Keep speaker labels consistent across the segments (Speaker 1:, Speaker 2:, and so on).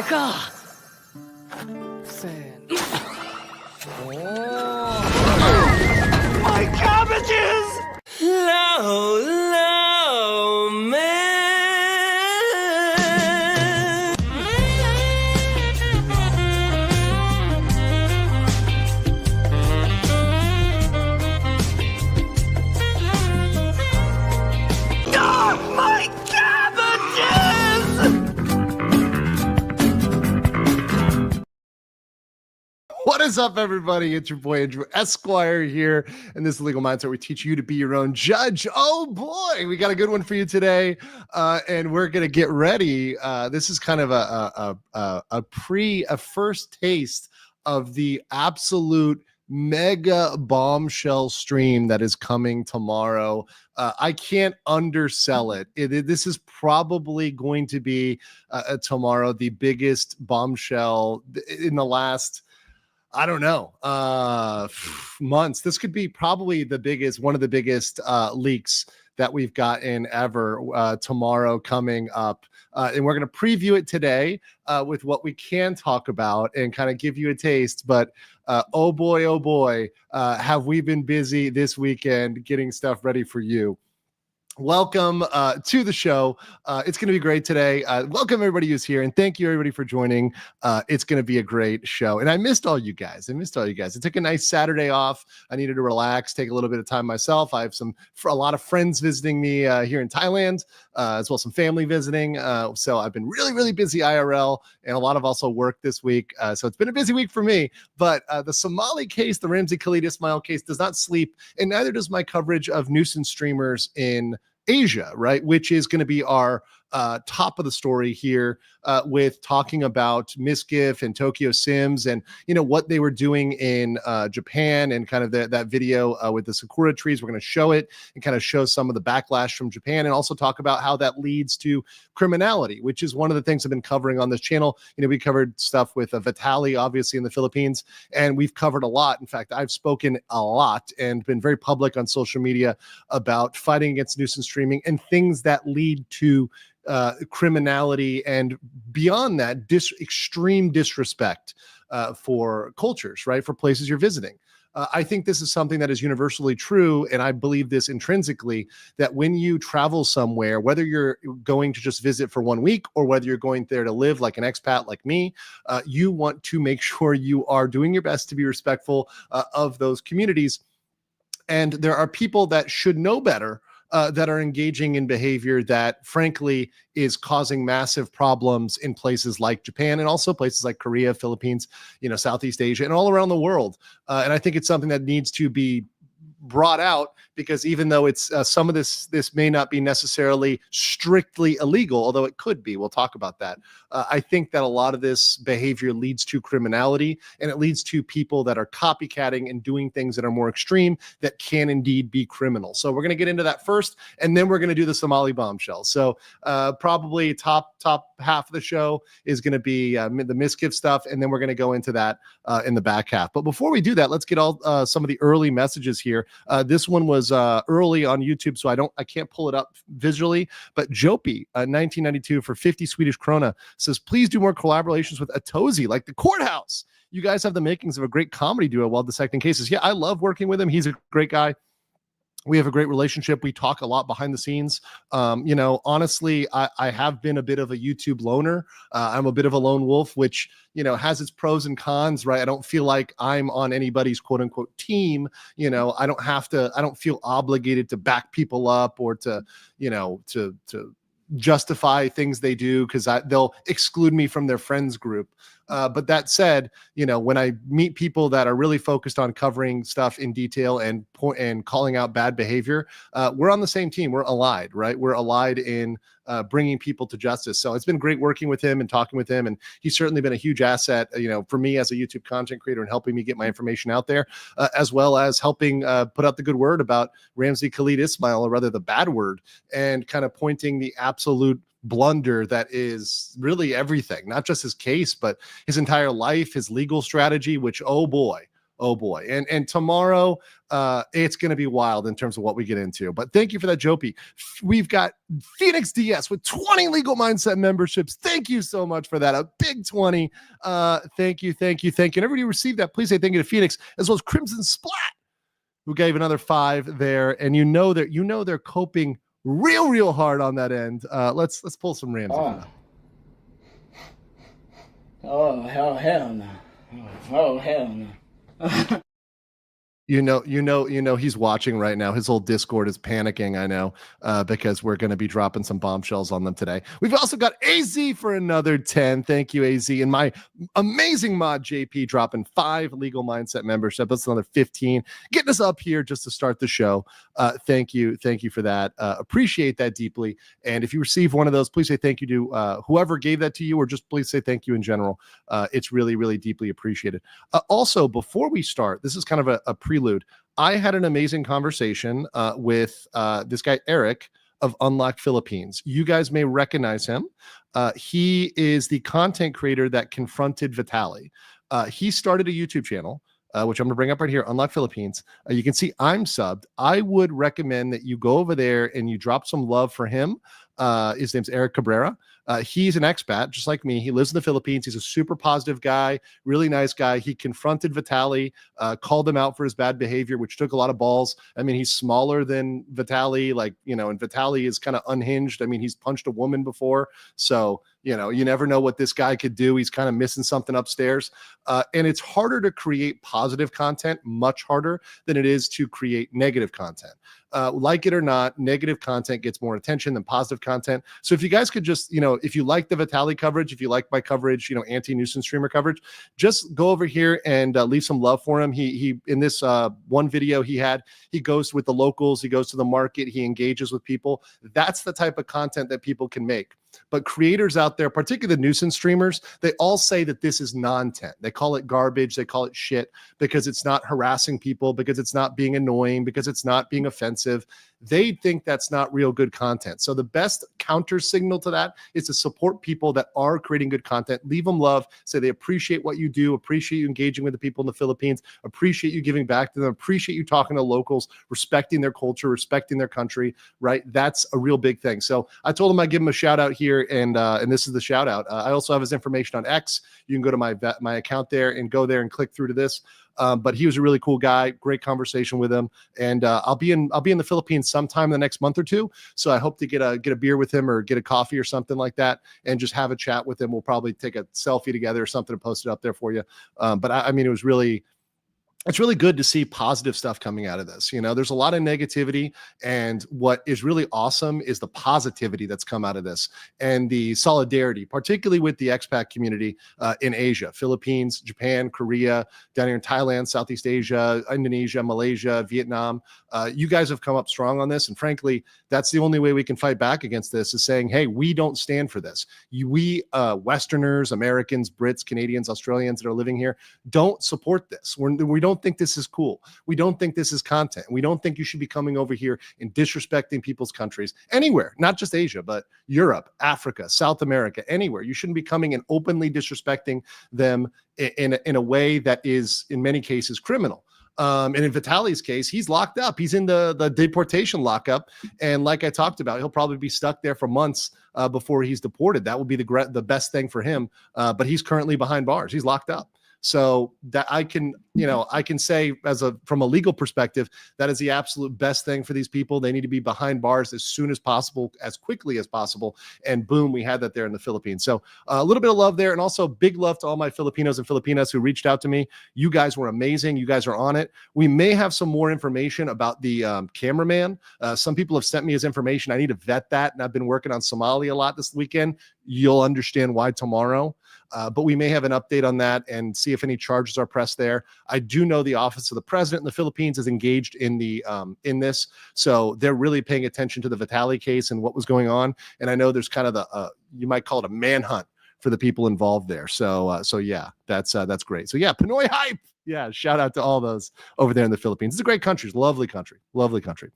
Speaker 1: My cabbages!
Speaker 2: Low, low, man.
Speaker 1: Ah, my cabbages!
Speaker 3: What is up, everybody? It's your boy Andrew Esquire here, and this is Legal Mindset. We teach you to be your own judge. Oh boy, we got a good one for you today, and we're gonna get ready. This is kind of a first taste of the absolute mega bombshell stream that is coming tomorrow. I can't undersell it. This is probably going to be tomorrow the biggest bombshell in the last, I don't know, months. This could be probably one of the biggest leaks that we've gotten ever tomorrow coming up. And we're going to preview it today with what we can talk about and kind of give you a taste. But oh boy, have we been busy this weekend getting stuff ready for you. Welcome to the show. It's going to be great today. Welcome everybody who's here, and thank you everybody for joining. It's going to be a great show, and I missed all you guys. I took a nice Saturday off. I needed to relax, take a little bit of time myself. I have a lot of friends visiting me here in Thailand, as well as some family visiting. So I've been really busy IRL, and a lot of also work this week. So it's been a busy week for me. But the Somali case, the Ramsay Khaled Ismile case, does not sleep, and neither does my coverage of nuisance streamers in Asia, right? Which is going to be our top of the story here with talking about Miskif and Tokyo Sims and, you know, what they were doing in Japan and kind of that video with the Sakura trees. We're going to show it and kind of show some of the backlash from Japan and also talk about how that leads to criminality, which is one of the things I've been covering on this channel. You know, we covered stuff with Vitali, obviously, in the Philippines, and we've covered a lot. In fact, I've spoken a lot and been very public on social media about fighting against nuisance streaming and things that lead to criminality and beyond that, extreme disrespect for cultures, right? For places you're visiting. I think this is something that is universally true, and I believe this intrinsically, that when you travel somewhere, whether you're going to just visit for 1 week or whether you're going there to live like an expat like me, you want to make sure you are doing your best to be respectful of those communities. And there are people that should know better that are engaging in behavior that, frankly, is causing massive problems in places like Japan and also places like Korea, Philippines, you know, Southeast Asia, and all around the world. And I think it's something that needs to be brought out, because even though it's some of this may not be necessarily strictly illegal, although it could be, we'll talk about that. I think that a lot of this behavior leads to criminality, and it leads to people that are copycatting and doing things that are more extreme that can indeed be criminal. So we're going to get into that first, and then we're going to do the Somali bombshell. So probably top half of the show is going to be the Miskif stuff, and then we're going to go into that in the back half. But before we do that, let's get all some of the early messages here. This one was early on YouTube, so I can't pull it up visually. But Jopi, 1992 for 50 Swedish krona, says, please do more collaborations with Atozi, like the courthouse. You guys have the makings of a great comedy duo while dissecting cases. Yeah, I love working with him. He's a great guy. We have a great relationship. We talk a lot behind the scenes. You know, honestly, I have been a bit of a YouTube loner. I'm a bit of a lone wolf, which, you know, has its pros and cons, right? I don't feel like I'm on anybody's quote unquote team. You know, I don't feel obligated to back people up or to, you know, to justify things they do, because they'll exclude me from their friends group. But that said, you know, when I meet people that are really focused on covering stuff in detail and calling out bad behavior, we're on the same team. We're allied, right? We're allied in bringing people to justice. So it's been great working with him and talking with him. And he's certainly been a huge asset, you know, for me as a YouTube content creator and helping me get my information out there, as well as helping put out the good word about Ramsay Khaled Ismile, or rather the bad word, and kind of pointing the absolute blunder that is really everything, not just his case, but his entire life, his legal strategy, which, oh boy, oh boy. And tomorrow, it's going to be wild in terms of what we get into. But thank you for that, Jopi. We've got Phoenix DS with 20 Legal Mindset memberships. Thank you so much for that. A big 20. Thank you. And everybody who received that, please say thank you to Phoenix, as well as Crimson Splat, who gave another 5 there. And they're coping real hard on that end. Let's pull some Ramsay.
Speaker 4: Hell no. Oh, hell no.
Speaker 3: He's watching right now. His whole Discord is panicking, I know, because we're going to be dropping some bombshells on them today. We've also got AZ for another 10. Thank you, AZ. And my amazing mod, JP, dropping 5 Legal Mindset membership. That's another 15. Getting us up here just to start the show. Thank you for that. Appreciate that deeply. And if you receive one of those, please say thank you to whoever gave that to you, or just please say thank you in general. It's really deeply appreciated. Also, before we start, this is kind of a prelude. I had an amazing conversation with this guy, Eric of Unlocked Philippines. You guys may recognize him. He is the content creator that confronted Vitaly. He started a YouTube channel, which I'm going to bring up right here, Unlocked Philippines. You can see I'm subbed. I would recommend that you go over there and you drop some love for him. His name's Eric Cabrera. He's an expat, just like me. He lives in the Philippines. He's a super positive guy, really nice guy. He confronted Vitaly, called him out for his bad behavior, which took a lot of balls. I mean, he's smaller than Vitaly, and Vitaly is kind of unhinged. I mean, he's punched a woman before. So, you never know what this guy could do. He's kind of missing something upstairs. And it's harder to create positive content, much harder than it is to create negative content. Like it or not, negative content gets more attention than positive content. So if you guys could just, if you like the Vitaly coverage, if you like my coverage, anti-nuisance streamer coverage, just go over here and leave some love for him. He in this one video he goes with the locals, he goes to the market, he engages with people. That's the type of content that people can make. But creators out there, particularly the nuisance streamers, they all say that this is non-tent. They call it garbage. They call it shit because it's not harassing people, because it's not being annoying, because it's not being offensive. They think that's not real good content. So the best counter signal to that is to support people that are creating good content. Leave them love. Say they appreciate what you do, appreciate you engaging with the people in the Philippines, appreciate you giving back to them, appreciate you talking to locals, respecting their culture, respecting their country, right? That's a real big thing. So I told him I'd give him a shout out here, and this is the shout out. I also have his information on X. You can go to my account there and go there and click through to this. But he was a really cool guy. Great conversation with him, and I'll be in the Philippines sometime in the next month or two. So I hope to get a beer with him or get a coffee or something like that, and just have a chat with him. We'll probably take a selfie together or something and post it up there for you. But I mean, it's really good to see positive stuff coming out of this. There's a lot of negativity, and what is really awesome is the positivity that's come out of this and the solidarity, particularly with the expat community in Asia, Philippines, Japan, Korea, down here in Thailand, Southeast Asia, Indonesia, Malaysia, Vietnam. You guys have come up strong on this, and frankly, that's the only way we can fight back against this, is saying, hey, we don't stand for this. We Westerners, Americans, Brits, Canadians, Australians that are living here don't support this. We don't think this is cool. We don't think this is content. We don't think you should be coming over here and disrespecting people's countries anywhere, not just Asia, but Europe, Africa, South America, anywhere. You shouldn't be coming and openly disrespecting them in a way that is, in many cases, criminal. And in Vitaly's case, he's locked up. He's in the deportation lockup. And like I talked about, he'll probably be stuck there for months before he's deported. That would be the best thing for him. But he's currently behind bars. He's locked up. So that I can say from a legal perspective, that is the absolute best thing for these people. They need to be behind bars as soon as possible, as quickly as possible. And boom, we had that there in the Philippines. So a little bit of love there. And also big love to all my Filipinos and Filipinas who reached out to me. You guys were amazing. You guys are on it. We may have some more information about the cameraman. Some people have sent me his information. I need to vet that. And I've been working on Somali a lot this weekend. You'll understand why tomorrow. But we may have an update on that and see if any charges are pressed there. I do know the Office of the President in the Philippines is engaged in this, so they're really paying attention to the Vitaly case and what was going on. And I know there's kind of you might call it a manhunt for the people involved there. So yeah, that's great. So yeah, Pinoy hype. Yeah, shout out to all those over there in the Philippines. It's a great country. It's a lovely country. Lovely country.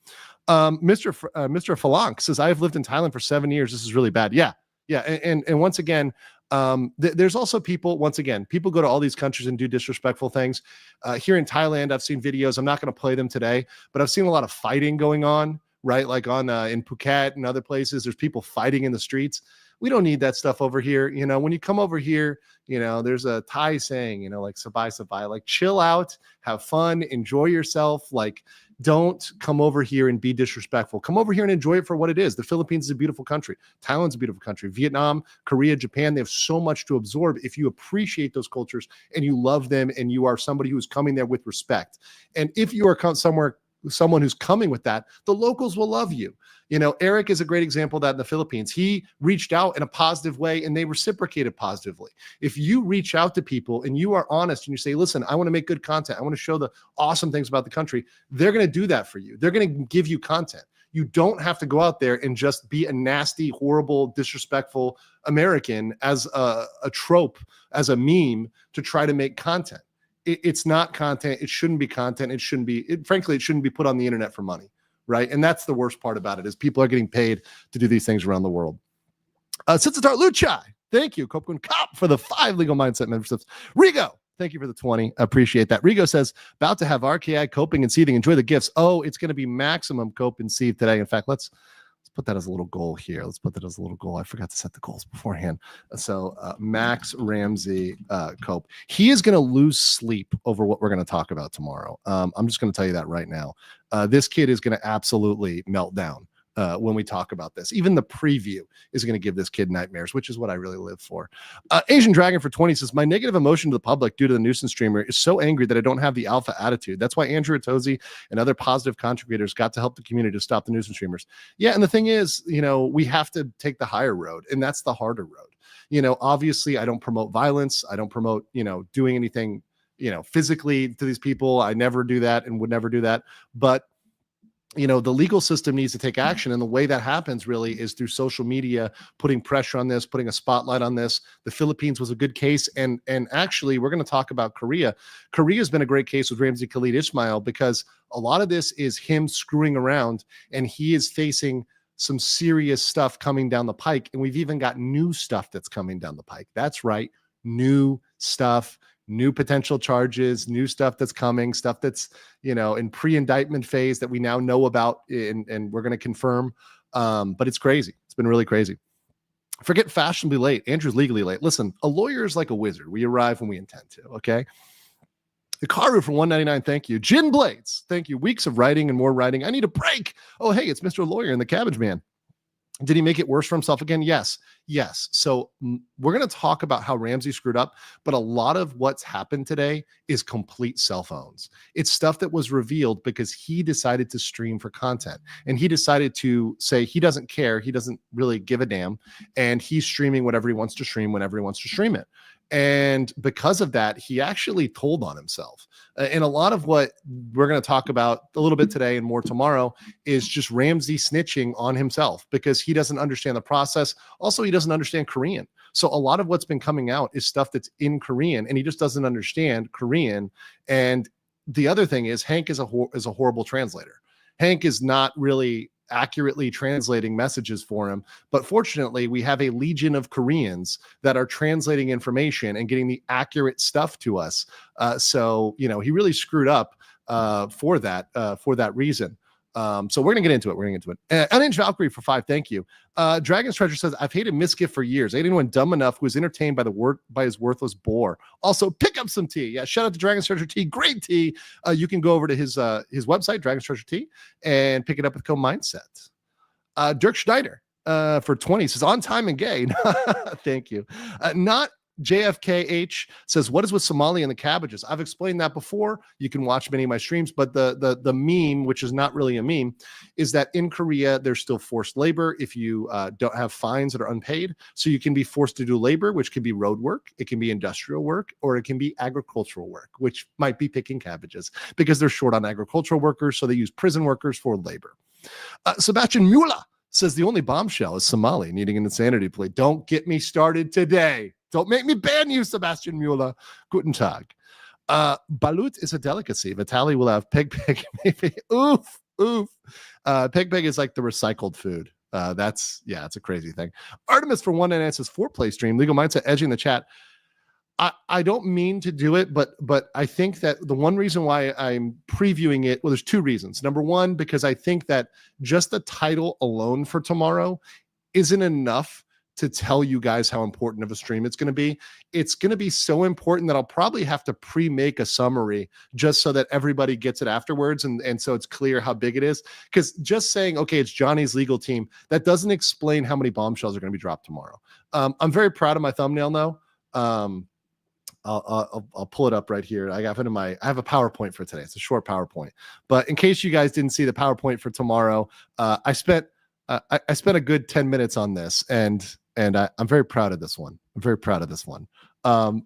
Speaker 3: Mr. Falank says, I've lived in Thailand for 7 years. This is really bad. Yeah. And once again, There's also people, once again, people go to all these countries and do disrespectful things. Here in Thailand, I've seen videos. I'm not going to play them today, but I've seen a lot of fighting going on, right? Like on in Phuket and other places, there's people fighting in the streets. We don't need that stuff over here. You know, when you come over here, you know, there's a Thai saying, you know, like sabai sabai, like chill out, have fun, enjoy yourself. Like, don't come over here and be disrespectful. Come over here and enjoy it for what it is. The Philippines is a beautiful country. Thailand's a beautiful country. Vietnam, Korea, Japan, they have so much to absorb if you appreciate those cultures and you love them and you are somebody who's coming there with respect. And if you are someone who's coming with that, the locals will love you. You know, Eric is a great example of that in the Philippines. He reached out in a positive way and they reciprocated positively. If you reach out to people and you are honest and you say, listen, I want to make good content, I want to show the awesome things about the country, they're going to do that for you. They're going to give you content. You don't have to go out there and just be a nasty, horrible, disrespectful American as a trope, as a meme to try to make content. It's not content. It shouldn't be content. It shouldn't be, frankly, it shouldn't be put on the internet for money, right? And that's the worst part about it is people are getting paid to do these things around the world. Sitsatar Luchai, thank you. Kopkun Cop for the 5 Legal Mindset memberships. Rigo, thank you for the 20. Appreciate that. Rigo says, about to have RKI coping and seething. Enjoy the gifts. Oh, it's going to be maximum cope and seethe today. In fact, let's put that as a little goal here. Let's put that as a little goal. I forgot to set the goals beforehand. So Max Ramsay Cope. He is going to lose sleep over what we're going to talk about tomorrow. I'm just going to tell you that right now. This kid is going to absolutely melt down when we talk about this. Even the preview is going to give this kid nightmares, which is what I really live for. Asian Dragon for 20 says, my negative emotion to the public due to the nuisance streamer is so angry that I don't have the alpha attitude. That's why Andrew Tozy and other positive contributors got to help the community to stop the nuisance streamers. Yeah, and the thing is, you know, we have to take the higher road, and that's the harder road. You know, obviously, I don't promote violence. I don't promote, you know, doing anything, you know, physically to these people. I never do that and would never do that. But you know, the legal system needs to take action. And the way that happens really is through social media, putting pressure on this, putting a spotlight on this. The Philippines was a good case. And actually, we're going to talk about Korea. Korea has been a great case with Ramsay Khaled Ismile because a lot of this is him screwing around and he is facing some serious stuff coming down the pike. And we've even got new stuff that's coming down the pike. That's right. New stuff. New potential charges, new stuff that's coming, stuff that's, you know, in pre-indictment phase that we now know about and we're going to confirm. But it's crazy. It's been really crazy. Forget fashionably late. Andrew's legally late. Listen, a lawyer is like a wizard. We arrive when we intend to, okay? Ikaru for 199, thank you. Gin Blades, thank you. Weeks of writing and more writing. I need a break. Oh, hey, it's Mr. Lawyer and the Cabbage Man. Did he make it worse for himself again? Yes. So we're going to talk about how Ramsay screwed up, but a lot of what's happened today is complete cell phones. It's stuff that was revealed because he decided to stream for content and he decided to say he doesn't care. He doesn't really give a damn. And he's streaming whatever he wants to stream whenever he wants to stream it. And because of that, he actually told on himself. And a lot of what we're going to talk about a little bit today and more tomorrow is just Ramsay snitching on himself because he doesn't understand the process. Also, he doesn't understand Korean. So a lot of what's been coming out is stuff that's in Korean and he just doesn't understand Korean. And the other thing is Hank is a horrible translator. Hank is not really accurately translating messages for him, but fortunately we have a legion of Koreans that are translating information and getting the accurate stuff to us. So you know, he really screwed up for that reason. So we're gonna get into it. Unhinged Valkyrie for 5, thank you. Dragon's Treasure says, I've hated Miskif for years. I ain't anyone dumb enough who is entertained by his worthless bore. Also, pick up some tea. Yeah, shout out to Dragon's Treasure Tea. Great tea. You can go over to his website, Dragon's Treasure Tea, and pick it up with code Mindset. Dirk Schneider for 20 says, on time and gay. Thank you. Not JFKH says, what is with Somali and the cabbages? I've explained that before. You can watch many of my streams, but the meme, which is not really a meme, is that in Korea, there's still forced labor if you don't have fines that are unpaid. So you can be forced to do labor, which can be road work, it can be industrial work, or it can be agricultural work, which might be picking cabbages because they're short on agricultural workers. So they use prison workers for labor. Sebastian Mueller says the only bombshell is Somali needing an insanity plea. Don't get me started today. Don't make me ban you, Sebastian Mueller. Guten Tag. Balut is a delicacy. Vitaly will have peg, maybe. Oof. Peg is like the recycled food. That's a crazy thing. Artemis for 199 says 4-play stream. Legal Mindset edging the chat. I don't mean to do it, but I think that the one reason why I'm previewing it, well, there's two reasons. Number one, because I think that just the title alone for tomorrow isn't enough to tell you guys how important of a stream it's going to be. It's going to be so important that I'll probably have to pre-make a summary just so that everybody gets it afterwards, and so it's clear how big it is. Because just saying, okay, it's Johnny's legal team, that doesn't explain how many bombshells are going to be dropped tomorrow. I'm very proud of my thumbnail though. I'll pull it up right here. I have a PowerPoint for today. It's a short PowerPoint, but in case you guys didn't see the PowerPoint for tomorrow, I spent a good 10 minutes on this, and I'm very proud of this one. I'm very proud of this one. I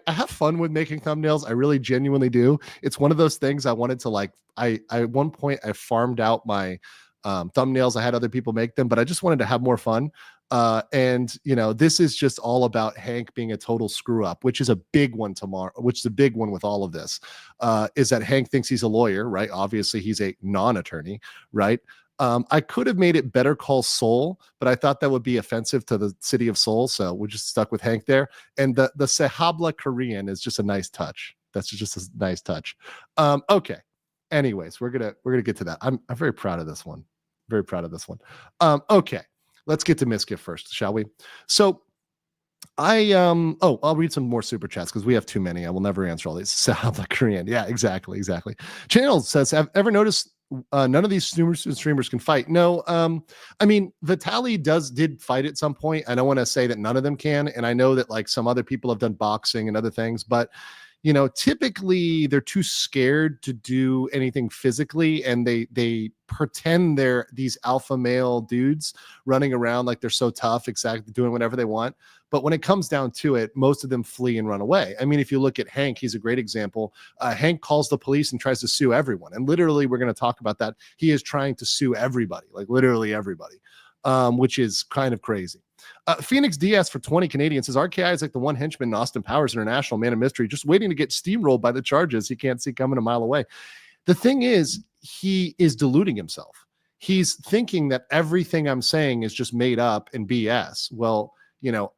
Speaker 3: have fun with making thumbnails. I really genuinely do. It's one of those things I wanted to like. I at one point I farmed out my thumbnails. I had other people make them, but I just wanted to have more fun. And this is just all about Hank being a total screw up, which is a big one tomorrow, which is a big one with all of this, is that Hank thinks he's a lawyer, right? Obviously he's a non-attorney, right? I could have made it Better Call Saul, but I thought that would be offensive to the city of Seoul. So we're just stuck with Hank there. And the Sehabla Korean is just a nice touch. That's just a nice touch. Okay. Anyways, we're gonna get to that. I'm very proud of this one. Very proud of this one. Okay. Let's get to Miskif first, shall we? So I'll read some more super chats because we have too many. I will never answer all these. Sahabla Korean. Yeah, exactly. Channel says, have ever noticed none of these streamers can fight? No. I mean, Vitaly did fight at some point. I don't want to say that none of them can, and I know that like some other people have done boxing and other things, but typically they're too scared to do anything physically, and they pretend they're these alpha male dudes running around like they're so tough, exactly doing whatever they want. But when it comes down to it, most of them flee and run away. I mean, if you look at Hank, he's a great example. Hank calls the police and tries to sue everyone. And literally, we're going to talk about that. He is trying to sue everybody, like literally everybody, which is kind of crazy. Phoenix Diaz for 20 Canadian says RKI is like the one henchman in Austin Powers International, man of mystery, just waiting to get steamrolled by the charges he can't see coming a mile away. The thing is, he is deluding himself. He's thinking that everything I'm saying is just made up and BS. Well,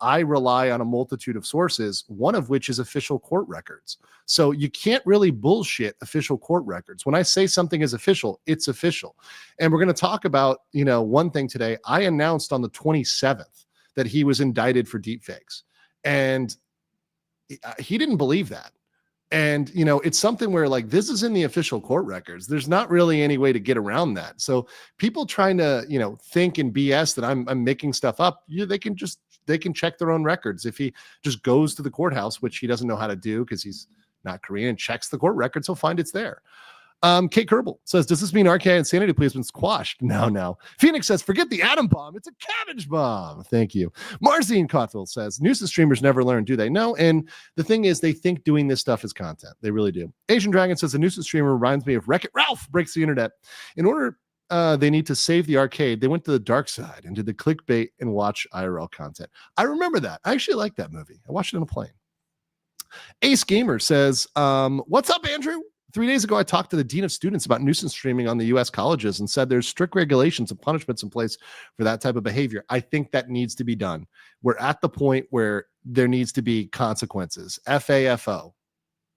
Speaker 3: I rely on a multitude of sources, one of which is official court records. So you can't really bullshit official court records. When I say something is official, it's official. And we're going to talk about, one thing today. I announced on the 27th that he was indicted for deepfakes, and he didn't believe that. And, it's something where like, this is in the official court records. There's not really any way to get around that. So people trying to, think in BS that I'm making stuff up, they can check their own records. If he just goes to the courthouse, which he doesn't know how to do because he's not Korean, and checks the court records, he'll find it's there. Kate Kerbal says, does this mean RKI Insanity plea has been squashed? No. Phoenix says, forget the atom bomb. It's a cabbage bomb. Thank you. Marzine Cottville says, nuisance streamers never learn, do they? No. And the thing is, they think doing this stuff is content. They really do. Asian Dragon says, a nuisance streamer reminds me of Wreck-It Ralph breaks the internet. In order they need to save the arcade, they went to the dark side and did the clickbait and watch IRL content. I remember that. I actually like that movie. I watched it on a plane. Ace Gamer says, what's up, Andrew? 3 days ago, I talked to the dean of students about nuisance streaming on the U.S. colleges and said there's strict regulations and punishments in place for that type of behavior. I think that needs to be done. We're at the point where there needs to be consequences. FAFO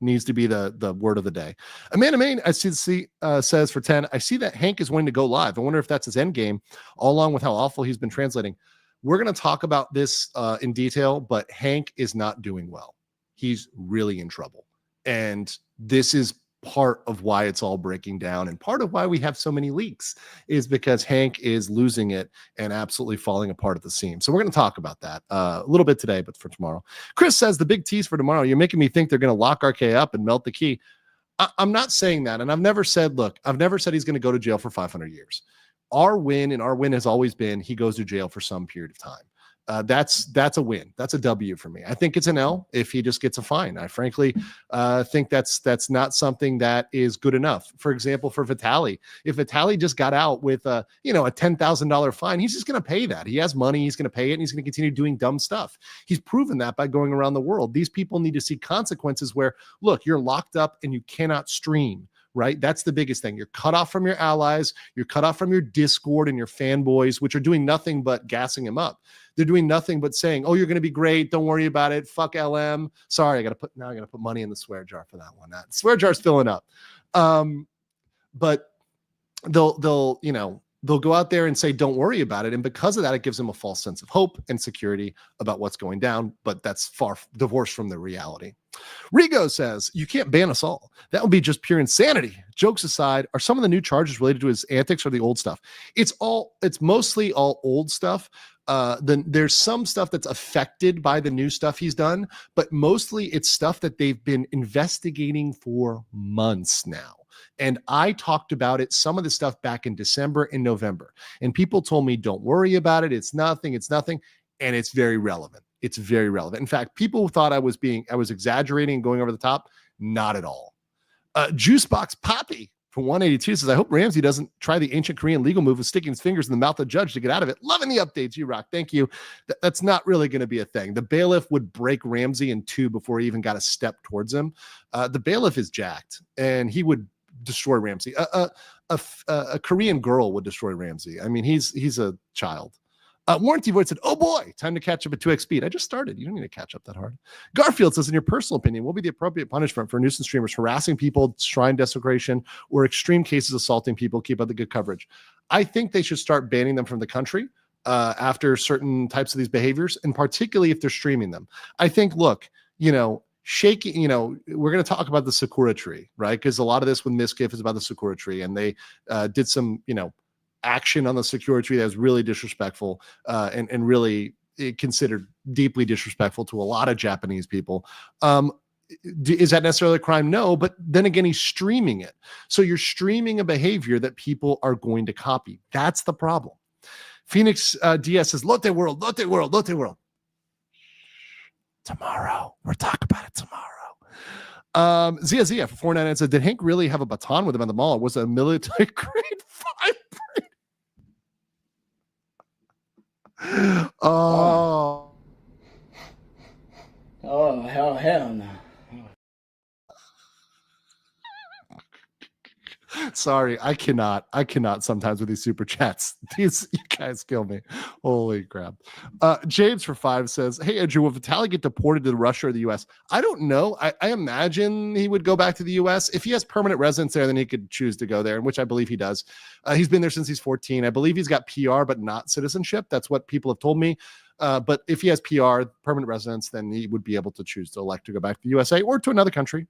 Speaker 3: needs to be the word of the day. Amanda Main, I see says for 10, I see that Hank is wanting to go live. I wonder if that's his end game, all along with how awful he's been translating. We're going to talk about this in detail, but Hank is not doing well. He's really in trouble. And this is part of why it's all breaking down, and part of why we have so many leaks is because Hank is losing it and absolutely falling apart at the seams. So we're going to talk about that a little bit today, but for tomorrow. Chris says the big tease for tomorrow, you're making me think they're going to lock RK up and melt the key. I'm not saying that, and I've never said he's going to go to jail for 500 years. Our win has always been he goes to jail for some period of time. That's a win. That's a W for me. I think it's an L if he just gets a fine. I frankly think that's not something that is good enough. For example, for Vitaly, if Vitaly just got out with a $10,000 fine, he's just going to pay that. He has money. He's going to pay it, and he's going to continue doing dumb stuff. He's proven that by going around the world. These people need to see consequences where, look, you're locked up and you cannot stream. right? That's the biggest thing. You're cut off from your allies. You're cut off from your Discord and your fanboys, which are doing nothing but gassing him up. They're doing nothing but saying, oh, you're going to be great. Don't worry about it. Fuck LM. Sorry, I got to put money in the swear jar for that one. That swear jar's filling up. But they'll go out there and say, don't worry about it. And because of that, it gives them a false sense of hope and security about what's going down. But that's far divorced from the reality. Rigo says, you can't ban us all. That would be just pure insanity. Jokes aside, are some of the new charges related to his antics or the old stuff? It's mostly all old stuff. Then there's some stuff that's affected by the new stuff he's done, but mostly it's stuff that they've been investigating for months now. And I talked about it, some of the stuff back in December and November. And people told me, don't worry about it. It's nothing. And it's very relevant. It's very relevant. In fact, people thought I was exaggerating and going over the top. Not at all. Juicebox Poppy from 182 says, I hope Ramsay doesn't try the ancient Korean legal move of sticking his fingers in the mouth of the judge to get out of it. Loving the updates, you rock. Thank you. That's not really going to be a thing. The bailiff would break Ramsay in two before he even got a step towards him. The bailiff is jacked, and he would destroy Ramsay. A Korean girl would destroy Ramsay. I mean, he's a child. Warranty Void said, oh boy, time to catch up at 2x speed. I just started. You don't need to catch up that hard. Garfield says, in your personal opinion, what would be the appropriate punishment for nuisance streamers harassing people, shrine desecration, or extreme cases assaulting people? Keep up the good coverage. I think they should start banning them from the country after certain types of these behaviors, and particularly if they're streaming them. I think, look, shaking, we're going to talk about the Sakura tree, right? Because a lot of this with Miskif is about the Sakura tree, and they did some, action on the Sakura tree that was really disrespectful and really considered deeply disrespectful to a lot of Japanese people. Is that necessarily a crime? No, but then again, he's streaming it. So you're streaming a behavior that people are going to copy. That's the problem. Phoenix DS says, Lotte World, Lotte World, Lotte World. Tomorrow. We'll talk about it tomorrow. Zia for 499 said, did Hank really have a baton with him at the mall? Or was it a military grade 5? Oh,
Speaker 4: hell no.
Speaker 3: Sorry, I cannot sometimes with these super chats. You guys kill me. Holy crap. James for 5 says, hey, Andrew, will Vitaly get deported to Russia or the US? I don't know. I imagine he would go back to the US. If he has permanent residence there, then he could choose to go there, which I believe he does. He's been there since he's 14. I believe he's got PR, but not citizenship. That's what people have told me. But if he has PR, permanent residence, then he would be able to choose to elect to go back to the USA or to another country.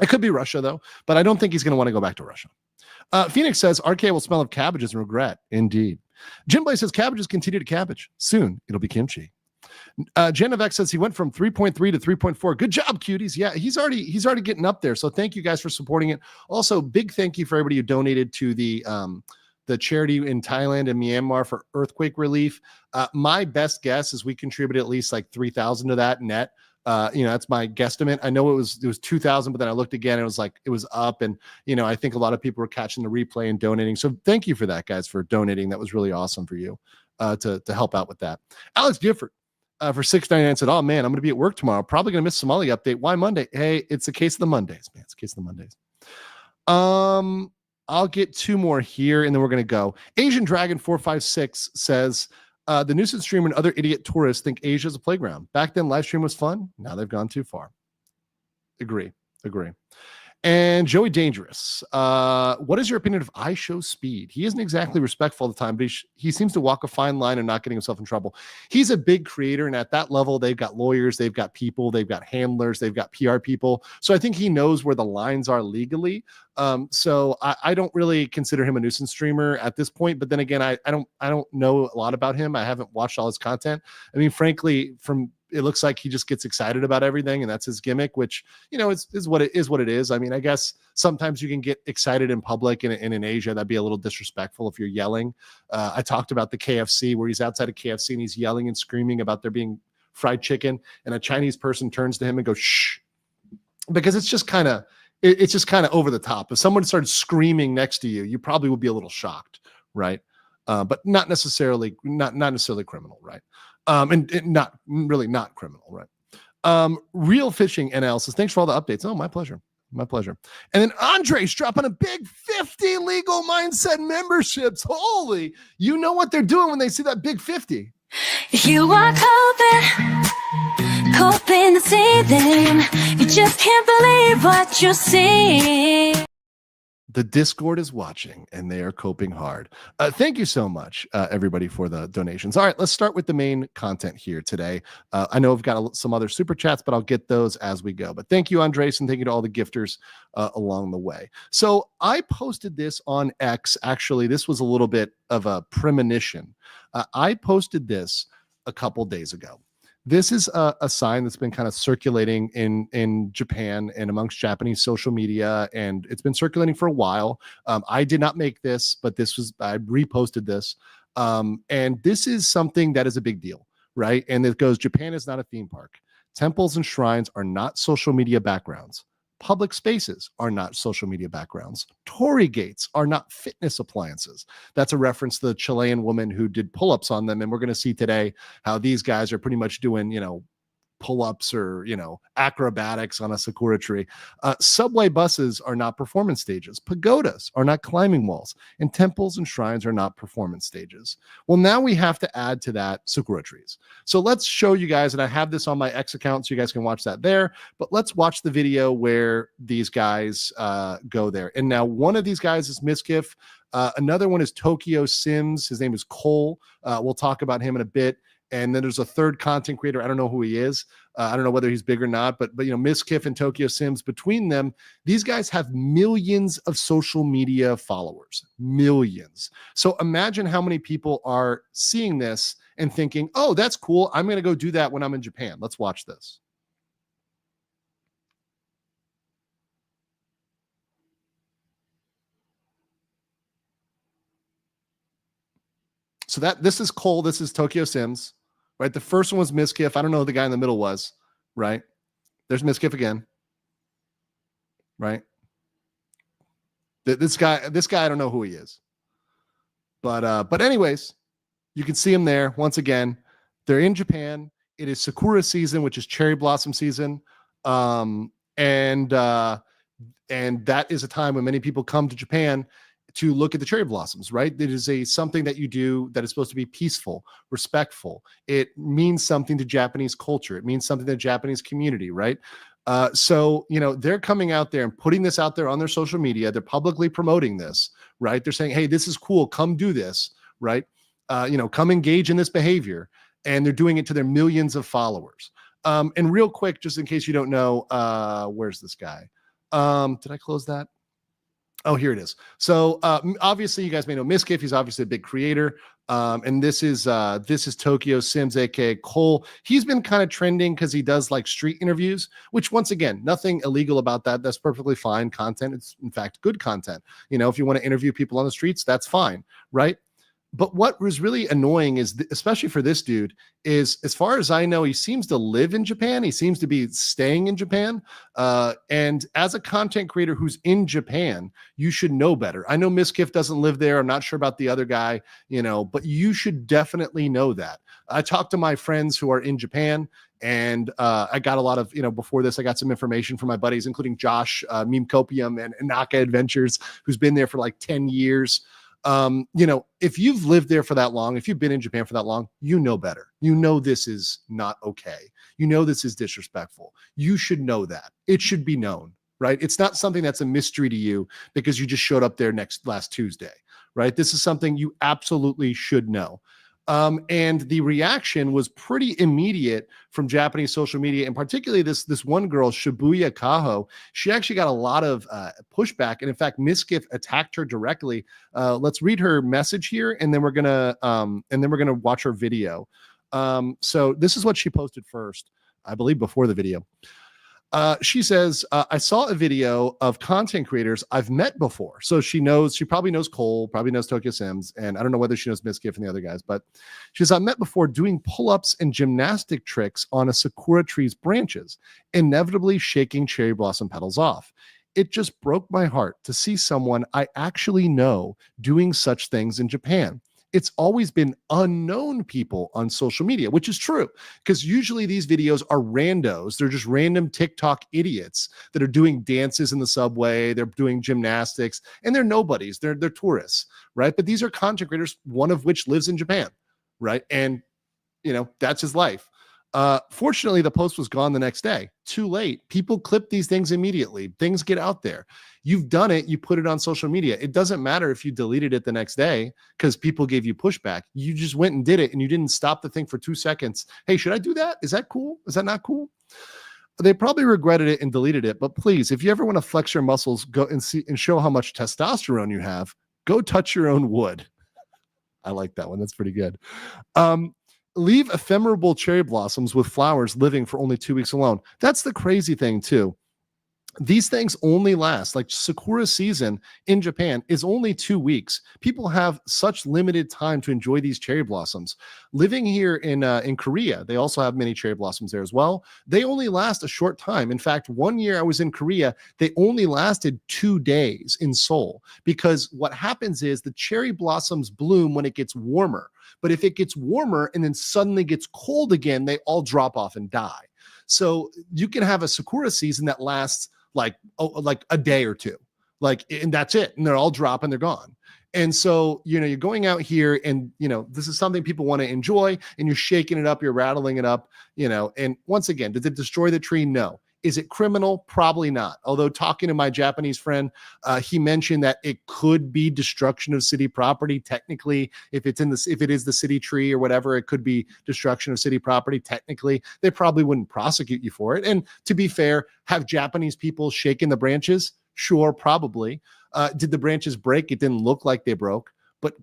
Speaker 3: It could be Russia, though, but I don't think he's going to want to go back to Russia. Phoenix says, RK will smell of cabbages and regret. Indeed. Jim Blay says, cabbages continue to cabbage. Soon, it'll be kimchi. Genevex says he went from 3.3 to 3.4. Good job, cuties. Yeah, he's already getting up there. So thank you guys for supporting it. Also, big thank you for everybody who donated to the charity in Thailand and Myanmar for earthquake relief. My best guess is we contributed at least like 3,000 to that net. That's my guesstimate. I know it was 2,000, but then I looked again and it was like, it was up. And, I think a lot of people were catching the replay and donating. So thank you for that, guys, for donating. That was really awesome for you to help out with that. Alex Gifford for $6.99 said, oh man, I'm going to be at work tomorrow. Probably going to miss Somali update. Why Monday? Hey, it's a case of the Mondays, man. It's a case of the Mondays. I'll get 2 more here and then we're going to go. Asian Dragon 456 says, the nuisance streamer and other idiot tourists think Asia is a playground. Back then, live stream was fun. Now they've gone too far. Agree. And Joey Dangerous. What is your opinion of iShowSpeed? He isn't exactly respectful all the time, but he seems to walk a fine line and not getting himself in trouble. He's a big creator, and at that level, they've got lawyers, they've got people, they've got handlers, they've got PR people. So I think he knows where the lines are legally. So I don't really consider him a nuisance streamer at this point. But then again, I don't know a lot about him. I haven't watched all his content. I mean, frankly, it looks like he just gets excited about everything, and that's his gimmick, which, is what it is. I mean, I guess sometimes you can get excited in public and in Asia, that'd be a little disrespectful if you're yelling. I talked about the KFC where he's outside of KFC and he's yelling and screaming about there being fried chicken, and a Chinese person turns to him and goes, shh, because it's just kind of over the top. If someone started screaming next to you, you probably would be a little shocked, right? But not necessarily criminal, right? And not criminal, right? Real Fishing NL says, thanks for all the updates. Oh, my pleasure. My pleasure. And then Andre's dropping a big 50 legal mindset memberships. Holy, you know what they're doing when they see that big 50.
Speaker 5: You are coping the ceiling. You just can't believe what you see.
Speaker 3: The Discord is watching and they are coping hard. Thank you so much, everybody, for the donations. All right, let's start with the main content here today. I know I've got some other super chats, but I'll get those as we go. But thank you, Andres, and thank you to all the gifters along the way. So I posted this on X. Actually, this was a little bit of a premonition. I posted this a couple days ago. This is a sign that's been kind of circulating in Japan and amongst Japanese social media, and it's been circulating for a while. I did not make this, but I reposted this. And this is something that is a big deal, right? And it goes, Japan is not a theme park. Temples and shrines are not social media backgrounds. Public spaces are not social media backgrounds. Torii gates are not fitness appliances. That's a reference to the Chilean woman who did pull-ups on them. And we're going to see today how these guys are pretty much doing, pull-ups or, acrobatics on a Sakura tree. Subway buses are not performance stages. Pagodas are not climbing walls. And temples and shrines are not performance stages. Well, now we have to add to that Sakura trees. So let's show you guys, and I have this on my X account so you guys can watch that there, but let's watch the video where these guys go there. And now one of these guys is Miskif. Another one is Tokyo Sims. His name is Cole. We'll talk about him in a bit. And then there's a third content creator. I don't know who he is. I don't know whether he's big or not, but Miskif and Tokyo Sims, between them, these guys have millions of social media followers, millions. So imagine how many people are seeing this and thinking, oh, that's cool. I'm going to go do that when I'm in Japan. Let's watch this. So this is Cole. This is Tokyo Sims. Right, the first one was Miskif. I don't know who the guy in the middle was. Right, there's Miskif again. Right, this guy, I don't know who he is. But anyways, you can see him there once again. They're in Japan. It is Sakura season, which is cherry blossom season, and that is a time when many people come to Japan to look at the cherry blossoms, right? It is something that you do that is supposed to be peaceful, respectful. It means something to Japanese culture. It means something to the Japanese community, right? So they're coming out there and putting this out there on their social media. They're publicly promoting this, right? They're saying, hey, this is cool. Come do this, right? Come engage in this behavior. And they're doing it to their millions of followers. And real quick, just in case you don't know, where's this guy? Did I close that? Oh, here it is. So obviously, you guys may know Miskif. He's obviously a big creator. And this is Tokyo Sims, aka Cole. He's been kind of trending because he does like street interviews, which once again, nothing illegal about that. That's perfectly fine content. It's in fact good content. If you want to interview people on the streets, that's fine, right? But what was really annoying is, especially for this dude, is as far as I know, he seems to live in Japan. He seems to be staying in Japan. And as a content creator who's in Japan, you should know better. I know Miskif doesn't live there. I'm not sure about the other guy, but you should definitely know that. I talked to my friends who are in Japan, and I got a lot of, before this, I got some information from my buddies, including Josh, Meme Copium, and Naka Adventures, who's been there for like 10 years. If you've lived there for that long, if you've been in Japan for that long, you know better. This is not okay. This is disrespectful. You should know that. It should be known, right? It's not something that's a mystery to you because you just showed up there last Tuesday, right? This is something you absolutely should know. And the reaction was pretty immediate from Japanese social media, and particularly this one girl, Shibuya Kaho. She actually got a lot of pushback, and in fact, Miskif attacked her directly. Let's read her message here, and then we're gonna watch her video. So this is what she posted first, I believe, before the video. She says, I saw a video of content creators I've met before. So she probably knows Cole, probably knows Tokyo Sims, and I don't know whether she knows Miskif and the other guys, but she says, I met before doing pull-ups and gymnastic tricks on a Sakura tree's branches, inevitably shaking cherry blossom petals off. It just broke my heart to see someone I actually know doing such things in Japan. it's always been unknown people on social media, which is true, because usually these videos are randos. They're just random TikTok idiots that are doing dances in the subway. They're doing gymnastics, and they're nobodies. They're tourists, right? But these are content creators, one of which lives in Japan, right? And that's his life. Fortunately, the post was gone the next day. Too late. People clip these things immediately. Things get out there. You've done it. You put it on social media. It doesn't matter if you deleted it the next day because people gave you pushback. You just went and did it, and you didn't stop the thing for 2 seconds. Hey, should I do that? Is that cool? Is that not cool? They probably regretted it and deleted it. But please, if you ever want to flex your muscles, go and see and show how much testosterone you have, go touch your own wood. I like that one. That's pretty good. Leave ephemeral cherry blossoms with flowers living for only 2 weeks alone. That's the crazy thing too. These things only last, like Sakura season in Japan is only 2 weeks. People have such limited time to enjoy these cherry blossoms. Living here in Korea, they also have many cherry blossoms there as well. They only last a short time. In fact, 1 year I was in Korea, they only lasted 2 days in Seoul, because what happens is the cherry blossoms bloom when it gets warmer. But if it gets warmer and then suddenly gets cold again, they all drop off and die. So you can have a Sakura season that lasts like a day or two, and that's it. And they're all drop and they're gone. And so, you're going out here and, this is something people want to enjoy, and you're shaking it up, you're rattling it up, and once again, did it destroy the tree? No. Is it criminal? Probably not. Although talking to my Japanese friend, he mentioned that it could be destruction of city property. Technically, if it is the city tree or whatever, it could be destruction of city property. Technically, they probably wouldn't prosecute you for it. And to be fair, have Japanese people shaken the branches? Sure, probably. Did the branches break? It didn't look like they broke. But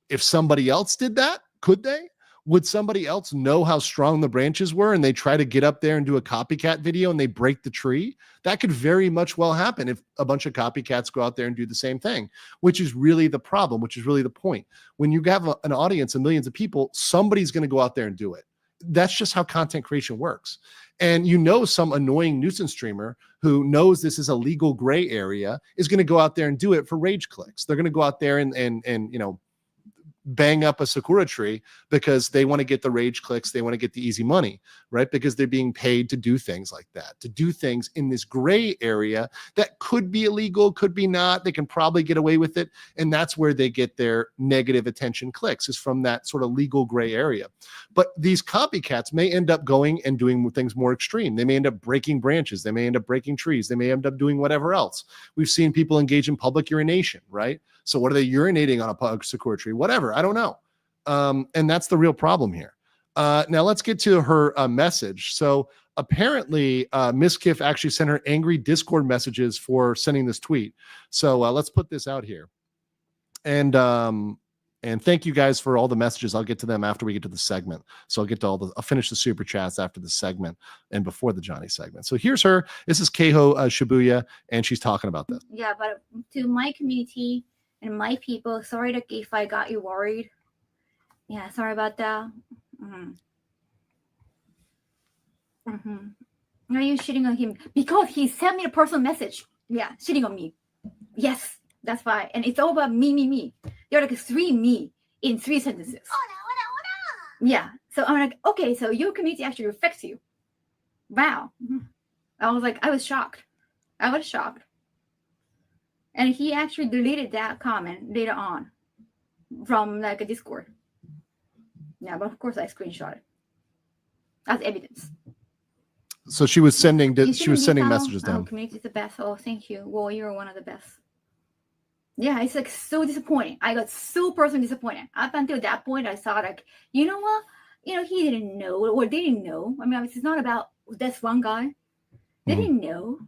Speaker 3: if somebody else did that, could they? Would somebody else know how strong the branches were and they try to get up there and do a copycat video and they break the tree? That could very much well happen if a bunch of copycats go out there and do the same thing, which is really the problem, which is really the point. When you have an audience of millions of people, somebody's going to go out there and do it. That's just how content creation works. And some annoying nuisance streamer who knows this is a legal gray area is going to go out there and do it for rage clicks. They're going to go out there and bang up a Sakura tree because they want to get the rage clicks. They want to get the easy money, right? Because they're being paid to do things like that, to do things in this gray area that could be illegal, could be not. They can probably get away with it. And that's where they get their negative attention clicks, is from that sort of legal gray area. But these copycats may end up going and doing things more extreme. They may end up breaking branches. They may end up breaking trees. They may end up doing whatever else. We've seen people engage in public urination, right? So what are they urinating on a Sakura tree? Whatever. I don't know. And that's the real problem here. Now let's get to her message. So apparently Miskif actually sent her angry Discord messages for sending this tweet. So let's put this out here. And thank you guys for all the messages. I'll get to them after we get to the segment. So I'll finish the super chats after the segment and before the Johnny segment. So here's her. This is Keiho Shibuya, and she's talking about this.
Speaker 6: Yeah, but to my community and my people, sorry that if I got you worried. Yeah, sorry about that. Are you shitting on him? Because he sent me a personal message. Yeah, shitting on me. Yes, that's why. And it's all about me. There are like 3 me in 3 sentences. Yeah, so I'm like, okay, so your community actually affects you. Wow. I was shocked. And he actually deleted that comment later on from like a Discord. Yeah, but of course I screenshot it as evidence.
Speaker 3: So she was sending messages down.
Speaker 6: Community is the best. Oh, thank you. Well, you're one of the best. Yeah, it's like so disappointing. I got so personally disappointed. Up until that point, I thought like, you know what? He didn't know, or they didn't know. I mean, it's not about this one guy. They didn't know.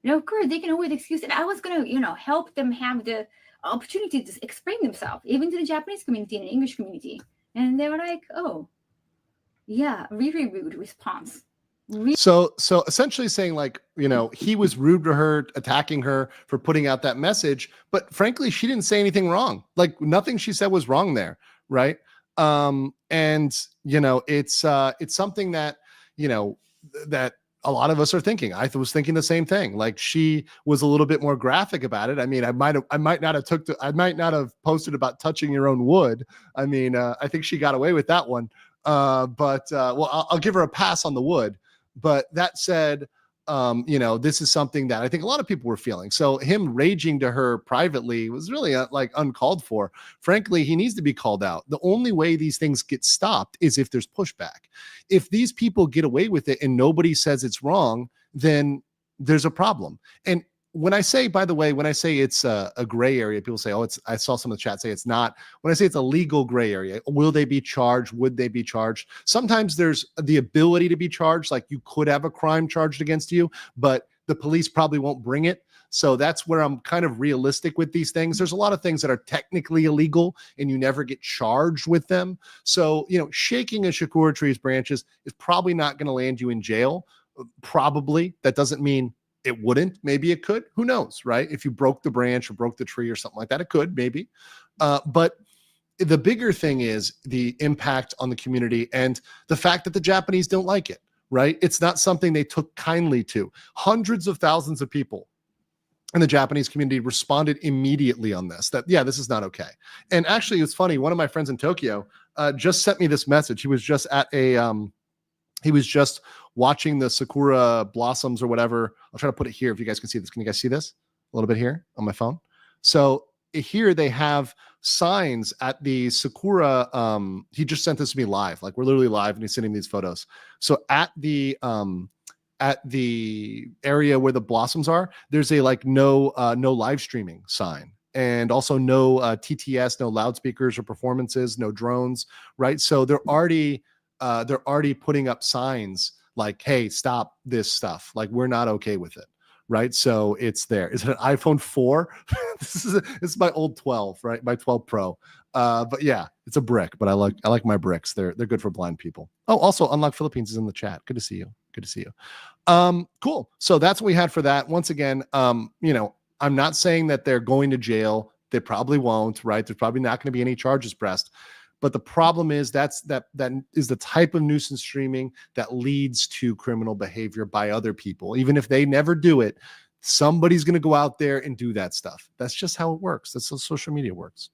Speaker 6: Of course, they can always excuse it. I was going to, help them have the opportunity to explain themselves, even to the Japanese community and the English community. And they were like, oh, yeah, really rude response.
Speaker 3: So essentially saying like, he was rude to her, attacking her for putting out that message. But frankly, she didn't say anything wrong. Like nothing she said was wrong there. Right. And it's something that, that a lot of us are thinking. I was thinking the same thing. Like, she was a little bit more graphic about it. I mean, I might not have posted about touching your own wood. I mean, I think she got away with that one. But I'll give her a pass on the wood. But that said, this is something that I think a lot of people were feeling. So him raging to her privately was really like uncalled for. Frankly, he needs to be called out. The only way these things get stopped is if there's pushback. If these people get away with it and nobody says it's wrong, then there's a problem. And when I say, by the way, when I say it's a gray area, people say, I saw some of the chat say it's not. When I say it's a legal gray area, will they be charged? Would they be charged? Sometimes there's the ability to be charged. Like, you could have a crime charged against you, but the police probably won't bring it. So that's where I'm kind of realistic with these things. There's a lot of things that are technically illegal and you never get charged with them. So, shaking a Sakura tree's branches is probably not going to land you in jail. Probably. That doesn't mean it wouldn't. Maybe it could. Who knows, right? If you broke the branch or broke the tree or something like that, it could, maybe. But the bigger thing is the impact on the community and the fact that the Japanese don't like it, right? It's not something they took kindly to. Hundreds of thousands of people in the Japanese community responded immediately on this, that, yeah, this is not okay. And actually, it's funny. One of my friends in Tokyo just sent me this message. He was just at he was just watching the Sakura blossoms or whatever. I'll try to put it here if you guys can see this. Can you guys see this a little bit here on my phone? So here they have signs at the Sakura. He just sent this to me live. Like, we're literally live and he's sending these photos. So at the area where the blossoms are, there's a no live streaming sign. And also no TTS, no loudspeakers or performances, no drones, right? So they're already putting up signs like, hey, stop this stuff. Like, we're not okay with it, right? So it's there. Is it an iPhone 4? This is my old 12, right? My 12 Pro. But yeah, it's a brick, but I like my bricks. They're good for blind people. Oh, also Unlock Philippines is in the chat. Good to see you. Good to see you. Cool. So that's what we had for that. Once again, I'm not saying that they're going to jail. They probably won't, right? There's probably not going to be any charges pressed. But the problem is that is the type of nuisance streaming that leads to criminal behavior by other people. Even if they never do it, somebody's going to go out there and do that stuff. That's just how it works. That's how social media works.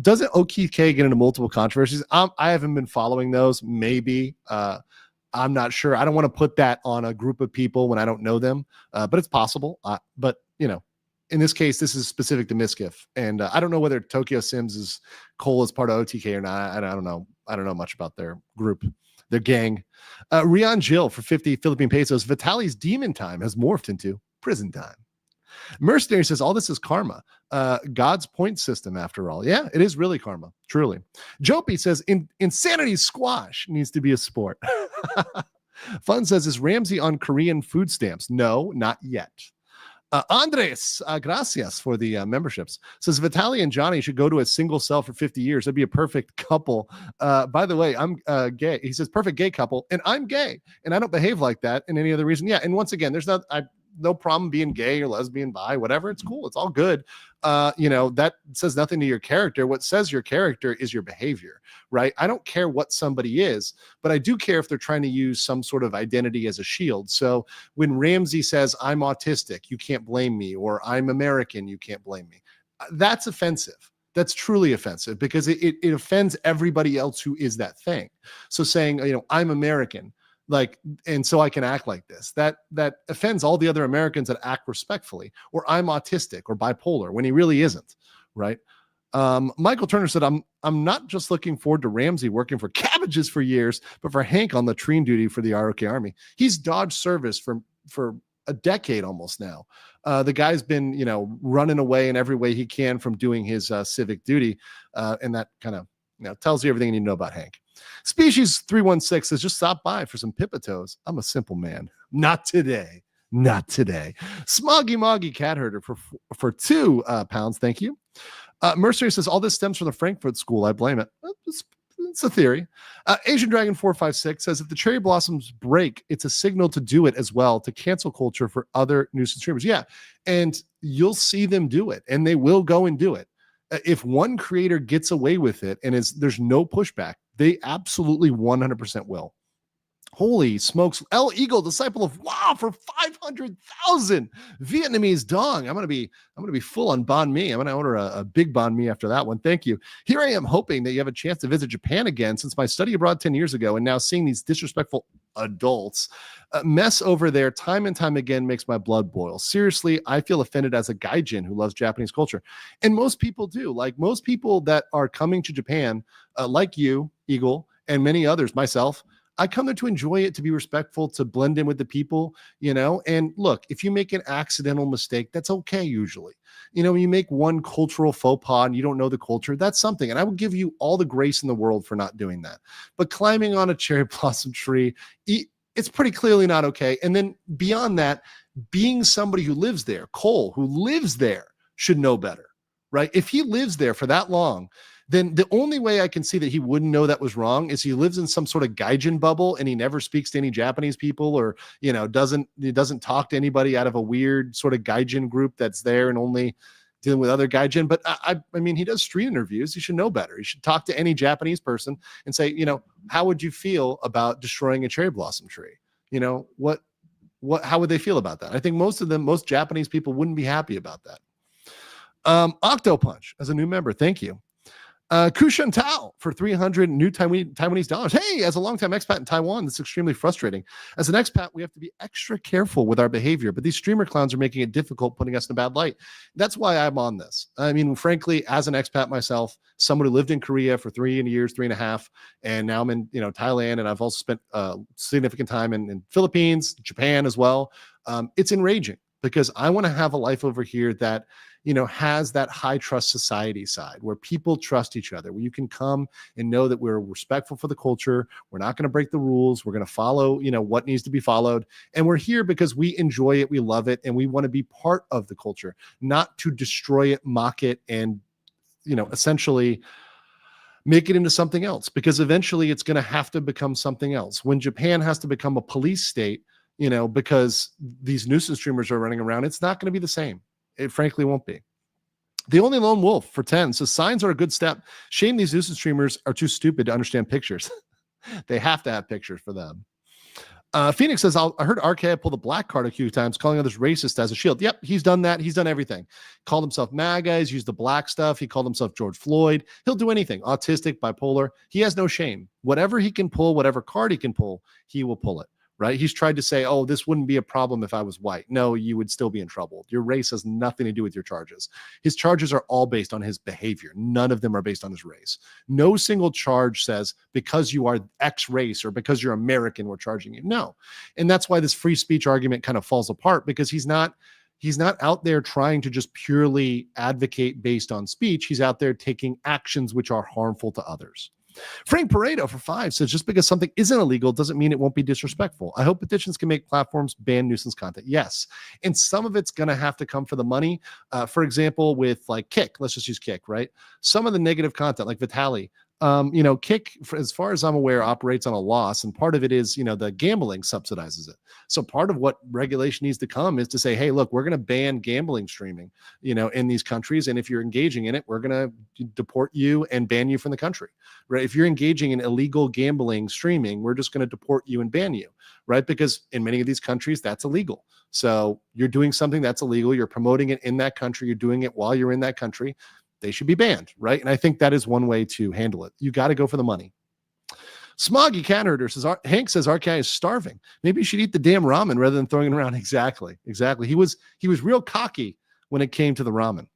Speaker 3: Doesn't O'Keefe K get into multiple controversies? I haven't been following those. Maybe. I'm not sure. I don't want to put that on a group of people when I don't know them, but it's possible. But in this case, this is specific to Miskif, and I don't know whether Tokyo Sims' Cole is part of OTK or not. I don't know. I don't know much about their group, their gang. Rian Jill for 50 Philippine pesos. Vitali's demon time has morphed into prison time. Mercenary says all this is karma. God's point system, after all. Yeah, it is really karma, truly. Jopie says insanity squash needs to be a sport. Fun says, is Ramsay on Korean food stamps? No, not yet. Andres, gracias for the memberships. Says Vitaly and Johnny should go to a single cell for 50 years. That'd be a perfect couple. By the way, I'm gay. He says perfect gay couple, and I'm gay, and I don't behave like that in any other reason. Yeah, and once again, there's no problem being gay or lesbian, bi, whatever. It's cool. It's all good. That says nothing to your character. What says your character is your behavior, right? I don't care what somebody is, but I do care if they're trying to use some sort of identity as a shield. So when Ramsay says, I'm autistic, you can't blame me, or I'm American, you can't blame me, that's offensive. That's truly offensive because it offends everybody else who is that thing. So saying, I'm American, and so I can act like this. That offends all the other Americans that act respectfully. Or I'm autistic or bipolar when he really isn't, right? Michael Turner said, I'm not just looking forward to Ramsay working for cabbages for years, but for Hank on latrine duty for the ROK Army. He's dodged service for a decade almost now. The guy's been, running away in every way he can from doing his civic duty, and that kind of tells you everything you need to know about Hank. Species 316 says, just stop by for some pipitos. I'm a simple man. Not today. Not today. Smoggy Moggy Cat Herder for 2 pounds. Thank you. Mercenary says, all this stems from the Frankfurt School. I blame it. It's a theory. Asian Dragon 456 says, if the cherry blossoms break, it's a signal to do it as well, to cancel culture for other nuisance streamers. Yeah. And you'll see them do it, and they will go and do it. If one creator gets away with it and there's no pushback, they absolutely 100% will. Holy smokes. El Eagle, disciple of Wow, for 500,000 Vietnamese dong. I'm gonna be full on banh mi. I'm gonna order a big banh mi after that one. Thank you. Here I am hoping that you have a chance to visit Japan again since my study abroad 10 years ago, and now seeing these disrespectful adults mess over there time and time again makes my blood boil. Seriously, I feel offended as a gaijin who loves Japanese culture. And most people do. Like most people that are coming to Japan, like you, Eagle, and many others, myself, I come there to enjoy it, to be respectful, to blend in with the people, and look, if you make an accidental mistake, that's okay usually. When you make one cultural faux pas and you don't know the culture, that's something. And I will give you all the grace in the world for not doing that. But climbing on a cherry blossom tree, it's pretty clearly not okay. And then beyond that, being somebody who lives there, Cole, who lives there, should know better, right? If he lives there for that long, then the only way I can see that he wouldn't know that was wrong is he lives in some sort of gaijin bubble and he never speaks to any Japanese people, or doesn't talk to anybody out of a weird sort of gaijin group that's there and only dealing with other gaijin. But I mean, he does street interviews. He should know better. He should talk to any Japanese person and say, how would you feel about destroying a cherry blossom tree? How would they feel about that? I think most Japanese people wouldn't be happy about that. Octo Punch as a new member, thank you. Kushan Tao for 300 new Taiwanese dollars. Hey, as a longtime expat in Taiwan, this is extremely frustrating. As an expat, we have to be extra careful with our behavior, but these streamer clowns are making it difficult, putting us in a bad light. That's why I'm on this. I mean, frankly, as an expat myself, someone who lived in Korea for 3 years, 3.5, and now I'm in Thailand, and I've also spent significant time in Philippines, Japan as well. It's enraging because I want to have a life over here that has that high trust society side where people trust each other, where you can come and know that we're respectful for the culture. We're not going to break the rules. We're going to follow, what needs to be followed. And we're here because we enjoy it. We love it. And we want to be part of the culture, not to destroy it, mock it, and, essentially make it into something else, because eventually it's going to have to become something else. When Japan has to become a police state, because these nuisance streamers are running around, it's not going to be the same. It frankly won't be. The Only Lone Wolf for 10 says signs are a good step. Shame these nuisance streamers are too stupid to understand pictures. They have to have pictures for them. Phoenix says, I heard RK pull the black card a few times, calling others racist as a shield. Yep, he's done that. He's done everything. Called himself MAGA. He's used the black stuff. He called himself George Floyd. He'll do anything. Autistic, bipolar. He has no shame. Whatever he can pull, whatever card he can pull, he will pull it. Right? He's tried to say, oh, this wouldn't be a problem if I was white. No, you would still be in trouble. Your race has nothing to do with your charges. His charges are all based on his behavior. None of them are based on his race. No single charge says because you are X race or because you're American, we're charging you. No. And that's why this free speech argument kind of falls apart, because he's not out there trying to just purely advocate based on speech. He's out there taking actions which are harmful to others. Frank Pareto for 5 says, just because something isn't illegal doesn't mean it won't be disrespectful. I hope petitions can make platforms ban nuisance content. Yes. And some of it's going to have to come for the money. For example, with like Kick, let's just use Kick, right? Some of the negative content like Vitali, Kick, as far as I'm aware, operates on a loss. And part of it is, the gambling subsidizes it. So part of what regulation needs to come is to say, hey, look, we're going to ban gambling streaming, in these countries. And if you're engaging in it, we're going to deport you and ban you from the country, right? If you're engaging in illegal gambling streaming, we're just going to deport you and ban you, right? Because in many of these countries, that's illegal. So you're doing something that's illegal. You're promoting it in that country. You're doing it while you're in that country. They should be banned, right? And I think that is one way to handle it. You got to go for the money. Smoggy Cat Herder says, Hank says RKI is starving. Maybe you should eat the damn ramen rather than throwing it around. Exactly. He was real cocky when it came to the ramen.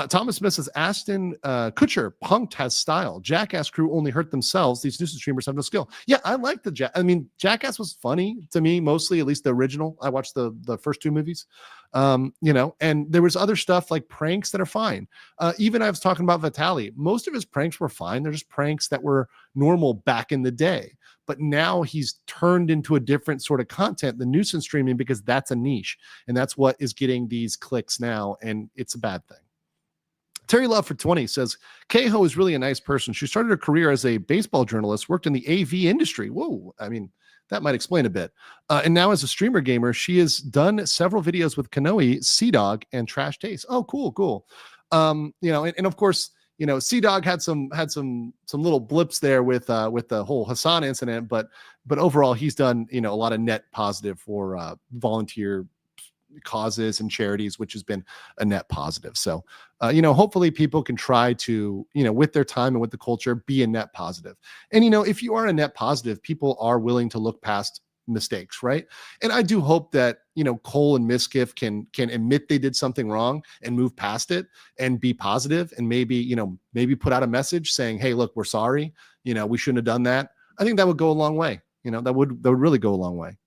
Speaker 3: Thomas Smith says, Ashton Kutcher punked has style. Jackass crew only hurt themselves. These nuisance streamers have no skill. Yeah, I like Jackass was funny to me, mostly, at least the original. I watched the first 2 movies. And there was other stuff like pranks that are fine. Even I was talking about Vitali. Most of his pranks were fine. They're just pranks that were normal back in the day. But now he's turned into a different sort of content, the nuisance streaming, because that's a niche. And that's what is getting these clicks now. And it's a bad thing. Terry Love for 20 says, Keho is really a nice person. She started her career as a baseball journalist, worked in the AV industry. Whoa. I mean, that might explain a bit. And now as a streamer gamer, she has done several videos with Kanoe, Sea Dog, and Trash Taste. Oh, cool. And of course, Sea Dog had some little blips there with the whole Hassan incident, but overall he's done a lot of net positive for volunteer causes and charities, which has been a net positive. So hopefully people can try to with their time and with the culture be a net positive. And if you are a net positive, people are willing to look past mistakes, right? And I do hope that Cole and Miskif can admit they did something wrong and move past it and be positive, and maybe put out a message saying, hey, look, we're sorry, we shouldn't have done that. I think that would go a long way. That would really go a long way.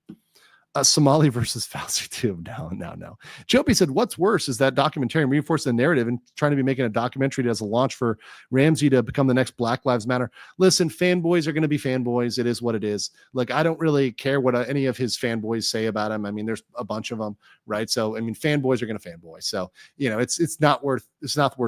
Speaker 3: Somali versus Fauci too. No. Jopi said, what's worse is that documentarian reinforcing the narrative and trying to be making a documentary as a launch for Ramsay to become the next Black Lives Matter. Listen, fanboys are going to be fanboys. It is what it is. Like, I don't really care what any of his fanboys say about him. I mean, there's a bunch of them, right? So, I mean, fanboys are going to fanboy. So, it's not worth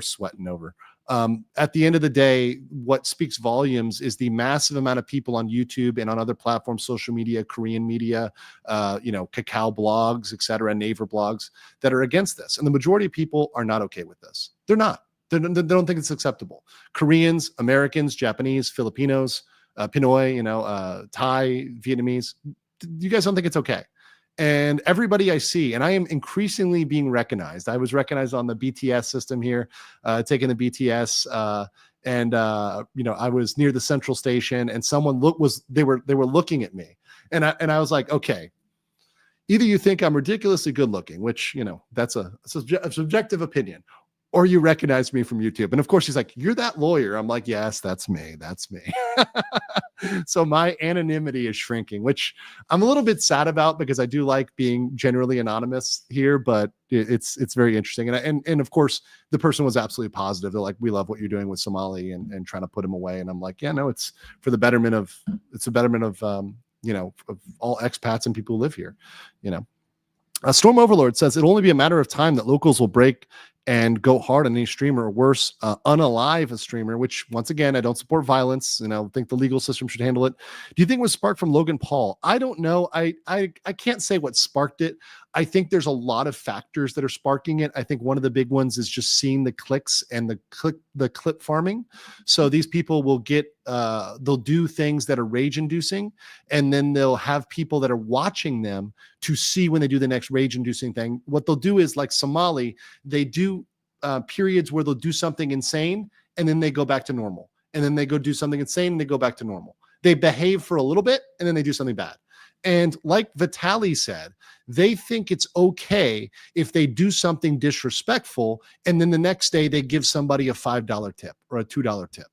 Speaker 3: sweating over. At the end of the day, what speaks volumes is the massive amount of people on YouTube and on other platforms, social media, Korean media, cacao blogs, etc., Naver blogs that are against this. And the majority of people are not okay with this. They're not. They don't think it's acceptable. Koreans, Americans, Japanese, Filipinos, Pinoy, Thai, Vietnamese, you guys don't think it's okay. And everybody I see, and I am increasingly being recognized. I was recognized on the BTS system here, taking the BTS, and I was near the central station, and someone they were looking at me, and I was like, okay, either you think I'm ridiculously good looking, which that's a subjective opinion, or you recognize me from YouTube. And of course, he's like, you're that lawyer. I'm like, yes, that's me. So my anonymity is shrinking, which I'm a little bit sad about because I do like being generally anonymous here, but it's very interesting. And of course, the person was absolutely positive. They're like, we love what you're doing with Somali and trying to put him away. And I'm like, yeah, no, it's the betterment of of all expats and people who live here, Storm Overlord says it'll only be a matter of time that locals will break and go hard on any streamer, or worse, unalive a streamer, which once again, I don't support violence. I think the legal system should handle it. Do you think it was sparked from Logan Paul? I don't know. I can't say what sparked it. I think there's a lot of factors that are sparking it. I think one of the big ones is just seeing the clicks and the clip farming. So these people will they'll do things that are rage inducing, and then they'll have people that are watching them to see when they do the next rage inducing thing. What they'll do is, like Somali, they do periods where they'll do something insane and then they go back to normal, and then they go do something insane and they go back to normal. They behave for a little bit and then they do something bad. And like Vitaly said, they think it's okay if they do something disrespectful and then the next day they give somebody a $5 tip or a $2 tip.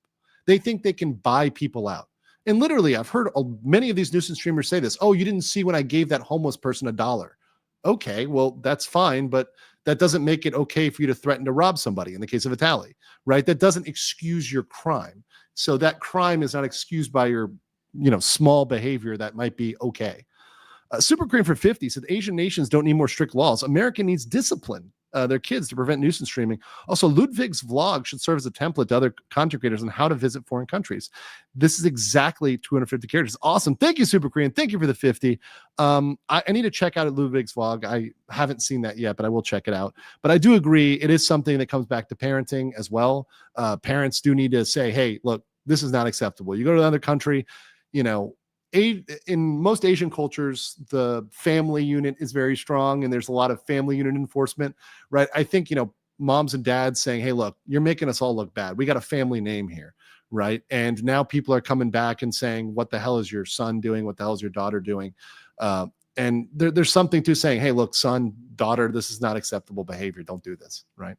Speaker 3: They think they can buy people out. And literally, I've heard many of these nuisance streamers say this. Oh, you didn't see when I gave that homeless person $1. Okay, well, that's fine, but that doesn't make it okay for you to threaten to rob somebody in the case of Vitaly, right? That doesn't excuse your crime. So that crime is not excused by your small behavior that might be okay. Super Cream for 50 said Asian nations don't need more strict laws. America needs discipline their kids to prevent nuisance streaming. Also, Ludwig's vlog should serve as a template to other content creators on how to visit foreign countries. This is exactly 250 characters. Awesome. Thank you, Super Korean. Thank you for the 50. I need to check out Ludwig's vlog. I haven't seen that yet, but I will check it out. But I do agree it is something that comes back to parenting as well. Parents do need to say, hey, look, this is not acceptable. You go to another country, in most Asian cultures, the family unit is very strong, and there's a lot of family unit enforcement, right? I think, moms and dads saying, hey, look, you're making us all look bad. We got a family name here, right? And now people are coming back and saying, what the hell is your son doing? What the hell is your daughter doing? And there's something to saying, hey, look, son, daughter, this is not acceptable behavior. Don't do this, right?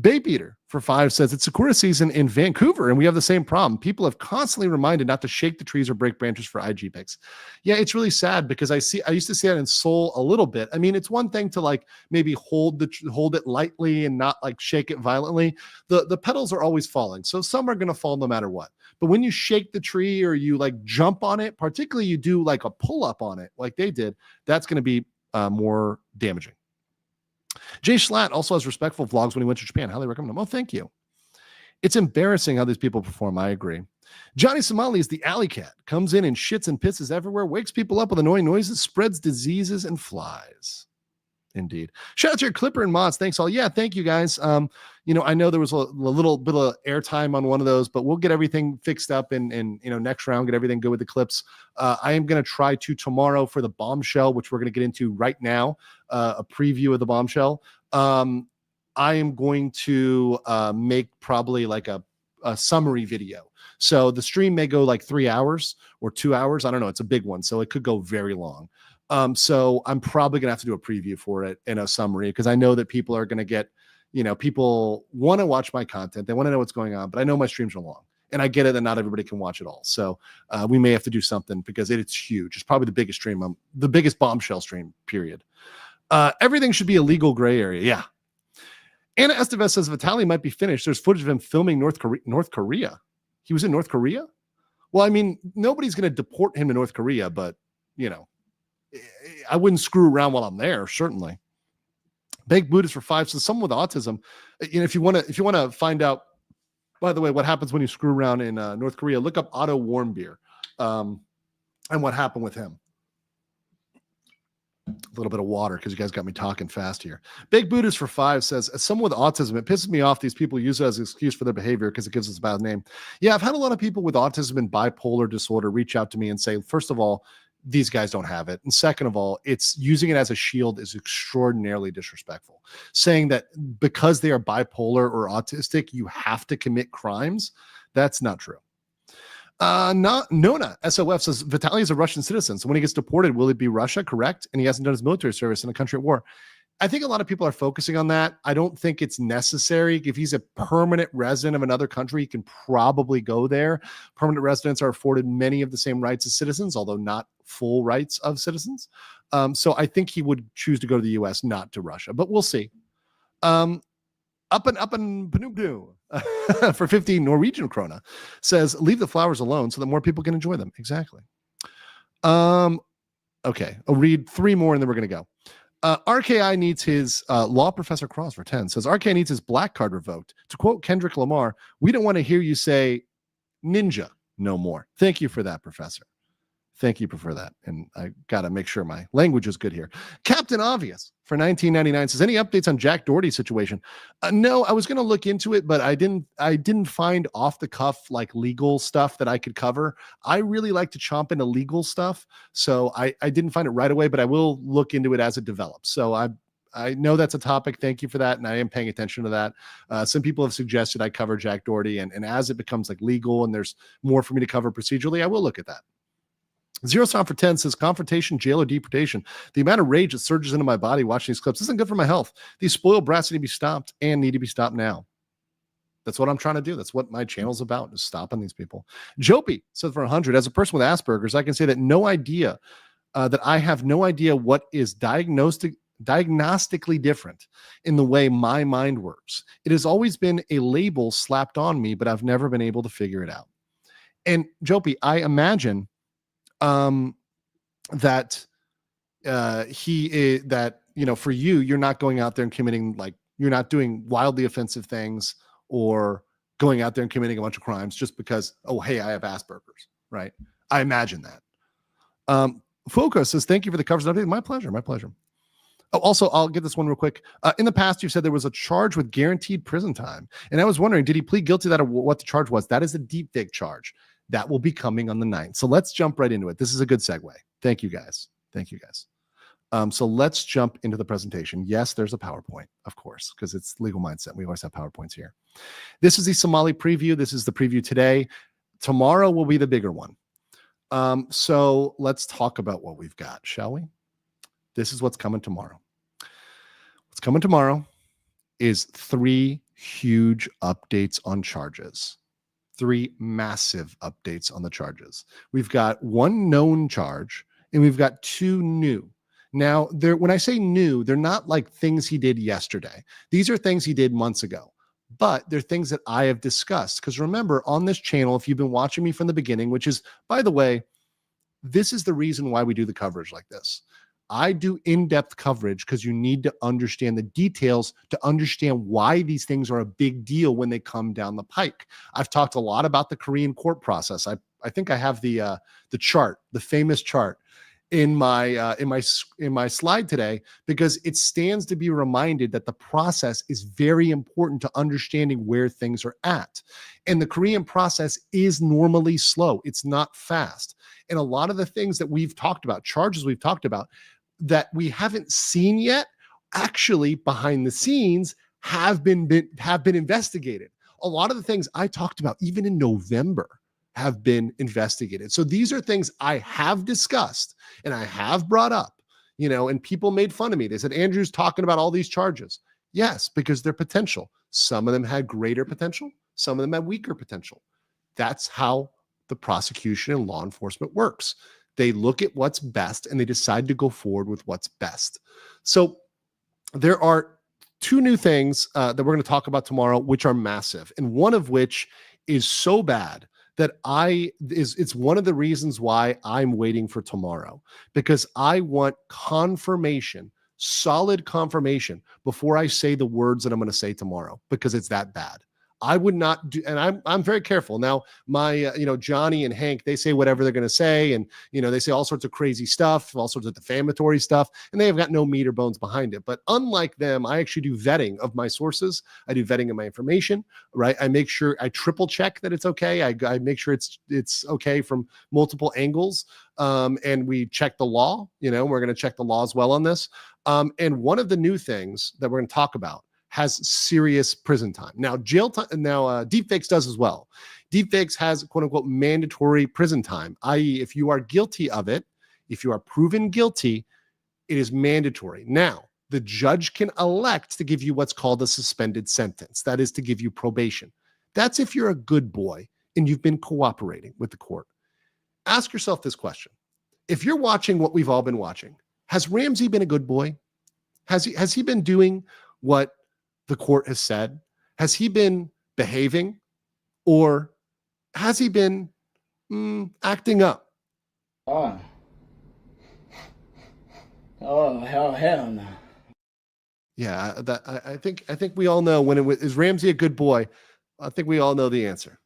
Speaker 3: Babe Eater for 5 says it's Sakura season in Vancouver and we have the same problem. People have constantly reminded not to shake the trees or break branches for IG pics. Yeah, it's really sad because I used to see that in Seoul a little bit. I mean, it's one thing to like maybe hold it lightly and not like shake it violently. The petals are always falling, so some are going to fall no matter what. But when you shake the tree or you like jump on it, particularly you do like a pull up on it like they did, that's going to be more damaging. Jay Schlatt also has respectful vlogs when he went to Japan. Highly recommend them. Oh, thank you. It's embarrassing how these people perform. I agree. Johnny Somali is the alley cat. Comes in and shits and pisses everywhere, wakes people up with annoying noises, spreads diseases and flies. Indeed. Shout out to your Clipper and mods. Thanks all. Yeah, thank you guys. I know there was a little bit of airtime on one of those, but we'll get everything fixed up and next round, get everything good with the clips. I am going to try to tomorrow for the Bombshell, which we're going to get into right now, a preview of the Bombshell. I am going to make probably like a summary video. So the stream may go like 3 hours or 2 hours. I don't know. It's a big one, so it could go very long. So I'm probably gonna have to do a preview for it and a summary because I know that people are gonna get, people want to watch my content. They want to know what's going on, but I know my streams are long and I get it that not everybody can watch it all. So we may have to do something because it's huge. It's probably the biggest stream, the biggest Bombshell stream, period. Everything should be a legal gray area. Yeah. Anna Estevez says Vitaly might be finished. There's footage of him filming North Korea. He was in North Korea? Well, I mean, nobody's going to deport him to North Korea, but, I wouldn't screw around while I'm there, certainly. Baked Buddhist for 5 says someone with autism. If you want to find out, by the way, what happens when you screw around in North Korea, look up Otto Warmbier and what happened with him. A little bit of water because you guys got me talking fast here. Big Buddhist for 5 says, as someone with autism, it pisses me off these people use it as an excuse for their behavior because it gives us a bad name. Yeah, I've had a lot of people with autism and bipolar disorder reach out to me and say, first of all, these guys don't have it. And second of all, it's using it as a shield is extraordinarily disrespectful. Saying that because they are bipolar or autistic, you have to commit crimes. That's not true. Nona SOF says Vitaly is a Russian citizen. So when he gets deported, will it be Russia? Correct. And he hasn't done his military service in a country at war. I think a lot of people are focusing on that. I don't think it's necessary. If he's a permanent resident of another country, he can probably go there. Permanent residents are afforded many of the same rights as citizens, although not full rights of citizens. So I think he would choose to go to the US, not to Russia, but we'll see. Up and Panubdu for 15 Norwegian krona says, leave the flowers alone so that more people can enjoy them. Exactly. Okay. I'll read 3 more and then we're going to go. RKI needs his law professor Cross for 10 says RKI needs his black card revoked. To quote Kendrick Lamar, we don't want to hear you say ninja no more. Thank you for that, professor. Thank you for that. And I got to make sure my language is good here. Captain Obvious for 1999 says, any updates on Jack Doherty's situation? No, I was going to look into it, but I didn't find off the cuff like legal stuff that I could cover. I really like to chomp into legal stuff. So I didn't find it right away, but I will look into it as it develops. So I know that's a topic. Thank you for that. And I am paying attention to that. Some people have suggested I cover Jack Doherty and as it becomes like legal and there's more for me to cover procedurally, I will look at that. Zero Sound for 10 says confrontation, jail, or deportation. The amount of rage that surges into my body watching these clips isn't good for my health. These spoiled brats need to be stopped and need to be stopped now. That's what I'm trying to do. That's what my channel's about, is stopping these people. Jopie says for 100, as a person with Asperger's, I can say that I have no idea what is diagnostically different in the way my mind works. It has always been a label slapped on me, but I've never been able to figure it out. And Jopie, I imagine that for you, you're not going out there and committing, like, you're not doing wildly offensive things or going out there and committing a bunch of crimes just because, oh, hey, I have Asperger's, right? I imagine that. Focus says, thank you for the covers and update. My pleasure. Oh, also, I'll get this one real quick. In the past, you said there was a charge with guaranteed prison time. And I was wondering, did he plead guilty to that, or what the charge was? That is a deepfake charge. That will be coming on the 9th. So let's jump right into it. This is a good segue. Thank you, guys. So let's jump into the presentation. Yes, there's a PowerPoint, of course, because it's Legal Mindset. We always have PowerPoints here. This is the Somali preview. This is the preview today. Tomorrow will be the bigger one. So let's talk about what we've got, shall we? This is what's coming tomorrow. What's coming tomorrow is 3 huge updates on charges. 3 massive updates on the charges. We've got 1 known charge and we've got 2 new. Now, when I say new, they're not like things he did yesterday. These are things he did months ago, but they're things that I have discussed. Because remember, on this channel, if you've been watching me from the beginning, which is, by the way, this is the reason why we do the coverage like this. I do in-depth coverage because you need to understand the details to understand why these things are a big deal when they come down the pike. I've talked a lot about the Korean court process. I think I have the chart, the famous chart. in my slide today, because it stands to be reminded that the process is very important to understanding where things are at. And the Korean process is normally slow. It's not fast. And a lot of the things that we've talked about, charges we've talked about that we haven't seen yet, actually behind the scenes have been investigated. A lot of the things I talked about even in November have been investigated. So these are things I have discussed and I have brought up, and people made fun of me. They said, Andrew's talking about all these charges. Yes, because they're potential. Some of them had greater potential. Some of them had weaker potential. That's how the prosecution and law enforcement works. They look at what's best and they decide to go forward with what's best. So there are two new things that we're going to talk about tomorrow, which are massive. And one of which is so bad that it's one of the reasons why I'm waiting for tomorrow, because I want confirmation, solid confirmation before I say the words that I'm going to say tomorrow, because it's that bad. I would not do, and I'm very careful. Now, my, Johnny and Hank, they say whatever they're going to say. And, they say all sorts of crazy stuff, all sorts of defamatory stuff, and they have got no meat or bones behind it. But unlike them, I actually do vetting of my sources. I do vetting of my information, right? I make sure I triple check that it's okay. I make sure it's okay from multiple angles. And we check the law, we're going to check the law as well on this. And one of the new things that we're going to talk about has serious prison time. Now, jail time. Now, deepfakes does as well. Deepfakes has quote unquote mandatory prison time, i.e., if you are guilty of it, if you are proven guilty, it is mandatory. Now, the judge can elect to give you what's called a suspended sentence. That is to give you probation. That's if you're a good boy and you've been cooperating with the court. Ask yourself this question: if you're watching what we've all been watching, has Ramsay been a good boy? Has he been doing what the court has said? Has he been behaving, or has he been acting up?
Speaker 4: Oh, hell no.
Speaker 3: Yeah, I think we all know when is Ramsay a good boy? I think we all know the answer.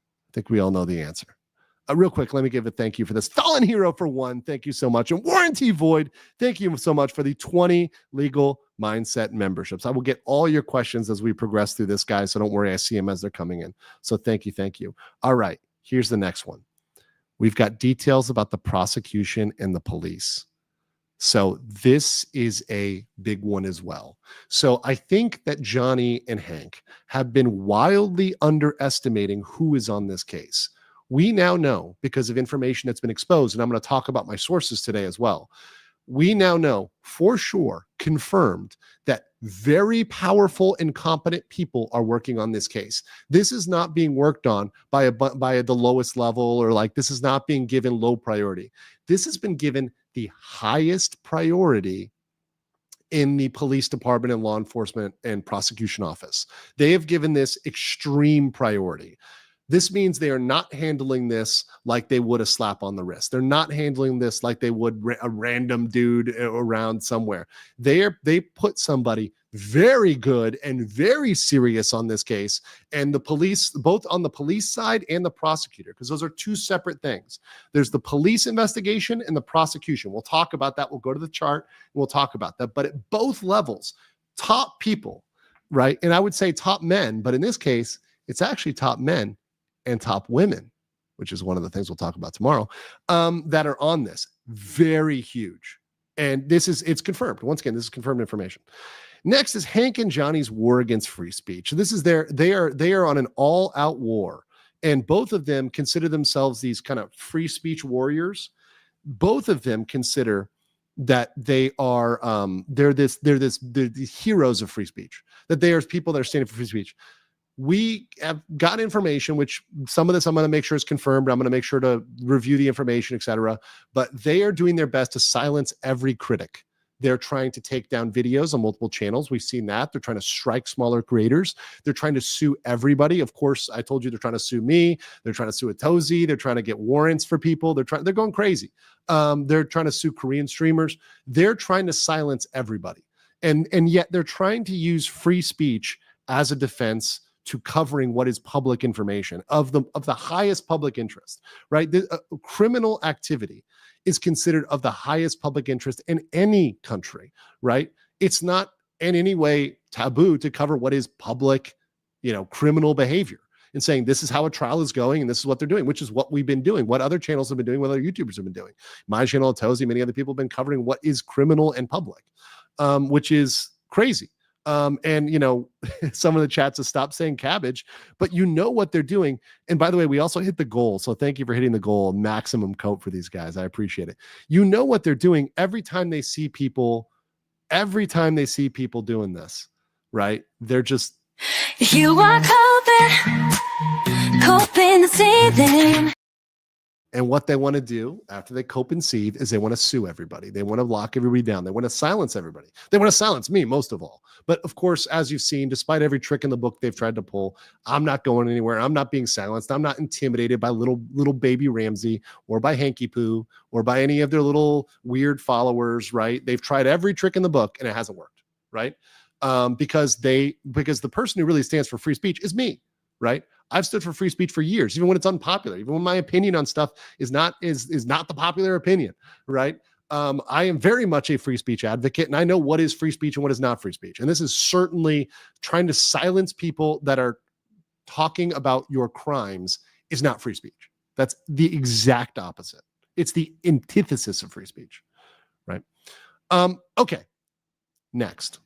Speaker 3: Real quick, let me give a thank you for this. Fallen Hero for one, thank you so much. And Warranty Void, thank you so much for the 20 legal mindset memberships. I will get all your questions as we progress through this, guys, so don't worry. I see them as they're coming in. So thank you. All right, here's the next one. We've got details about the prosecution and the police. So this is a big one as well. So I think that Johnny and Hank have been wildly underestimating who is on this case. We now know, because of information that's been exposed, and I'm going to talk about my sources today as well. We now know for sure, confirmed, that very powerful and competent people are working on this case. This is not being worked on by the lowest level, or like this is not being given low priority. This has been given the highest priority in the police department and law enforcement and prosecution office. They have given this extreme priority. This means they are not handling this like they would a slap on the wrist. They're not handling this like they would a random dude around somewhere. They put somebody very good and very serious on this case, and the police, both on the police side and the prosecutor, because those are two separate things. There's the police investigation and the prosecution. We'll talk about that. We'll go to the chart and we'll talk about that. But at both levels, top people, right? And I would say top men, but in this case, it's actually top men and top women, which is one of the things we'll talk about tomorrow, that are on this. Very huge. And it's confirmed. Once again, this is confirmed information. Next is Hank and Johnny's war against free speech. This is they are on an all-out war. And both of them consider themselves these kind of free speech warriors. Both of them consider that they are they're the heroes of free speech, that they are people that are standing for free speech. We have got information, which some of this I'm going to make sure is confirmed. I'm going to make sure to review the information, etc. But they are doing their best to silence every critic. They're trying to take down videos on multiple channels. We've seen that. They're trying to strike smaller creators. They're trying to sue everybody. Of course, I told you they're trying to sue me. They're trying to sue Atozi. They're trying to get warrants for people. They're going crazy. They're trying to sue Korean streamers. They're trying to silence everybody. And yet they're trying to use free speech as a defense to covering what is public information of the highest public interest, right? Criminal activity is considered of the highest public interest in any country, right? It's not in any way taboo to cover what is public, criminal behavior and saying this is how a trial is going and this is what they're doing, which is what we've been doing, what other channels have been doing, what other YouTubers have been doing. My channel, Tozy, many other people have been covering what is criminal and public, which is crazy. And some of the chats have stopped saying cabbage, but what they're doing. And by the way, we also hit the goal. So thank you for hitting the goal, maximum cope for these guys. I appreciate it. What they're doing every time they see people doing this, right? They're just,
Speaker 5: You are coping the seething.
Speaker 3: and what they want to do after they cope and seethe is they want to sue everybody. They want to lock everybody down. They want to silence everybody. They want to silence me most of all. But of course, as you've seen, despite every trick in the book they've tried to pull, I'm not going anywhere. I'm not being silenced. I'm not intimidated by little baby Ramsay or by Hanky Poo or by any of their little weird followers, right? They've tried every trick in the book and it hasn't worked, right? Because the person who really stands for free speech is me, right? I've stood for free speech for years, even when it's unpopular, even when my opinion on stuff is not the popular opinion, right? I am very much a free speech advocate, and I know what is free speech and what is not free speech. And this is certainly trying to silence people that are talking about your crimes is not free speech. That's the exact opposite. It's the antithesis of free speech, right? Okay, next.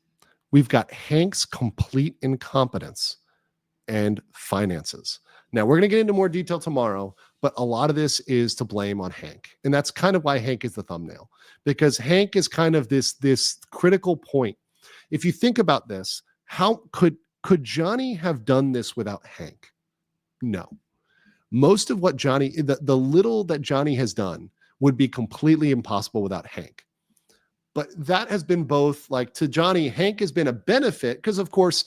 Speaker 3: We've got Hank's complete incompetence and finances. Now, we're going to get into more detail tomorrow, but a lot of this is to blame on Hank. And that's kind of why Hank is the thumbnail, because Hank is kind of this critical point. If you think about this, how could Johnny have done this without Hank? No. Most of what Johnny, the little that Johnny has done would be completely impossible without Hank. But that has been both, like, to Johnny, Hank has been a benefit because, of course,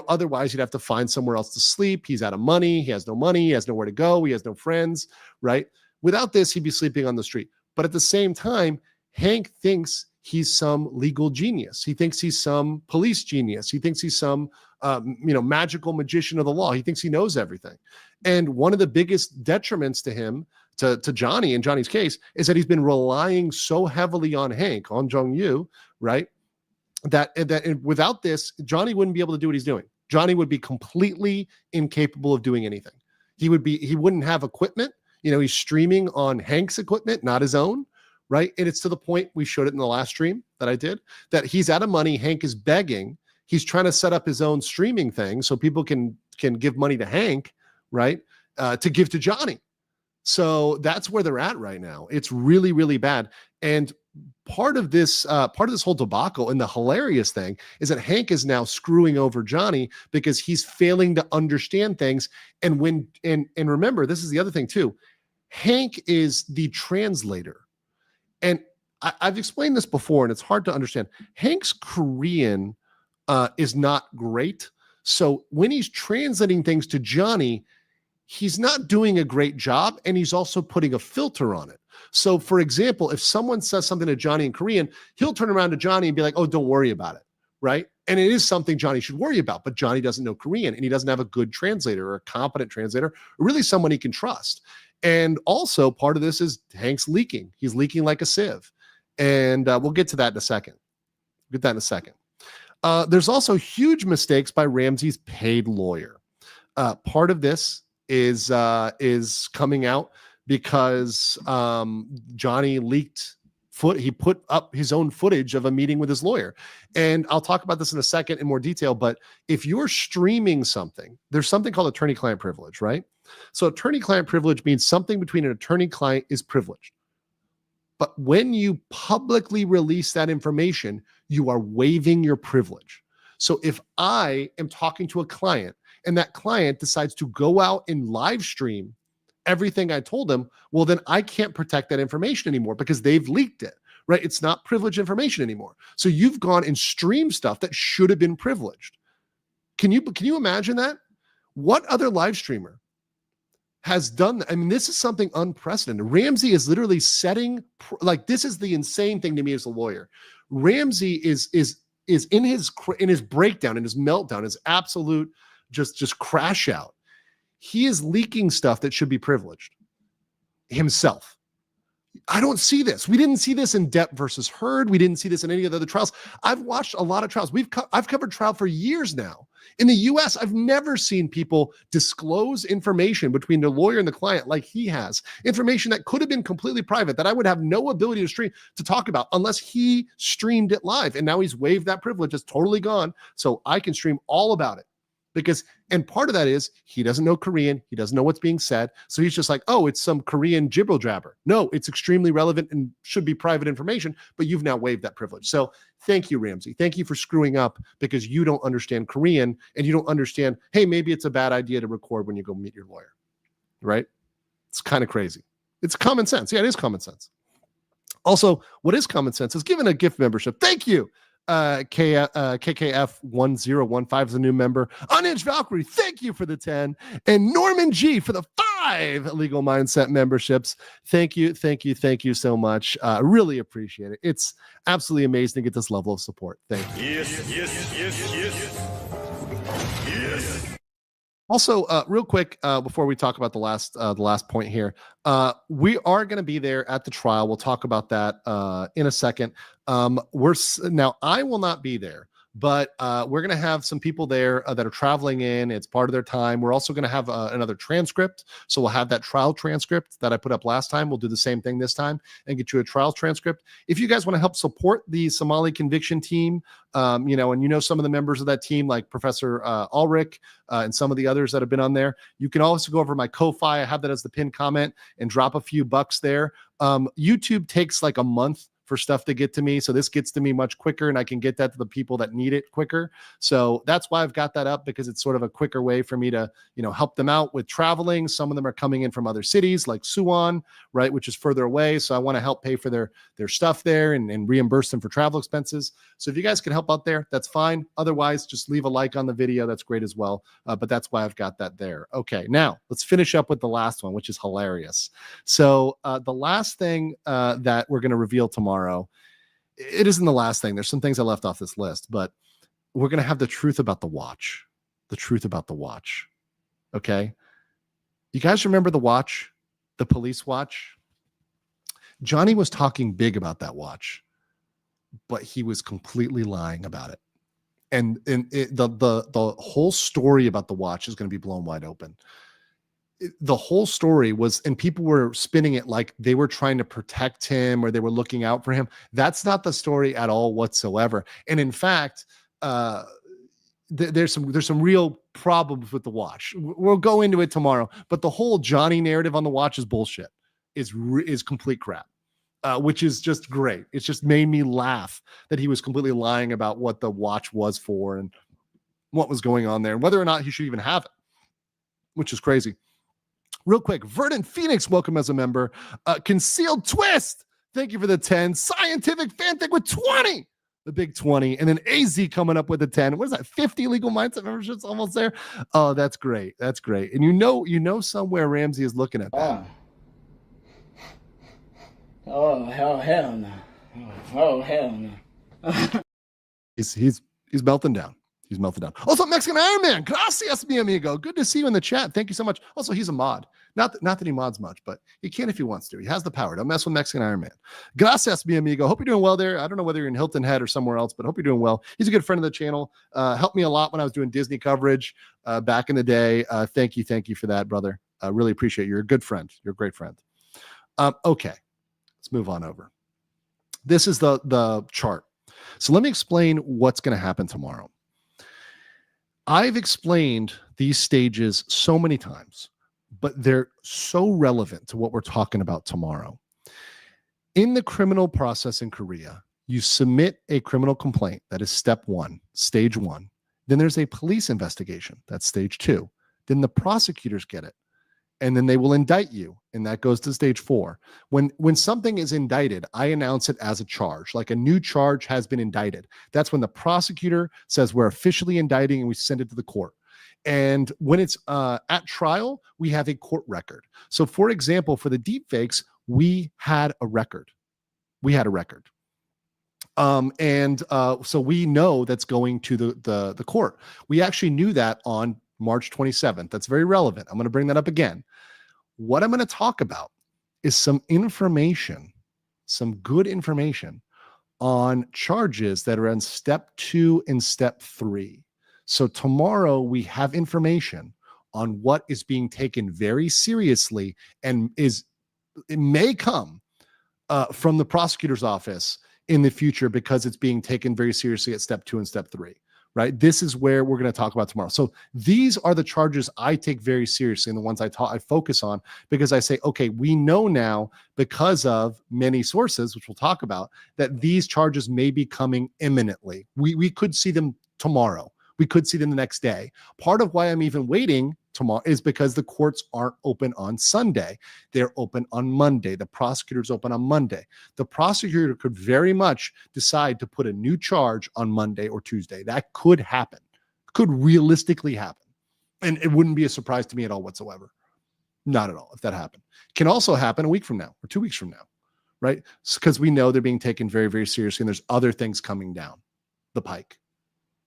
Speaker 3: otherwise you'd have to find somewhere else to sleep. He's out of money. He has no money. He has nowhere to go. He has no friends, right? Without this, he'd be sleeping on the street. But at the same time, Hank thinks he's some legal genius. He thinks he's some police genius. He thinks he's some, magical magician of the law. He thinks he knows everything. And one of the biggest detriments to him, to Johnny in Johnny's case, is that he's been relying so heavily on Hank, on Jong-Yu, right? That without this, Johnny wouldn't be able to do what he's doing. Johnny would be completely incapable of doing anything. He wouldn't have equipment. He's streaming on Hank's equipment, not his own, right? And it's to the point, we showed it in the last stream that I did, that he's out of money. Hank is begging. He's trying to set up his own streaming thing so people can give money to Hank, right? To give to Johnny. So that's where they're at right now. It's really, really bad. And part of this whole debacle, and the hilarious thing, is that Hank is now screwing over Johnny because he's failing to understand things. And remember, this is the other thing too. Hank is the translator. And I've explained this before, and it's hard to understand. Hank's Korean is not great. So when he's translating things to Johnny, he's not doing a great job, and he's also putting a filter on it. So, for example, if someone says something to Johnny in Korean, he'll turn around to Johnny and be like, oh, don't worry about it, right? And it is something Johnny should worry about, but Johnny doesn't know Korean, and he doesn't have a good translator or a competent translator, or really someone he can trust. And also, part of this is Hank's leaking. He's leaking like a sieve. And we'll get to that in a second. There's also huge mistakes by Ramsay's paid lawyer. Part of this is coming out because Johnny leaked he put up his own footage of a meeting with his lawyer. And I'll talk about this in a second in more detail, but if you're streaming something, there's something called attorney-client privilege, right? So attorney-client privilege means something between an attorney-client is privileged. But when you publicly release that information, you are waiving your privilege. So if I am talking to a client and that client decides to go out and live stream everything I told them, well, then I can't protect that information anymore because they've leaked it, right? It's not privileged information anymore. So you've gone and streamed stuff that should have been privileged. Can you imagine that? What other live streamer has done that? I mean, this is something unprecedented. Ramsay is literally setting, this is the insane thing to me as a lawyer. Ramsay is in his breakdown, in his meltdown, his absolute just crash out. He is leaking stuff that should be privileged himself. I don't see this. We didn't see this in Depp versus Heard. We didn't see this in any of the other trials. I've watched a lot of trials. I've covered trial for years now. In the US, I've never seen people disclose information between the lawyer and the client like he has. Information that could have been completely private that I would have no ability to stream to talk about unless he streamed it live. And now he's waived that privilege. It's totally gone. So I can stream all about it. Because, and part of that is he doesn't know Korean. He doesn't know what's being said. So he's just like, oh, it's some Korean gibber jabber. No, it's extremely relevant and should be private information, but you've now waived that privilege. So thank you, Ramsay. Thank you for screwing up because you don't understand Korean and you don't understand, hey, maybe it's a bad idea to record when you go meet your lawyer, right? It's kind of crazy. It's common sense. Yeah, it is common sense. Also, what is common sense is giving a gift membership. Thank you. KKF1015 is a new member. Unhinged Valkyrie, thank you for the 10. And Norman G for the 5 Legal Mindset memberships. Thank you so much. Really appreciate it. It's absolutely amazing to get this level of support. Thank you.
Speaker 1: Yes.
Speaker 3: Also, real quick, before we talk about the last point here, we are going to be there at the trial. We'll talk about that in a second. Now I will not be there, but we're going to have some people there that are traveling in. It's part of their time. We're also going to have another transcript. So we'll have that trial transcript that I put up last time. We'll do the same thing this time and get you a trial transcript. If you guys want to help support the Somali conviction team, and some of the members of that team, like Professor Ulrich and some of the others that have been on there, you can also go over my Ko-Fi. I have that as the pinned comment and drop a few bucks there. YouTube takes like a month for stuff to get to me. So this gets to me much quicker and I can get that to the people that need it quicker. So that's why I've got that up, because it's sort of a quicker way for me to, help them out with traveling. Some of them are coming in from other cities like Suwon, right, which is further away. So I want to help pay for their stuff there and reimburse them for travel expenses. So if you guys can help out there, that's fine. Otherwise, just leave a like on the video. That's great as well. But that's why I've got that there. Okay, now let's finish up with the last one, which is hilarious. So the last thing that we're going to reveal tomorrow, it isn't the last thing. There's some things I left off this list, but we're going to have the truth about the watch. The truth about the watch. Okay? You guys remember the watch? The police watch? Johnny was talking big about that watch, but he was completely lying about it. And the whole story about the watch is going to be blown wide open. The whole story was, and people were spinning it like they were trying to protect him or they were looking out for him. That's not the story at all whatsoever. And in fact, there's some real problems with the watch. We'll go into it tomorrow, but the whole Johnny narrative on the watch is bullshit. Is complete crap, which is just great. It's just made me laugh that he was completely lying about what the watch was for and what was going on there, and whether or not he should even have it, which is crazy. Real quick, Verdant Phoenix, welcome as a member. Concealed Twist, thank you for the 10. Scientific Fantic with 20, the big 20. And then AZ coming up with a 10. What is that, 50 Legal Mindset memberships almost there? Oh, that's great. That's great. And you know somewhere Ramsay is looking at that.
Speaker 4: Oh, hell no. Oh, hell no.
Speaker 3: He's melting down. He's melted down. Also, Mexican Iron Man. Gracias, mi amigo. Good to see you in the chat. Thank you so much. Also, he's a mod. Not that he mods much, but he can if he wants to. He has the power. Don't mess with Mexican Iron Man. Gracias, mi amigo. Hope you're doing well there. I don't know whether you're in Hilton Head or somewhere else, but hope you're doing well. He's a good friend of the channel. Helped me a lot when I was doing Disney coverage back in the day. Thank you for that, brother. I really appreciate it. You're a good friend. You're a great friend. Okay, let's move on over. This is the chart. So let me explain what's going to happen tomorrow. I've explained these stages so many times, but they're so relevant to what we're talking about tomorrow. In the criminal process in Korea, you submit a criminal complaint. That is step 1, stage 1. Then there's a police investigation. That's stage 2. Then the prosecutors get it, and then they will indict you, and that goes to stage 4. When something is indicted, I announce it as a charge, like a new charge has been indicted. That's when the prosecutor says we're officially indicting, and we send it to the court. And when it's at trial, we have a court record. So, for example, for the deepfakes, we had a record. So we know that's going to the court. We actually knew that on March 27th. That's very relevant. I'm going to bring that up again. What I'm going to talk about is some information, some good information on charges that are in step 2 and step 3. So tomorrow we have information on what is being taken very seriously and it may come from the prosecutor's office in the future because it's being taken very seriously at step 2 and step 3, right? This is where we're going to talk about tomorrow. So these are the charges I take very seriously and the ones I focus on because I say, okay, we know now because of many sources, which we'll talk about, that these charges may be coming imminently. We could see them tomorrow. We could see them the next day. Part of why I'm even waiting tomorrow is because the courts aren't open on Sunday. They're open on Monday. The prosecutor's open on Monday. The prosecutor could very much decide to put a new charge on Monday or Tuesday. That could happen, could realistically happen. And it wouldn't be a surprise to me at all whatsoever. Not at all, if that happened. Can also happen a week from now or 2 weeks from now, right? Because we know they're being taken very, very seriously and there's other things coming down the pike.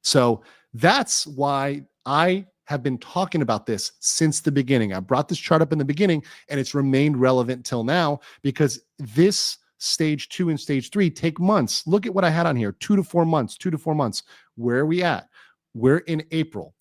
Speaker 3: So that's why I have been talking about this since the beginning. I brought this chart up in the beginning and it's remained relevant till now because this stage 2 and stage 3 take months. Look at what I had on here, 2 to 4 months, 2 to 4 months. Where are we at? We're in April.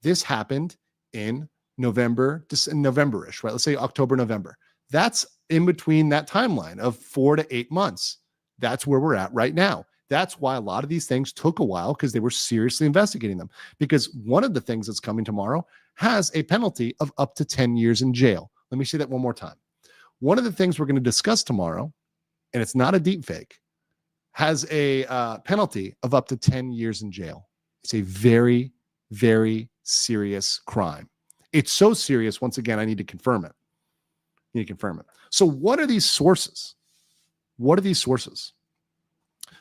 Speaker 3: This happened in November-ish, right? Let's say October, November. That's in between that timeline of 4 to 8 months. That's where we're at right now. That's why a lot of these things took a while because they were seriously investigating them. Because one of the things that's coming tomorrow has a penalty of up to 10 years in jail. Let me say that one more time. One of the things we're going to discuss tomorrow, and it's not a deep fake, has a penalty of up to 10 years in jail. It's a very, very serious crime. It's so serious, once again, I need to confirm it. So what are these sources? What are these sources?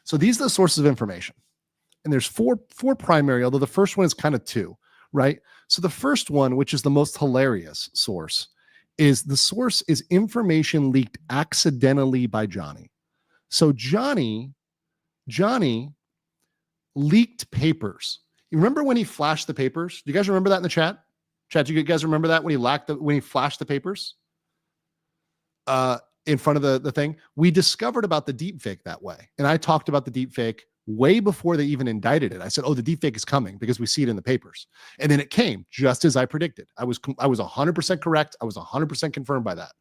Speaker 3: So these are the sources of information. And there's four primary, although the first one is kind of 2, right? So the first one, which is the most hilarious source, is information leaked accidentally by Johnny. So Johnny leaked papers. You remember when he flashed the papers? Do you guys remember that in the chat? Chat, do you guys remember that when he flashed the papers? In front of the thing, we discovered about the deep fake that way. And I talked about the deep fake way before they even indicted it. I said, oh, the deep fake is coming because we see it in the papers. And then it came just as I predicted. I was 100% correct. I was 100% confirmed by that,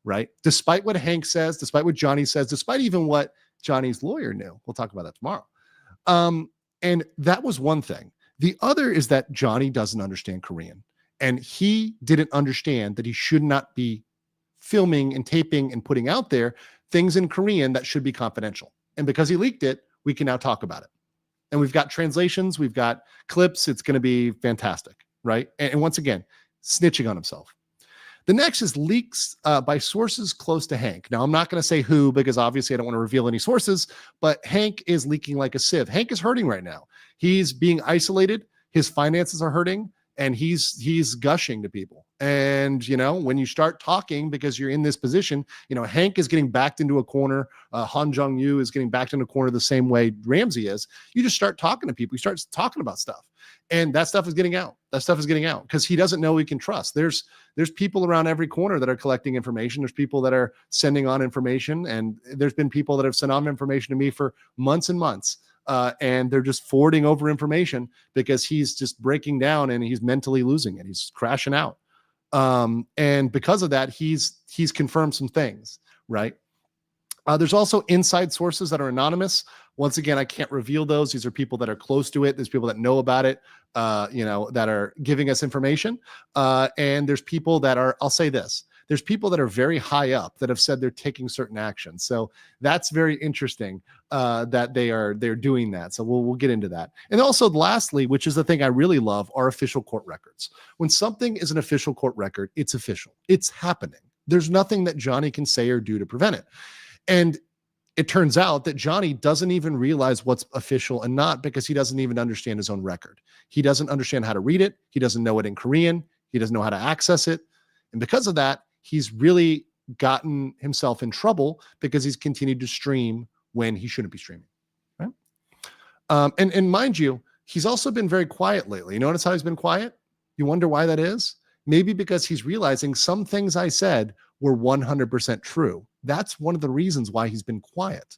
Speaker 3: right? Despite what Hank says, despite what Johnny says, despite even what Johnny's lawyer knew. We'll talk about that tomorrow. And that was one thing. The other is that Johnny doesn't understand Korean. And he didn't understand that he should not be filming and taping and putting out there things in Korean that should be confidential. And because he leaked it, we can now talk about it. And we've got translations, we've got clips. It's going to be fantastic, right? And once again, snitching on himself. The next is leaks by sources close to Hank. Now, I'm not going to say who because obviously I don't want to reveal any sources, but Hank is leaking like a sieve. Hank is hurting right now. He's being isolated. His finances are hurting. And he's gushing to people. And, when you start talking because you're in this position, Hank is getting backed into a corner. Han Jong-yu is getting backed into a corner the same way Ramsay is. You just start talking to people. You start talking about stuff. And that stuff is getting out. Because he doesn't know he can trust. There's people around every corner that are collecting information. There's people that are sending on information. And there's been people that have sent on information to me for months and months. And they're just forwarding over information because he's just breaking down and he's mentally losing it. He's crashing out. And because of that, he's confirmed some things, right? There's also inside sources that are anonymous. Once again, I can't reveal those. These are people that are close to it. There's people that know about it, that are giving us information. And there's people that are, I'll say this, there's people that are very high up that have said they're taking certain actions. So that's very interesting that they're doing that. So we'll get into that. And also lastly, which is the thing I really love, are official court records. When something is an official court record, it's official. It's happening. There's nothing that Johnny can say or do to prevent it. And it turns out that Johnny doesn't even realize what's official and not because he doesn't even understand his own record. He doesn't understand how to read it. He doesn't know it in Korean. He doesn't know how to access it. And because of that, he's really gotten himself in trouble because he's continued to stream when he shouldn't be streaming. Right? And mind you, he's also been very quiet lately. You notice how he's been quiet? You wonder why that is? Maybe because he's realizing some things I said were 100% true. That's one of the reasons why he's been quiet.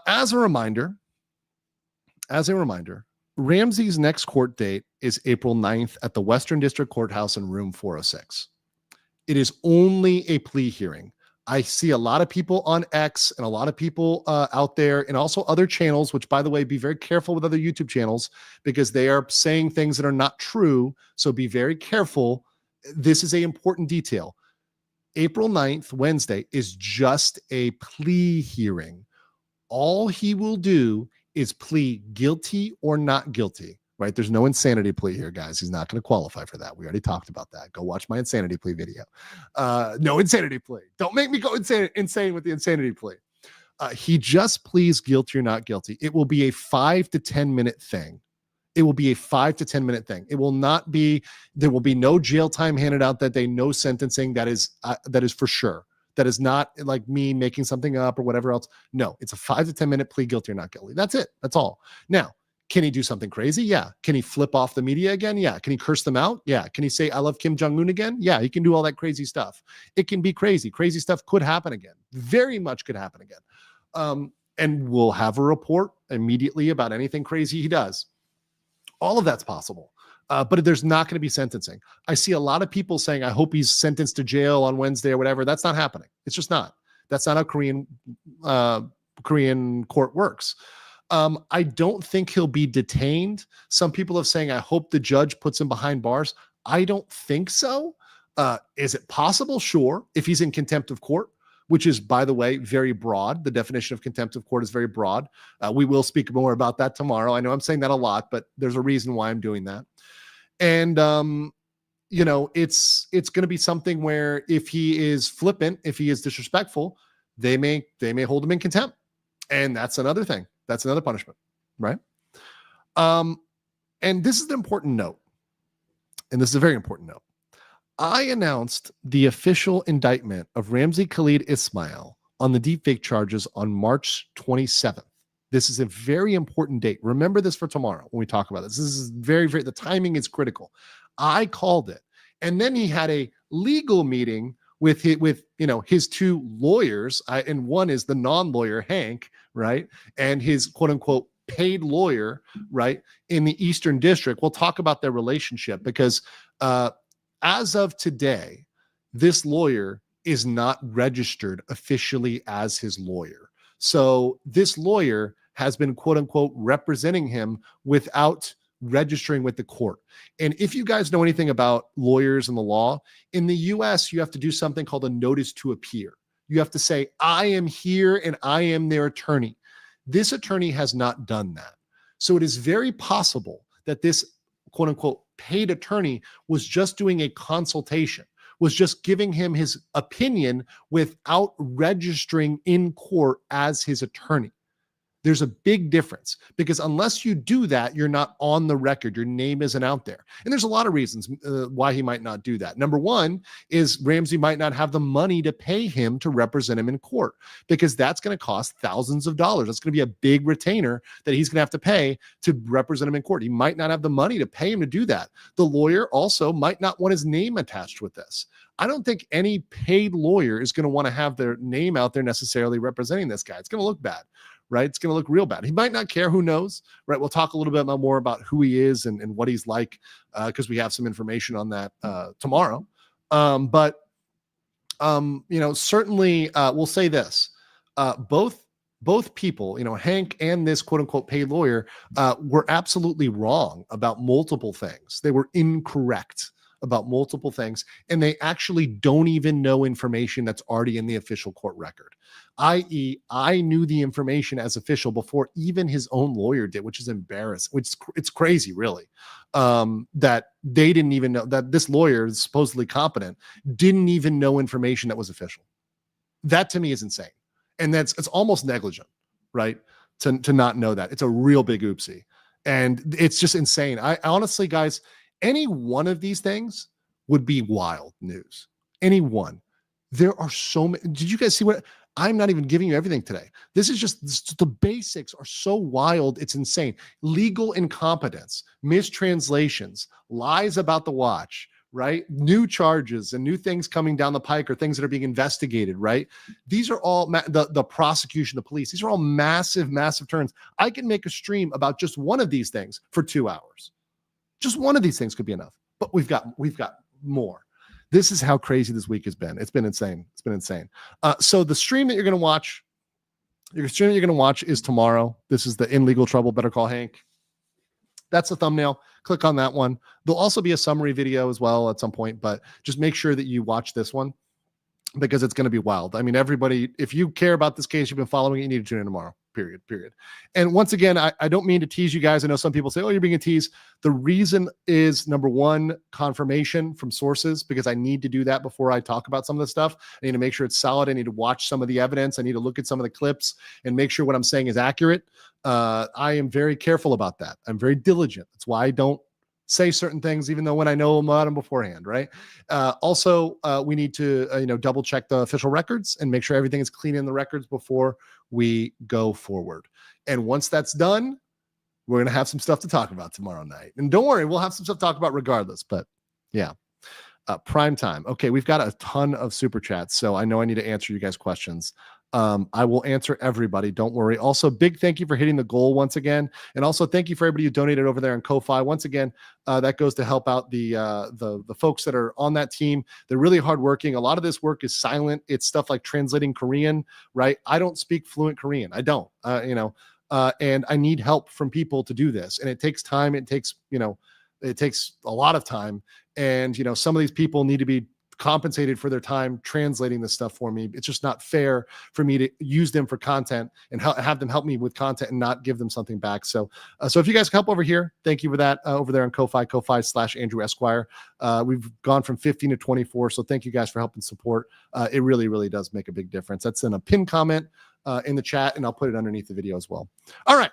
Speaker 3: As a reminder, Ramsay's next court date is April 9th at the Western District Courthouse in room 406. It is only a plea hearing. I see a lot of people on X and a lot of people out there and also other channels, which, by the way, be very careful with other YouTube channels because they are saying things that are not true. So be very careful. This is an important detail. April 9th, Wednesday, is just a plea hearing. All he will do is plead guilty or not guilty, right? There's no insanity plea here, guys. He's not going to qualify for that. We already talked about that. Go watch my insanity plea video. No insanity plea. Don't make me go insane with the insanity plea. He just pleads guilty or not guilty. It will be a 5 to 10 minute thing. It will be a 5 to 10 minute thing. It will not be, there will be no jail time handed out that day, no sentencing. That is for sure. That is not like me making something up or whatever else. No, it's a 5 to 10 minute plea guilty or not guilty. That's it. That's all. Now, can he do something crazy? Yeah. Can he flip off the media again? Yeah. Can he curse them out? Yeah. Can he say, I love Kim Jong-un again? Yeah. He can do all that crazy stuff. It can be crazy. Crazy stuff could happen again. Very much could happen again. And we'll have a report immediately about anything crazy he does. All of that's possible. But there's not going to be sentencing. I see a lot of people saying, I hope he's sentenced to jail on Wednesday or whatever. That's not happening. It's just not. That's not how Korean court works. I don't think he'll be detained. Some people are saying, I hope the judge puts him behind bars. I don't think so. Is it possible? Sure. If he's in contempt of court, which is, by the way, very broad. The definition of contempt of court is very broad. We will speak more about that tomorrow. I know I'm saying that a lot, but there's a reason why I'm doing that. And, it's going to be something where if he is flippant, if he is disrespectful, they may hold him in contempt. And that's another thing. That's another punishment, right? And this is an important note. And this is a very important note. I announced the official indictment of Ramsay Khaled Ismile on the deepfake charges on March 27th. This is a very important date. Remember this for tomorrow when we talk about this. This is very, very, the timing is critical. I called it. And then he had a legal meeting with his two lawyers. And one is the non-lawyer, Hank, right? And his quote unquote paid lawyer, right? In the Eastern District. We'll talk about their relationship because, as of today, this lawyer is not registered officially as his lawyer. So this lawyer has been, quote unquote, representing him without registering with the court. And if you guys know anything about lawyers and the law, in the US, you have to do something called a notice to appear. You have to say, I am here and I am their attorney. This attorney has not done that. So it is very possible that this, quote unquote, paid attorney was just doing a consultation, was just giving him his opinion without registering in court as his attorney. There's a big difference because unless you do that, you're not on the record. Your name isn't out there. And there's a lot of reasons why he might not do that. Number one is Ramsay might not have the money to pay him to represent him in court because that's going to cost thousands of dollars. That's going to be a big retainer that he's going to have to pay to represent him in court. He might not have the money to pay him to do that. The lawyer also might not want his name attached with this. I don't think any paid lawyer is going to want to have their name out there necessarily representing this guy. It's going to look bad. Right? It's going to look real bad. He might not care. Who knows? Right? We'll talk a little bit more about who he is and what he's like because we have some information on that tomorrow. But certainly we'll say this. Both people, Hank and this quote unquote paid lawyer were absolutely wrong about multiple things. They were incorrect about multiple things, and they actually don't even know information that's already in the official court record. I.e., I knew the information as official before even his own lawyer did, which is embarrassing. It's crazy, really, that they didn't even know that this lawyer is supposedly competent, didn't even know information that was official. That to me is insane. And it's almost negligent, right? To not know that. It's a real big oopsie. And it's just insane. I honestly, guys, any one of these things would be wild news. Any one. There are so many. Did you guys see what? I'm not even giving you everything today. This is just the basics are so wild. It's insane. Legal incompetence, mistranslations, lies about the watch, right? New charges and new things coming down the pike or things that are being investigated, right? These are all the prosecution, the police. These are all massive, massive turns. I can make a stream about just one of these things for 2 hours. Just one of these things could be enough, but we've got more. This is how crazy this week has been. It's been insane. It's been insane. So the stream that you're going to watch, is tomorrow. This is the In Legal Trouble, Better Call Hank. That's the thumbnail. Click on that one. There'll also be a summary video as well at some point, but just make sure that you watch this one because it's going to be wild. I mean, everybody, if you care about this case, you've been following it, you need to tune in tomorrow. Period. And once again, I don't mean to tease you guys. I know some people say, oh, you're being a tease. The reason is, number one, confirmation from sources, because I need to do that before I talk about some of this stuff. I need to make sure it's solid. I need to watch some of the evidence. I need to look at some of the clips and make sure what I'm saying is accurate. I am very careful about that. I'm very diligent. That's why I don't say certain things, even though when I know about them beforehand, right? Also, we need to, double check the official records and make sure everything is clean in the records before we go forward. And once that's done, we're going to have some stuff to talk about tomorrow night. And don't worry, we'll have some stuff to talk about regardless, but yeah. Prime time. Okay, we've got a ton of super chats, so I know I need to answer you guys' questions. I will answer everybody. Don't worry. Also, big thank you for hitting the goal once again, and also thank you for everybody who donated over there on Ko-Fi. Once again, that goes to help out the folks that are on that team. They're really hardworking. A lot of this work is silent. It's stuff like translating Korean, right? I don't speak fluent Korean. I don't. And I need help from people to do this, and it takes time. It takes a lot of time, and some of these people need to be compensated for their time translating this stuff for me. It's just not fair for me to use them for content and have them help me with content and not give them something back. So if you guys can help over here, thank you for that. Over there on Ko-Fi/Andrew Esquire. We've gone from 15 to 24. So thank you guys for helping support. It really, really does make a big difference. That's in a pinned comment in the chat, and I'll put it underneath the video as well. All right.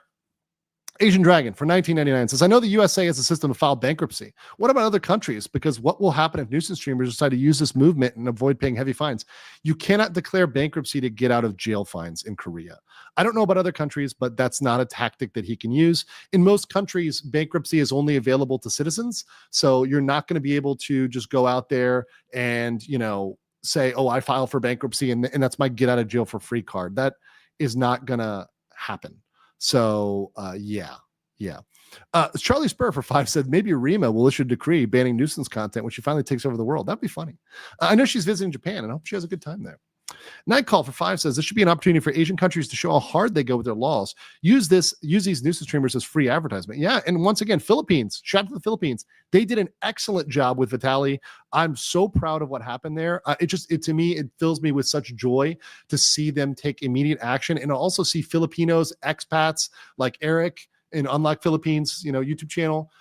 Speaker 3: Asian Dragon for 1999 says, I know the USA has a system to file bankruptcy. What about other countries? Because what will happen if nuisance streamers decide to use this movement and avoid paying heavy fines? You cannot declare bankruptcy to get out of jail fines in Korea. I don't know about other countries, but that's not a tactic that he can use. In most countries, bankruptcy is only available to citizens. So you're not going to be able to just go out there and, say, oh, I file for bankruptcy and that's my get out of jail for free card. That is not going to happen. So, yeah. Charlie Spur for 5 said, maybe Rima will issue a decree banning nuisance content when she finally takes over the world. That'd be funny. I know she's visiting Japan, and I hope she has a good time there. Nightcall for 5 says, this should be an opportunity for Asian countries to show how hard they go with their laws. Use these nuisance streamers as free advertisement. Yeah, and once again, Philippines, shout out to the Philippines. They did an excellent job with Vitaly. I'm so proud of what happened there. To me, it fills me with such joy to see them take immediate action, and also see Filipinos, expats like Eric in Unlock Philippines, YouTube channel,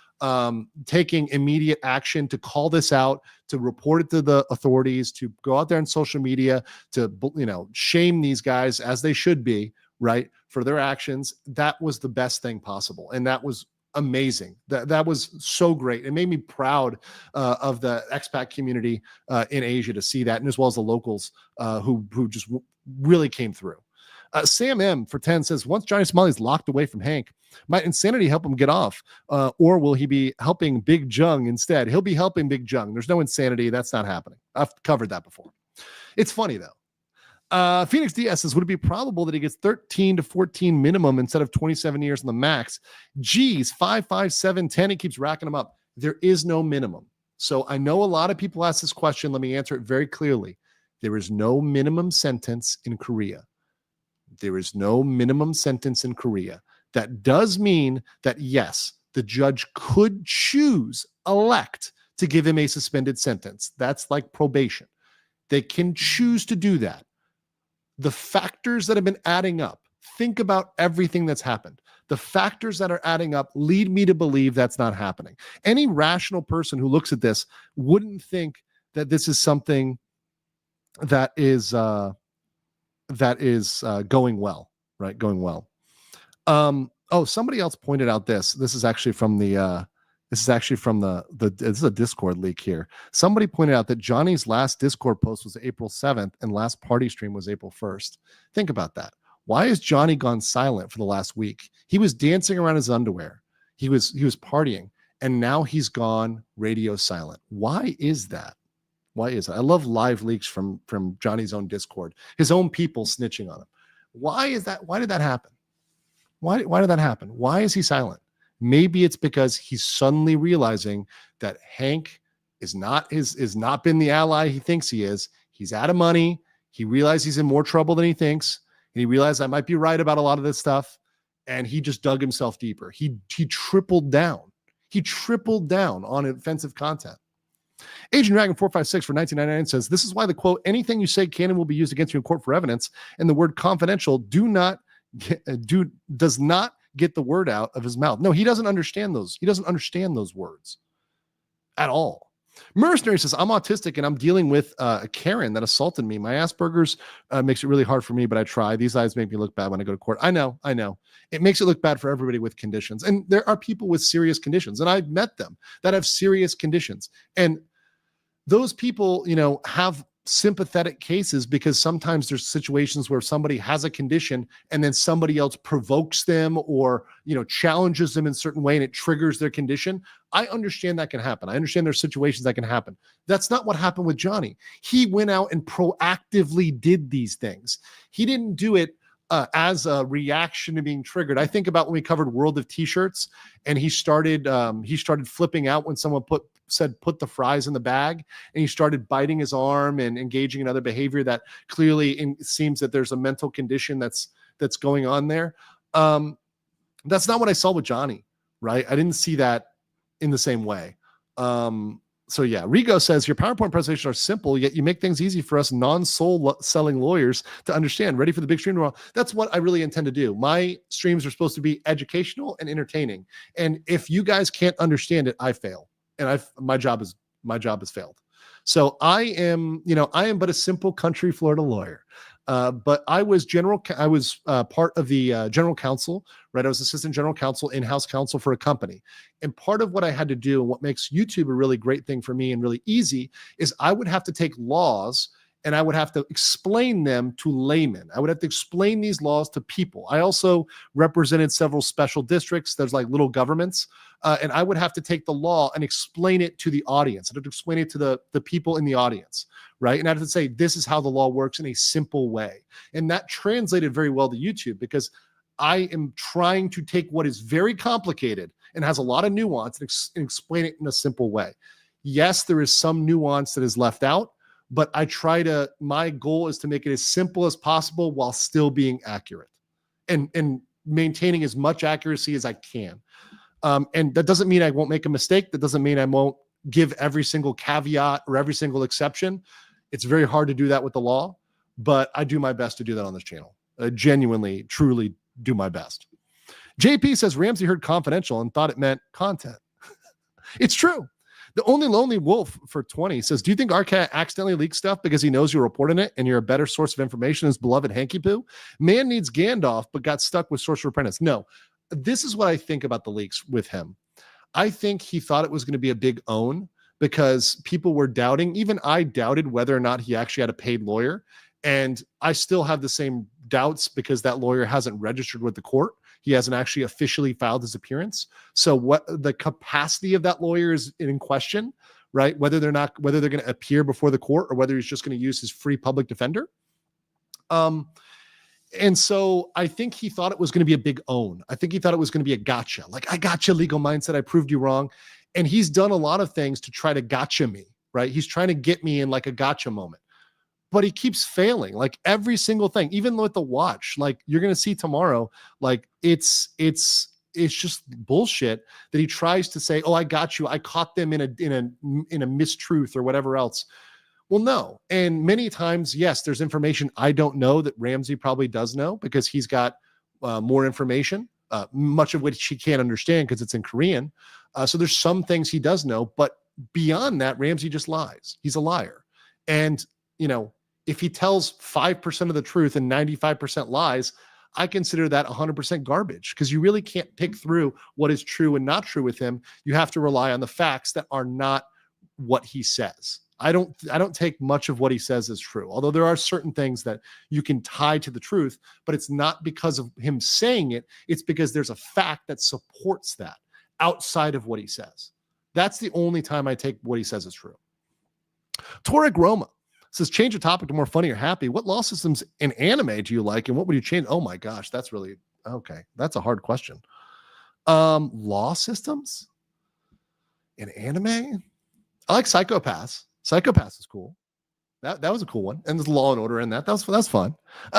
Speaker 3: taking immediate action to call this out, to report it to the authorities, to go out there on social media, to shame these guys as they should be, right, for their actions. That was the best thing possible, and that was amazing. That was so great. It made me proud of the expat community in Asia to see that, and as well as the locals who just really came through. Sam M for 10 says, once Johnny Somali is locked away from Hank, might insanity help him get off? Or will he be helping Big Jung instead? He'll be helping Big Jung. There's no insanity. That's not happening. I've covered that before. It's funny, though. Phoenix DS says, would it be probable that he gets 13 to 14 minimum instead of 27 years on the max? Geez, 5, 5, 7, 10. He keeps racking them up. There is no minimum. So I know a lot of people ask this question. Let me answer it very clearly. There is no minimum sentence in Korea. There is no minimum sentence in Korea. That does mean that, yes, the judge could elect to give him a suspended sentence. That's like probation. They can choose to do that. The factors that have been adding up, think about everything that's happened. The factors that are adding up lead me to believe that's not happening. Any rational person who looks at this wouldn't think that this is something that is going well, right? Going well. Somebody else pointed out this. This is actually from the this is a Discord leak here. Somebody pointed out that Johnny's last Discord post was April 7th and last party stream was April 1st. Think about that. Why has Johnny gone silent for the last week? He was dancing around his underwear. He was partying. and now he's gone radio silent. Why is that? Why is it? I love live leaks from Johnny's own Discord, his own people snitching on him. Why is that? Why did that happen? Why did that happen? Why is he silent? Maybe it's because he's suddenly realizing that Hank is not been the ally he thinks he is. He's out of money. He realized he's in more trouble than he thinks. And he realized I might be right about a lot of this stuff. And he just dug himself deeper. He tripled down. He tripled down on offensive content. Agent Dragon 456 for 1999 says, this is why the quote, anything you say can and will be used against you in court for evidence, and the word confidential does not get the word out of his mouth. No, he doesn't understand those. He doesn't understand those words at all. Mercenary says, I'm autistic and I'm dealing with a Karen that assaulted me. My Asperger's makes it really hard for me, but I try. These eyes make me look bad when I go to court. I know. It makes it look bad for everybody with conditions. And there are people with serious conditions, and I've met them that have serious conditions. And those people, have sympathetic cases because sometimes there's situations where somebody has a condition and then somebody else provokes them or, challenges them in a certain way and it triggers their condition. I understand that can happen. I understand there's situations that can happen. That's not what happened with Johnny. He went out and proactively did these things. He didn't do it as a reaction to being triggered. I think about when we covered World of T-shirts and he started flipping out when someone said put the fries in the bag, and he started biting his arm and engaging in other behavior that clearly seems that there's a mental condition that's going on there. That's not what I saw with Johnny, right? I didn't see that in the same way. So yeah, Rigo says your PowerPoint presentations are simple, yet you make things easy for us non-soul selling lawyers to understand. Ready for the big stream tomorrow? That's what I really intend to do. My streams are supposed to be educational and entertaining. And if you guys can't understand it, I fail. And my job has failed. So I am but a simple country Florida lawyer. But I was part of the general counsel, right? I was assistant general counsel, in-house counsel for a company. And part of what I had to do and what makes YouTube a really great thing for me and really easy is I would have to take laws and I would have to explain them to laymen. I would have to explain these laws to people. I also represented several special districts. There's like little governments. And I would have to take the law and explain it to the audience. I'd have to explain it to the people in the audience, right? And I have to say, this is how the law works in a simple way. And that translated very well to YouTube because I am trying to take what is very complicated and has a lot of nuance and explain it in a simple way. Yes, there is some nuance that is left out, but my goal is to make it as simple as possible while still being accurate and maintaining as much accuracy as I can. And that doesn't mean I won't make a mistake. That doesn't mean I won't give every single caveat or every single exception. It's very hard to do that with the law, but I do my best to do that on this channel. I genuinely, truly do my best. JP says Ramsay heard confidential and thought it meant content. It's true. The Only Lonely Wolf for 20 says, do you think Arcat accidentally leaked stuff because he knows you're reporting it and you're a better source of information than his beloved Hanky Poo? Man needs Gandalf, but got stuck with Sorcerer Apprentice. No, this is what I think about the leaks with him. I think he thought it was going to be a big own because people were doubting. Even I doubted whether or not he actually had a paid lawyer. And I still have the same doubts because that lawyer hasn't registered with the court. He hasn't actually officially filed his appearance. So what the capacity of that lawyer is in question, right? Whether they're going to appear before the court or whether he's just going to use his free public defender. And so I think he thought it was going to be a big own. I think he thought it was going to be a gotcha. Like, I gotcha, legal mindset. I proved you wrong. And he's done a lot of things to try to gotcha me, right? He's trying to get me in like a gotcha moment. But he keeps failing, like every single thing, even with the watch, like you're going to see tomorrow, like it's just bullshit that he tries to say, oh, I got you. I caught them in a mistruth or whatever else. Well, no. And many times, yes, there's information I don't know that Ramsay probably does know because he's got more information, much of which he can't understand because it's in Korean. So there's some things he does know, but beyond that, Ramsay just lies. He's a liar. And, if he tells 5% of the truth and 95% lies, I consider that 100% garbage because you really can't pick through what is true and not true with him. You have to rely on the facts that are not what he says. I don't take much of what he says as true, although there are certain things that you can tie to the truth, but it's not because of him saying it. It's because there's a fact that supports that. outside of what he says. That's the only time I take what he says as true. Torek Roma says, change the topic to more funny or happy. What law systems in anime do you like, and what would you change? Oh my gosh, that's really okay. That's a hard question. Law systems in anime? I like Psychopaths. Psychopaths is cool. That was a cool one. And there's Law and Order in that. That's fun.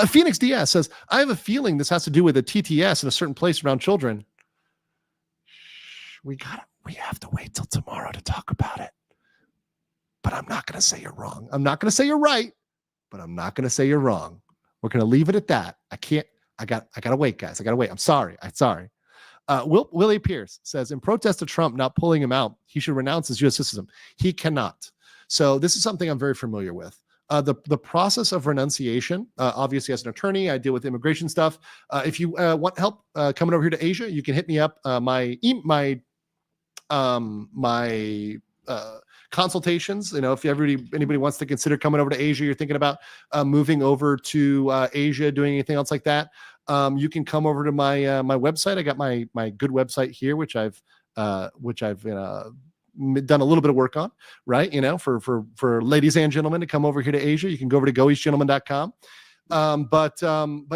Speaker 3: Phoenix Diaz says, I have a feeling this has to do with a TTS in a certain place around children. We have to wait till tomorrow to talk about it. But I'm not going to say you're wrong. I'm not going to say you're right, but I'm not going to say you're wrong. We're going to leave it at that. I got to wait, guys. I got to wait. I'm sorry. Willie Pierce says, in protest to Trump not pulling him out, he should renounce his U.S. citizenship. He cannot. So this is something I'm very familiar with. The process of renunciation, obviously as an attorney, I deal with immigration stuff. If you want help coming over here to Asia, you can hit me up. My consultations, if anybody wants to consider coming over to Asia, you're thinking about moving over to Asia, doing anything else like that, you can come over to my website. I got my good website here, which I've done a little bit of work on, right? For ladies and gentlemen to come over here to Asia, you can go over to goeastgentleman.com. But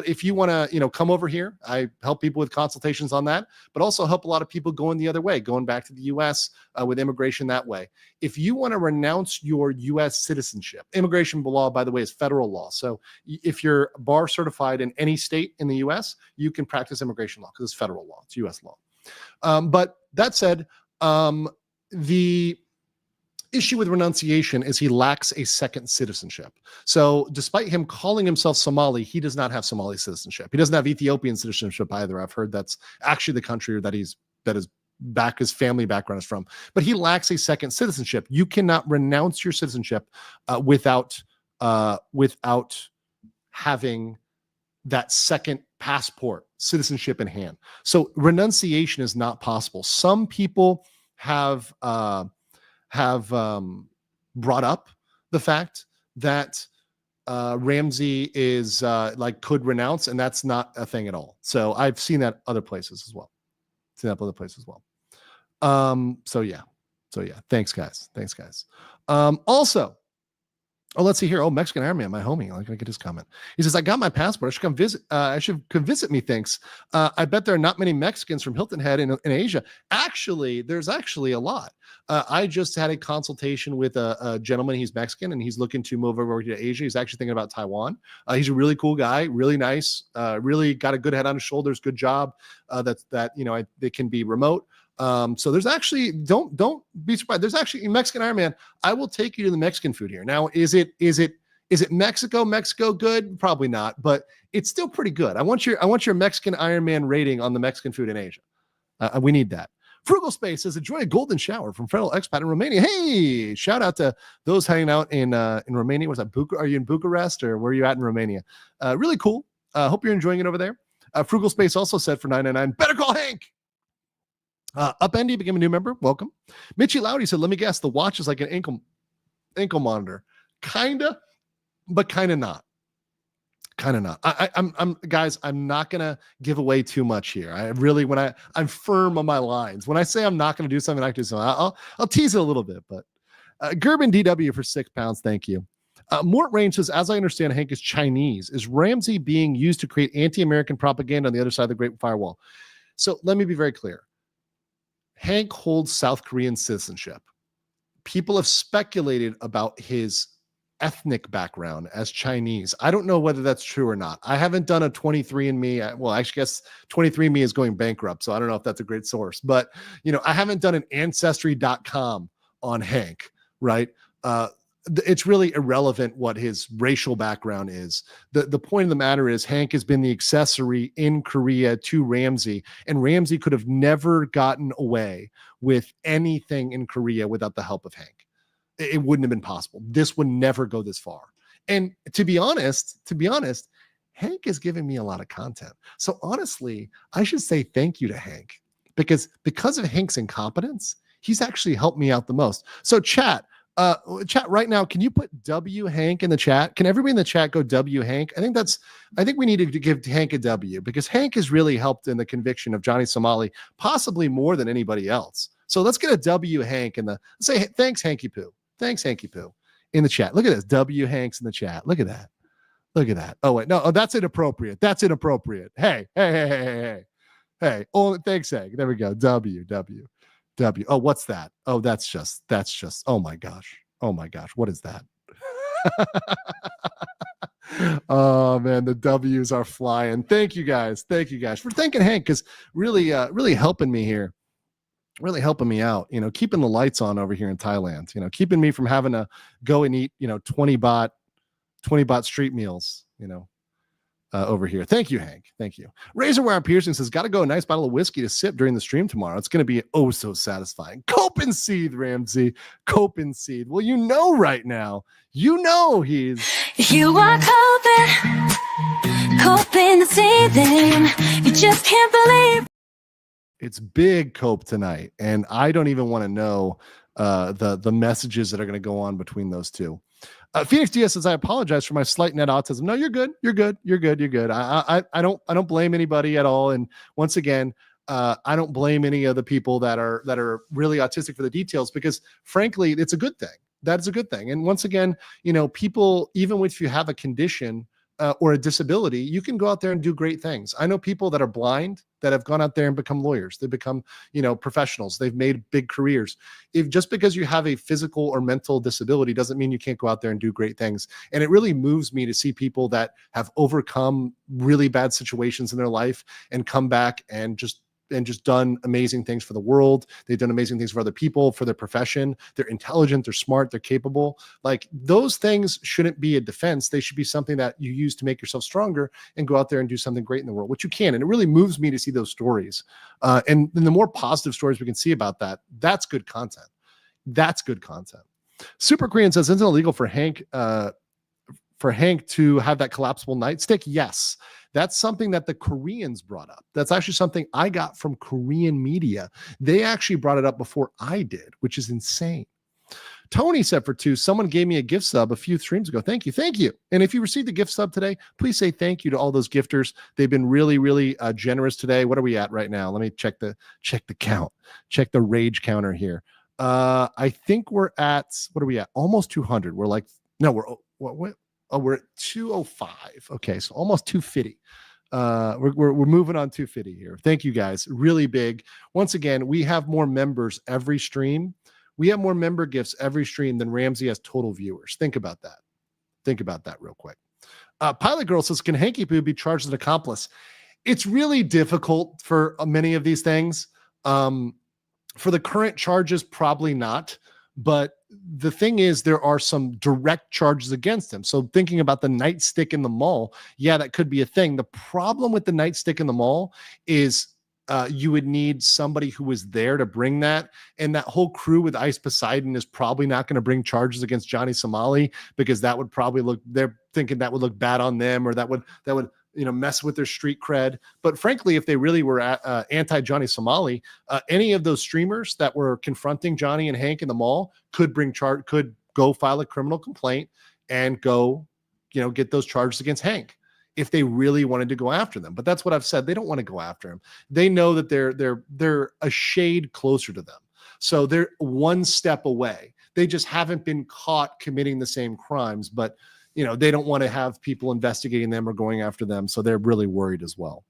Speaker 3: if you want to, come over here, I help people with consultations on that, but also help a lot of people going the other way, going back to the U.S. With immigration that way. If you want to renounce your U.S. citizenship, immigration law, by the way, is federal law. So if you're bar certified in any state in the U.S., you can practice immigration law because it's federal law, it's U.S. law. But that said, the issue with renunciation is he lacks a second citizenship. So despite him calling himself Somali, he does not have Somali citizenship. He doesn't have Ethiopian citizenship either. I've heard that's actually the country that his family background is from. But he lacks a second citizenship. You cannot renounce your citizenship without having that second passport, citizenship in hand. So renunciation is not possible. Some people have brought up the fact that Ramsay is could renounce, and that's not a thing at all. So I've seen that other places as well. So yeah. Thanks guys. Also, let's see here. Oh, Mexican Iron Man, my homie. I get his comment. He says, I got my passport. I should come visit. I should come visit me. Thanks. I bet there are not many Mexicans from Hilton Head in Asia. Actually, there's actually a lot. I just had a consultation with a gentleman. He's Mexican and he's looking to move over to Asia. He's actually thinking about Taiwan. He's a really cool guy, really nice, really got a good head on his shoulders, good job. They can be remote. So there's actually, don't be surprised. There's actually Mexican Iron Man. I will take you to the Mexican food here. Now, is it Mexico good? Probably not, but it's still pretty good. I want your Mexican Iron Man rating on the Mexican food in Asia. We need that. Frugal Space says, enjoy a golden shower from fellow expat in Romania. Hey, shout out to those hanging out in Romania. Was that Are you in Bucharest or where are you at in Romania? Really cool. Hope you're enjoying it over there. Frugal Space also said for $9.99, better call Hank. Upendy became a new member. Welcome. Mitchie Loudy said, let me guess, the watch is like an ankle monitor. Kinda, but kind of not. I'm guys, I'm not gonna give away too much here. I'm firm on my lines. When I say I'm not gonna do something, I do something. I'll tease it a little bit, but Gerben DW for £6. Thank you. Mort Range says, as I understand, Hank is Chinese. Is Ramsay being used to create anti-American propaganda on the other side of the Great Firewall? So let me be very clear. Hank holds South Korean citizenship. People have speculated about his ethnic background as Chinese. I don't know whether that's true or not. I haven't done a 23andMe. Well, I guess 23andMe is going bankrupt, so I don't know if that's a great source. But, I haven't done an Ancestry.com on Hank, right? It's really irrelevant what his racial background is. The point of the matter is Hank has been the accessory in Korea to Ramsay, and Ramsay could have never gotten away with anything in Korea without the help of Hank. It wouldn't have been possible. This would never go this far. And to be honest, Hank is giving me a lot of content. So honestly, I should say thank you to Hank because of Hank's incompetence, he's actually helped me out the most. So chat, Chat right now, can you put W Hank in the chat? Can everybody in the chat go W Hank? I think we need to give Hank a W, because Hank has really helped in the conviction of Johnny Somali, possibly more than anybody else. So let's get a W Hank say thanks Hanky Poo. Thanks Hanky Poo in the chat. Look at this. W Hanks in the chat. Look at that. Look at that. Oh wait, no, that's inappropriate. That's inappropriate. Hey. Oh, thanks Hank. There we go. W. Oh, what's that? Oh, that's just, oh my gosh. What is that? Oh man, the W's are flying. Thank you guys for thanking Hank, because really helping me here, really helping me out, keeping the lights on over here in Thailand, keeping me from having to go and eat, 20 baht street meals, over here. Thank you, Hank. Thank you. Razorwire Pearson says, got to go a nice bottle of whiskey to sip during the stream tomorrow. It's going to be oh so satisfying. Cope and seethe, Ramsay. Cope and seethe. Well, right now, he's.
Speaker 5: You are coping and seething. You just can't believe.
Speaker 3: It's big Cope tonight, and I don't even want to know the messages that are going to go on between those two. Phoenix Diaz says, I apologize for my slight net autism. No, you're good. I don't blame anybody at all. And once again, I don't blame any of the people that are really autistic for the details, because frankly, it's a good thing. That's a good thing. And once again, people, even if you have a condition or a disability, you can go out there and do great things. I know people that are blind that have gone out there and become lawyers. They become, professionals. They've made big careers. If just because you have a physical or mental disability doesn't mean you can't go out there and do great things. And it really moves me to see people that have overcome really bad situations in their life and come back and just done amazing things for the world. They've done amazing things for other people, for their profession. They're intelligent, they're smart, they're capable. Like, those things shouldn't be a defense. They should be something that you use to make yourself stronger and go out there and do something great in the world, which you can. And it really moves me to see those stories. And the more positive stories we can see about that, that's good content. That's good content. Super Korean says, isn't it illegal for Hank to have that collapsible nightstick? Yes. That's something that the Koreans brought up. That's actually something I got from Korean media. They actually brought it up before I did, which is insane. Tony said for 2, someone gave me a gift sub a few streams ago. Thank you. And if you received a gift sub today, please say thank you to all those gifters. They've been really, really generous today. What are we at right now? Let me check the count. Check the rage counter here. I think we're at, what are we at? Almost 200. We're like, no, we're at 205. Okay, so almost 250. We're moving on 250 here. Thank you guys. Really big. Once again, we have more members every stream. We have more member gifts every stream than Ramsay has total viewers. Think about that. Think about that real quick. Pilot Girl says, can Hanky Poo be charged as an accomplice? It's really difficult for many of these things. For the current charges, probably not. But the thing is, there are some direct charges against him. So thinking about the nightstick in the mall, yeah, that could be a thing. The problem with the nightstick in the mall is you would need somebody who was there to bring that. And that whole crew with Ice Poseidon is probably not going to bring charges against Johnny Somali, because that would probably they're thinking that would look bad on them, or that would mess with their street cred. But frankly, if they really were anti-Johnny Somali, any of those streamers that were confronting Johnny and Hank in the mall could go file a criminal complaint and go, get those charges against Hank if they really wanted to go after them. But that's what I've said. They don't want to go after him. They know that they're a shade closer to them. So they're one step away. They just haven't been caught committing the same crimes, but they don't want to have people investigating them or going after them. So they're really worried as well.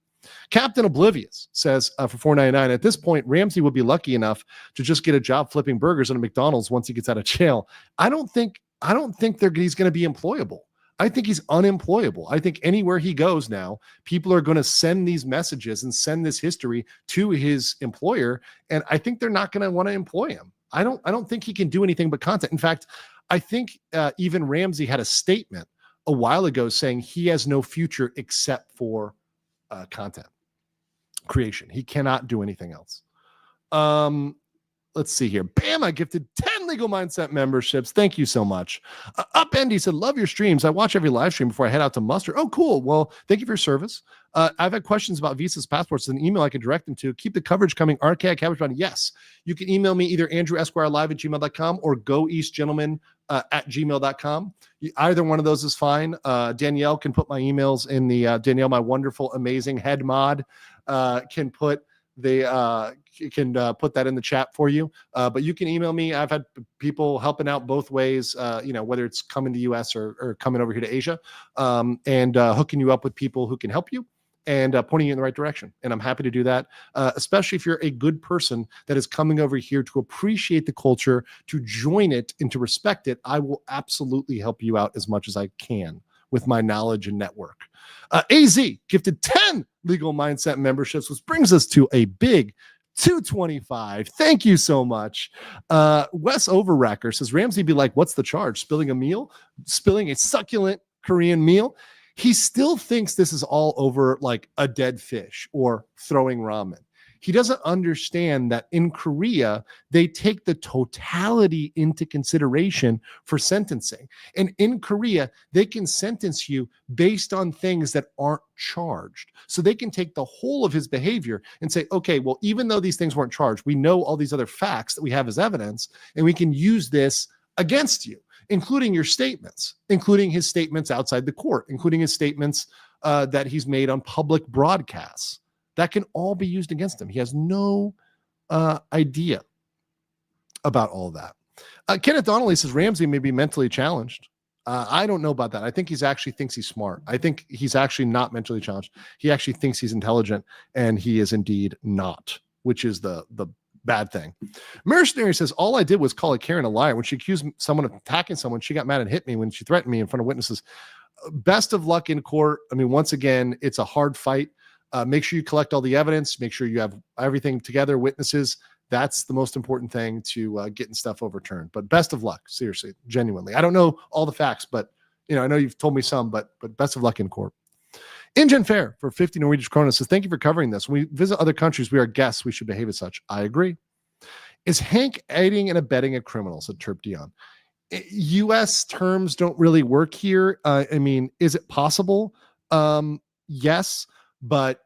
Speaker 3: Captain Oblivious says for $4.99, at this point, Ramsay would be lucky enough to just get a job flipping burgers at a McDonald's once he gets out of jail. I don't think he's going to be employable. I think he's unemployable. I think anywhere he goes now, people are going to send these messages and send this history to his employer. And I think they're not going to want to employ him. I don't think he can do anything but content. In fact, I think even Ramsay had a statement a while ago saying he has no future except for content creation. He cannot do anything else. Let's see here. Bam, I gifted 10 10 Legal Mindset memberships. Thank you so much. Upend, said, love your streams. I watch every live stream before I head out to muster. Oh, cool. Well, thank you for your service. I've had questions about visas, passports, and an email I can direct them to. Keep the coverage coming. RK Cabbage Button. Yes. You can email me either andrewesquirelive@gmail.com or goeastgentleman at gmail.com. Either one of those is fine. Danielle can put my emails in the Danielle, my wonderful, amazing head mod, can put put that in the chat for you. But you can email me. I've had people helping out both ways, whether it's coming to US or coming over here to Asia, and hooking you up with people who can help you and pointing you in the right direction. And I'm happy to do that, especially if you're a good person that is coming over here to appreciate the culture, to join it, and to respect it. I will absolutely help you out as much as I can with my knowledge and network. AZ gifted 10 Legal Mindset memberships, which brings us to a big 225. Thank you so much. Wes Overracker says, Ramsay be like, what's the charge? Spilling a succulent Korean meal? He still thinks this is all over like a dead fish or throwing ramen. He doesn't understand that in Korea, they take the totality into consideration for sentencing. And in Korea, they can sentence you based on things that aren't charged. So they can take the whole of his behavior and say, okay, well, even though these things weren't charged, we know all these other facts that we have as evidence, and we can use this against you, including your statements, including his statements outside the court, including his statements that he's made on public broadcasts. That can all be used against him. He has no idea about all that. Kenneth Donnelly says Ramsay may be mentally challenged. I don't know about that. I think he's actually thinks he's smart. I think he's actually not mentally challenged. He actually thinks he's intelligent, and he is indeed not, which is the bad thing. Mercenary says, all I did was call a Karen a liar. When she accused someone of attacking someone, she got mad and hit me when she threatened me in front of witnesses. Best of luck in court. I mean, once again, it's a hard fight. Make sure you collect all the evidence. Make sure you have everything together, witnesses. That's the most important thing to getting stuff overturned. But best of luck, seriously, genuinely. I don't know all the facts, but I know you've told me some, but best of luck in court. InGen Fair for 50 Norwegian kroner says, thank you for covering this. When we visit other countries, we are guests. We should behave as such. I agree. Is Hank aiding and abetting a criminal? Said Terp Dion. U.S. terms don't really work here. I mean, is it possible? Yes, but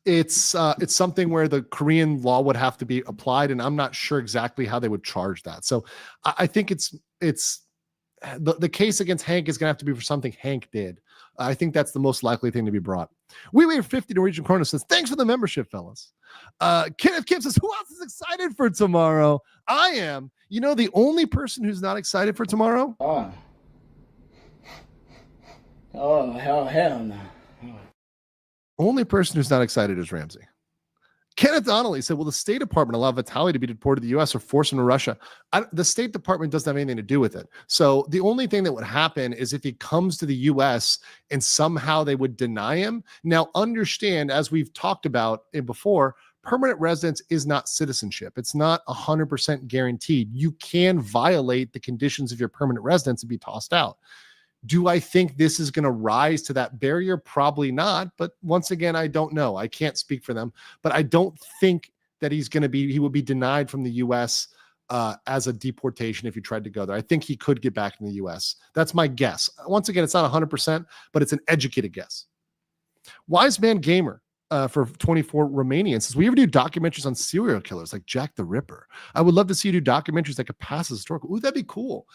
Speaker 3: it's something where the Korean law would have to be applied, and I'm not sure exactly how they would charge that. So I think it's the case against Hank is going to have to be for something Hank did. I think that's the most likely thing to be brought. We wait 50 Norwegian kroner says, thanks for the membership, fellas. Kenneth Kim says, who else is excited for tomorrow? I am. The only person who's not excited for tomorrow?
Speaker 4: Hell no.
Speaker 3: Only person who's not excited is Ramsay. Kenneth Donnelly said, will the State Department allow Vitaly to be deported to the U.S. or force him to Russia? The State Department doesn't have anything to do with it. So the only thing that would happen is if he comes to the U.S. and somehow they would deny him. Now, understand, as we've talked about it before, permanent residence is not citizenship. It's not 100% guaranteed. You can violate the conditions of your permanent residence and be tossed out. Do I think this is going to rise to that barrier? Probably not. But once again, I don't know. I can't speak for them. But I don't think that he would be denied from the U.S. As a deportation if he tried to go there. I think he could get back in the U.S. That's my guess. Once again, it's not 100%, but it's an educated guess. Wise Man Gamer for 24 Romanian says, we ever do documentaries on serial killers like Jack the Ripper? I would love to see you do documentaries that could pass as historical. Ooh, that'd be cool.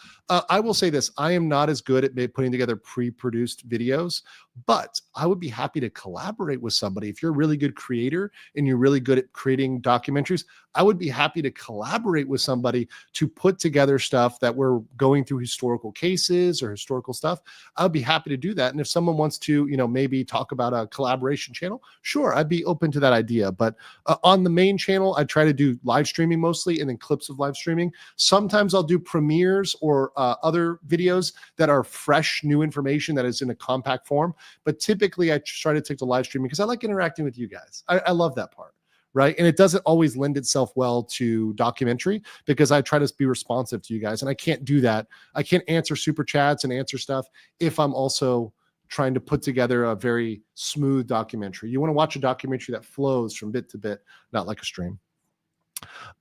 Speaker 3: I will say this. I am not as good at putting together pre-produced videos, but I would be happy to collaborate with somebody. If you're a really good creator and you're really good at creating documentaries, I would be happy to collaborate with somebody to put together stuff that we're going through historical cases or historical stuff. I would be happy to do that. And if someone wants to, maybe talk about a collaboration channel, sure, I'd be open to that idea. But on the main channel, I try to do live streaming mostly and then clips of live streaming. Sometimes I'll do premieres or other videos that are fresh, new information that is in a compact form. But typically I try to take to live streaming because I like interacting with you guys. I love that part. Right. And it doesn't always lend itself well to documentary because I try to be responsive to you guys. And I can't do that. I can't answer super chats and answer stuff if I'm also trying to put together a very smooth documentary. You want to watch a documentary that flows from bit to bit, not like a stream.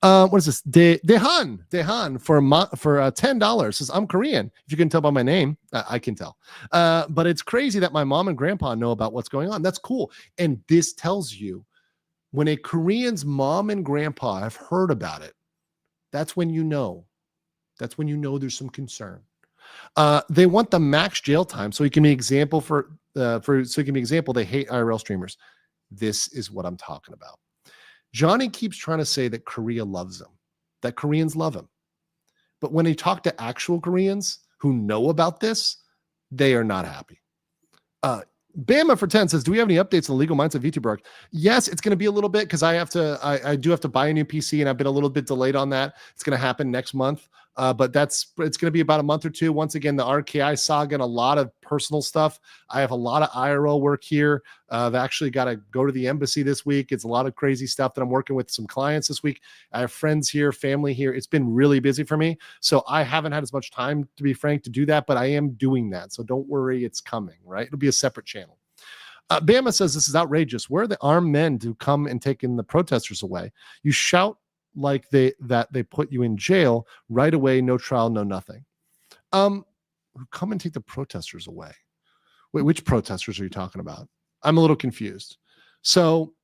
Speaker 3: What is this? Dehan for $10 says, I'm Korean. If you can tell by my name, I can tell. But it's crazy that my mom and grandpa know about what's going on. That's cool. And this tells you when a Korean's mom and grandpa have heard about it, that's when you know. That's when you know there's some concern. They want the max jail time so he can be example they hate IRL streamers. This is what I'm talking about. Johnny keeps trying to say that Korea loves him, that Koreans love him. But when he talked to actual Koreans who know about this, they are not happy. Bama for 10 says, do we have any updates on the legal mindset of VTuber? Yes, it's going to be a little bit because I do have to buy a new PC and I've been a little bit delayed on that. It's going to happen next month. But it's going to be about a month or two. Once again, the RKI saga and a lot of personal stuff. I have a lot of IRL work here. I've actually got to go to the embassy this week. It's a lot of crazy stuff that I'm working with some clients this week. I have friends here, family here. It's been really busy for me. So I haven't had as much time, to be frank, to do that, but I am doing that. So don't worry, it's coming, right? It'll be a separate channel. Bama says, this is outrageous. Where are the armed men to come and taking the protesters away? You shout like they put you in jail right away, no trial, no nothing. Come and take the protesters away. Wait, which protesters are you talking about? I'm a little confused. So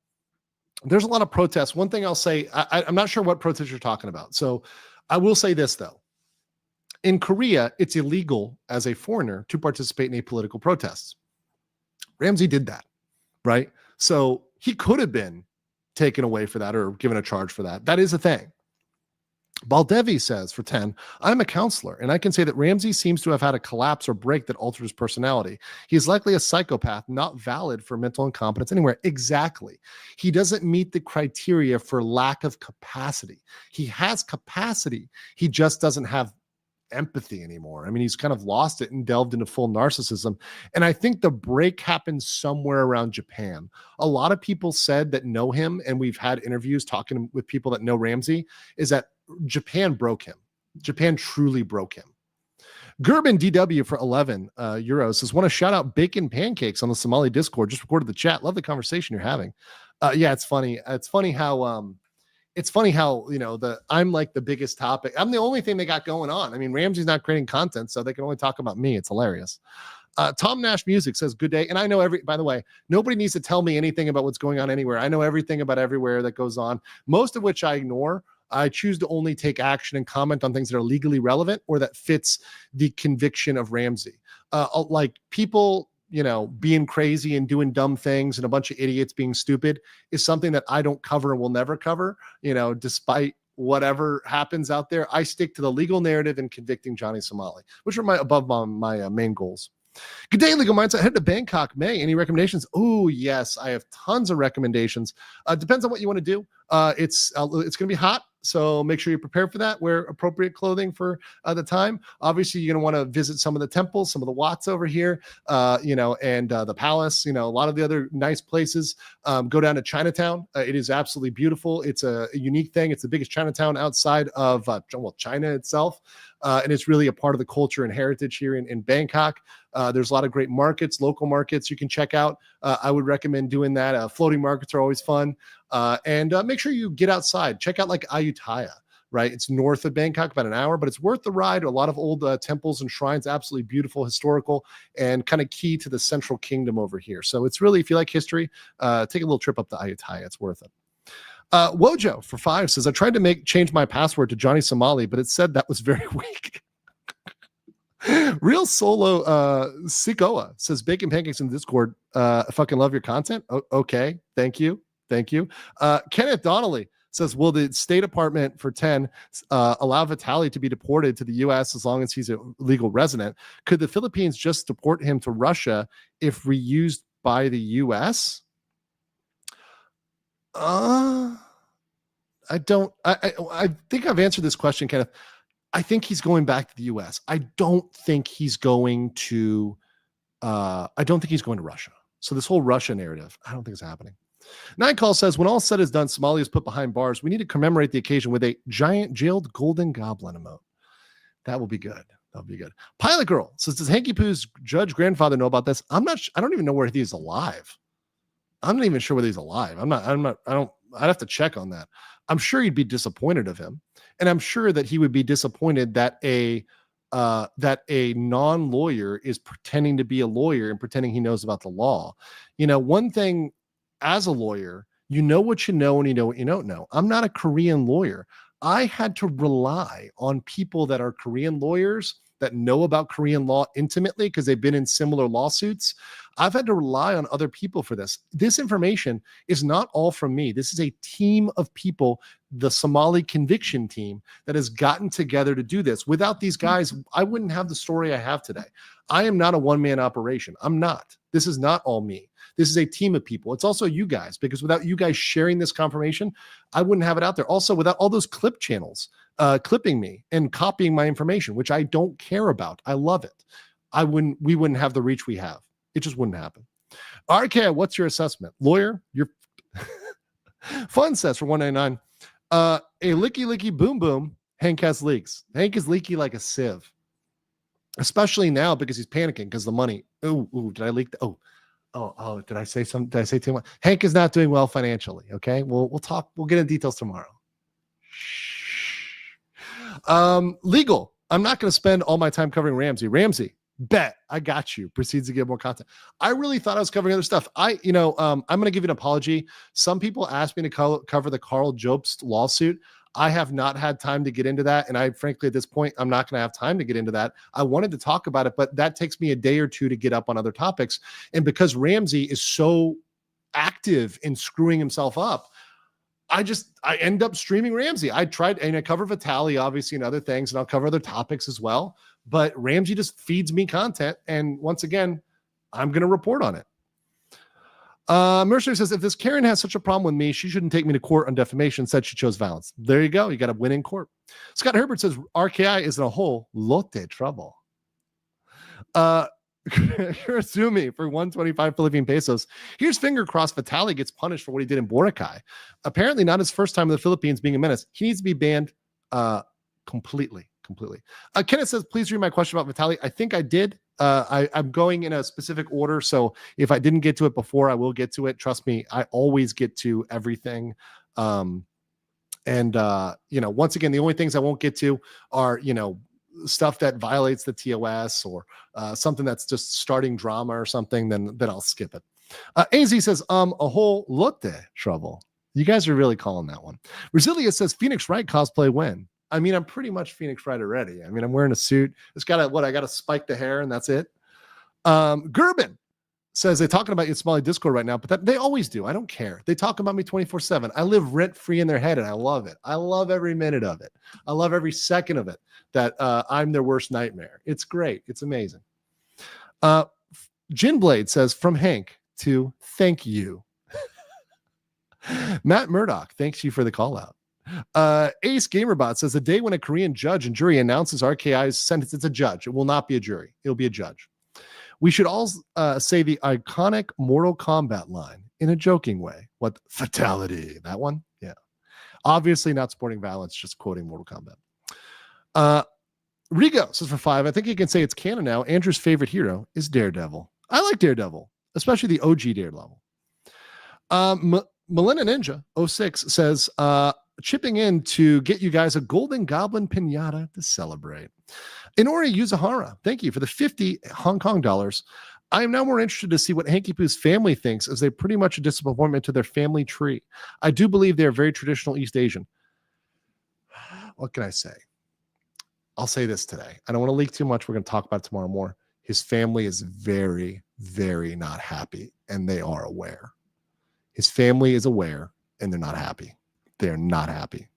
Speaker 3: there's a lot of protests. One thing I'll say, I'm not sure what protests you're talking about. So I will say this though. In Korea, it's illegal as a foreigner to participate in a political protest. Ramsay did that, right? So he could have been taken away for that or given a charge for that. That is a thing. Baldevi says for 10, I'm a counselor and I can say that Ramsay seems to have had a collapse or break that altered his personality. He is likely a psychopath, not valid for mental incompetence anywhere. Exactly. He doesn't meet the criteria for lack of capacity. He has capacity. He just doesn't have empathy anymore. I mean, he's kind of lost it and delved into full narcissism. And I think the break happened somewhere around Japan. A lot of people said that know him, and we've had interviews talking with people that know Ramsay, is that Japan broke him. Japan truly broke him. Gerben DW for 11 euros says, want to shout out bacon pancakes on the Somali Discord. Just recorded the chat. Love the conversation you're having. Yeah, it's funny. It's funny how, you know, I'm like the biggest topic. I'm the only thing they got going on. I mean, Ramsay's not creating content, so they can only talk about me. It's hilarious. Tom Nash Music says, good day. And I know by the way, nobody needs to tell me anything about what's going on anywhere. I know everything about everywhere that goes on, most of which I ignore. I choose to only take action and comment on things that are legally relevant or that fits the conviction of Ramsay. Like people, you know, being crazy and doing dumb things and a bunch of idiots being stupid is something that I don't cover and will never cover, you know, despite whatever happens out there. I stick to the legal narrative and convicting Johnny Somali, which are my main goals. Good day, Legal Mindset. Head to Bangkok, May. Any recommendations? Oh, yes. I have tons of recommendations. Depends on what you want to do. It's going to be hot, so make sure you're prepared for that. Wear appropriate clothing for the time. Obviously, you're going to want to visit some of the temples, some of the Watts over here, and the palace, a lot of the other nice places. Go down to Chinatown. It is absolutely beautiful. It's a unique thing. It's the biggest Chinatown outside of China itself. And it's really a part of the culture and heritage here in Bangkok. There's a lot of great markets, local markets you can check out. I would recommend doing that. Floating markets are always fun. And make sure you get outside. Check out like Ayutthaya, right? It's north of Bangkok, about an hour, but it's worth the ride. A lot of old temples and shrines, absolutely beautiful, historical, and kind of key to the central kingdom over here. So it's really, if you like history, take a little trip up to Ayutthaya. It's worth it. Wojo for 5 says, I tried to change my password to Johnny Somali, but it said that was very weak. Real Solo Sikoa says, bacon pancakes in Discord. I fucking love your content. Okay, thank you. Kenneth Donnelly says, will the State Department for 10 allow Vitali to be deported to the U.S. as long as he's a legal resident? Could the Philippines just deport him to Russia if reused by the U.S.? I think I've answered this question, Kenneth. I think he's going back to the U.S. I don't think he's going to Russia. So this whole Russia narrative, I don't think it's happening. Nine Call says, when all said is done, Somalia is put behind bars. We need to commemorate the occasion with a giant jailed golden goblin emote. That will be good. That'll be good. Pilot Girl says, does Hanky Poo's judge grandfather know about this? I don't even know where he's alive. I'm not even sure whether he's alive. I'd have to check on that. I'm sure he'd be disappointed of him. And I'm sure that he would be disappointed that a non-lawyer is pretending to be a lawyer and pretending he knows about the law. One thing as a lawyer, you know what you know and you know what you don't know. I'm not a Korean lawyer. I had to rely on people that are Korean lawyers that know about Korean law intimately because they've been in similar lawsuits. I've had to rely on other people for this. This information is not all from me. This is a team of people, the Somali conviction team, that has gotten together to do this. Without these guys, I wouldn't have the story I have today. I am not a one-man operation. I'm not. This is not all me. This is a team of people. It's also you guys, because without you guys sharing this confirmation, I wouldn't have it out there. Also, without all those clip channels clipping me and copying my information, which I don't care about. I love it. We wouldn't have the reach we have. It just wouldn't happen. RK, what's your assessment? Lawyer, you're fun says for 199. A licky boom boom. Hank has leaks. Hank is leaky like a sieve, especially now because he's panicking because the money. Ooh, did I leak? Did I say something? Did I say too much? Hank is not doing well financially. Okay, we'll talk. We'll get into details tomorrow. Legal. I'm not going to spend all my time covering Ramsay. Ramsay, bet I got you. Proceeds to get more content. I really thought I was covering other stuff. I'm going to give you an apology. Some people asked me to cover the Carl Jobst lawsuit. I have not had time to get into that. And I frankly, at this point, I'm not going to have time to get into that. I wanted to talk about it, but that takes me a day or two to get up on other topics. And because Ramsay is so active in screwing himself up, I end up streaming Ramsay. I tried, and I cover Vitaly, obviously, and other things, and I'll cover other topics as well. But Ramsay just feeds me content. And once again, I'm going to report on it. Mercer says, if this Karen has such a problem with me, she shouldn't take me to court on defamation. Said she chose violence. There you go. You got to win in court. Scott Herbert says, RKI is in a whole lot of trouble. Kurasumi for 125 Philippine pesos. Here's finger crossed Vitaly gets punished for what he did in Boracay. Apparently not his first time in the Philippines being a menace. He needs to be banned completely. Kenneth says, please read my question about Vitaly. I think I did. I'm going in a specific order, so if I didn't get to it before, I will get to it. Trust me, I always get to everything. Once again, the only things I won't get to are, stuff that violates the TOS or something that's just starting drama or something, then I'll skip it. AZ says, a whole lot of trouble. You guys are really calling that one. Resilia says, Phoenix Wright cosplay when? I mean, I'm pretty much Phoenix Wright already. I mean, I'm wearing a suit. It's got I got to spike the hair and that's it. Gerben says they're talking about your Somali Discord right now, but they always do. I don't care. They talk about me 24/7. I live rent free in their head and I love it. I love every minute of it. I love every second of it that I'm their worst nightmare. It's great. It's amazing. Ginblade says from Hank to thank you. Matt Murdoch, thanks you for the call out. Ace Gamerbot says the day when a Korean judge and jury announces RKI's sentence, it's a judge. It will not be a jury. It'll be a judge. We should all say the iconic Mortal Kombat line in a joking way. What? Fatality. That one? Yeah. Obviously not supporting violence, just quoting Mortal Kombat. Rigo says for 5, I think you can say it's canon now. Andrew's favorite hero is Daredevil. I like Daredevil, especially the OG Daredevil. Millennia Ninja 06 says, chipping in to get you guys a Golden Goblin pinata to celebrate. Inori Yuzahara, thank you for the 50 Hong Kong dollars. I am now more interested to see what Hanky Poo's family thinks, as they pretty much a disappointment to their family tree. I do believe they are very traditional East Asian. What can I say? I'll say this today. I don't want to leak too much. We're going to talk about it tomorrow more. His family is very, very not happy, and they are aware. His family is aware, and they're not happy. They're not happy.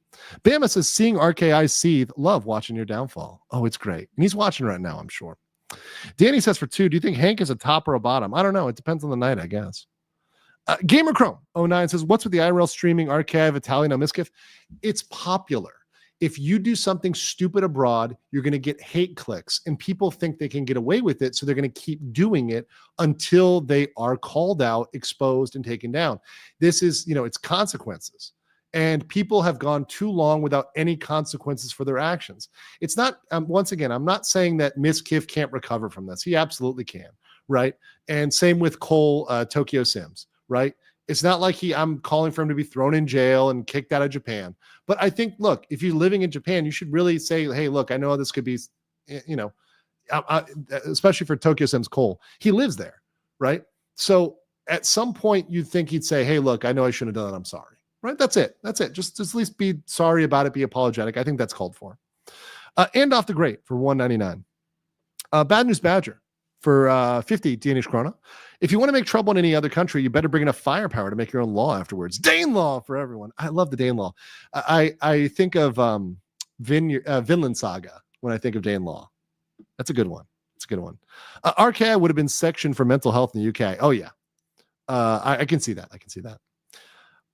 Speaker 3: Bama says, seeing RKI seethe, love watching your downfall. Oh, it's great. And he's watching right now, I'm sure. Danny says for 2, do you think Hank is a top or a bottom? I don't know. It depends on the night, I guess. Gamer Chrome 09 says, what's with the IRL streaming RKI Italian on Miskif? It's popular. If you do something stupid abroad, you're going to get hate clicks, and people think they can get away with it, so they're going to keep doing it until they are called out, exposed, and taken down. This is, it's consequences. And people have gone too long without any consequences for their actions. It's not, once again, I'm not saying that Miskif can't recover from this. He absolutely can, right? And same with Cole Tokyo Sims, right? It's not like I'm calling for him to be thrown in jail and kicked out of Japan. But I think, look, if you're living in Japan, you should really say, hey, look, I know this could be, especially for Tokyo Sim's Cole. He lives there, right? So at some point, you'd think he'd say, hey, look, I know I shouldn't have done it. I'm sorry, right? That's it. Just at least be sorry about it. Be apologetic. I think that's called for. And off the great for $1.99. Bad News Badger for 50 Danish krona. If you want to make trouble in any other country, you better bring enough firepower to make your own law afterwards. Dane law for everyone. I love the Dane law. I think of Vinland Saga when I think of Dane law. That's a good one. It's a good one. RKI would have been sectioned for mental health in the UK. Oh, yeah. I can see that. I can see that.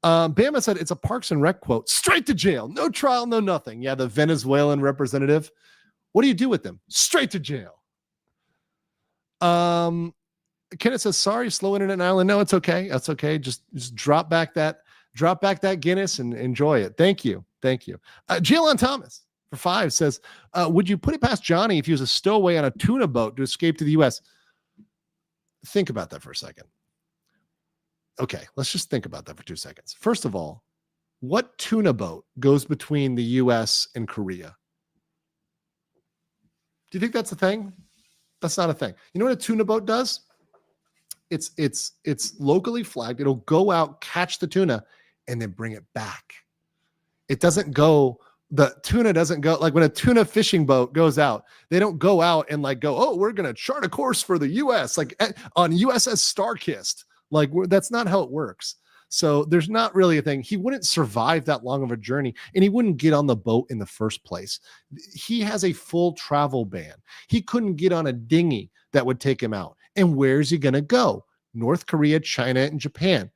Speaker 3: Bama said it's a Parks and Rec quote. Straight to jail. No trial, no nothing. Yeah, the Venezuelan representative. What do you do with them? Straight to jail. Kenneth says, sorry, slow internet in Ireland. No, it's okay. That's okay. Just drop back that Guinness and enjoy it. Thank you. Jalen Thomas for 5 says, would you put it past Johnny if he was a stowaway on a tuna boat to escape to the U.S.? Think about that for a second. Okay, let's just think about that for 2 seconds. First of all, what tuna boat goes between the U.S. and Korea? Do you think that's a thing? That's not a thing. You know what a tuna boat does? It's locally flagged. It'll go out, catch the tuna, and then bring it back. It doesn't go, the tuna doesn't go, like when a tuna fishing boat goes out, they don't go out and like go, oh, we're going to chart a course for the U.S. like on USS Starkist. Like that's not how it works. So there's not really a thing. He wouldn't survive that long of a journey, and he wouldn't get on the boat in the first place. He has a full travel ban. He couldn't get on a dinghy that would take him out. And where's he going to go? North Korea, China, and Japan.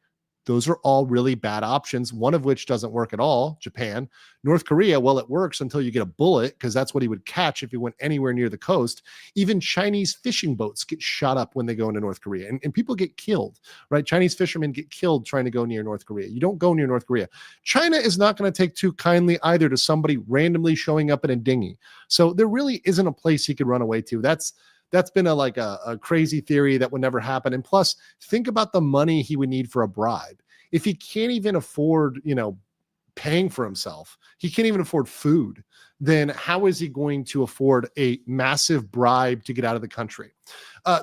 Speaker 3: Those are all really bad options, one of which doesn't work at all, Japan. North Korea, well, it works until you get a bullet, because that's what he would catch if he went anywhere near the coast. Even Chinese fishing boats get shot up when they go into North Korea, and people get killed, right? Chinese fishermen get killed trying to go near North Korea. You don't go near North Korea. China is not going to take too kindly either to somebody randomly showing up in a dinghy. So there really isn't a place he could run away to. That's been a crazy theory that would never happen. And plus, think about the money he would need for a bribe. If he can't even afford, paying for himself, he can't even afford food, then how is he going to afford a massive bribe to get out of the country?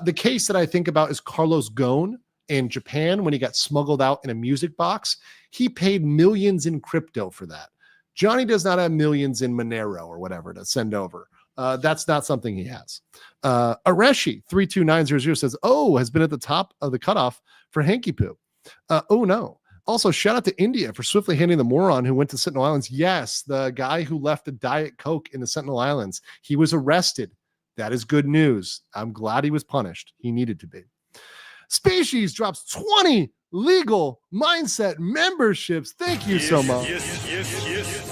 Speaker 3: The case that I think about is Carlos Ghosn in Japan when he got smuggled out in a music box. He paid millions in crypto for that. Johnny does not have millions in Monero or whatever to send over. That's not something he has. Areshi 32900 says, has been at the top of the cutoff for Hanky Poo. Oh no. Also, shout out to India for swiftly handing the moron who went to Sentinel Islands. Yes, the guy who left a Diet Coke in the Sentinel Islands. He was arrested. That is good news. I'm glad he was punished. He needed to be. Species drops 20 legal mindset memberships. Thank you so much.
Speaker 1: Yes.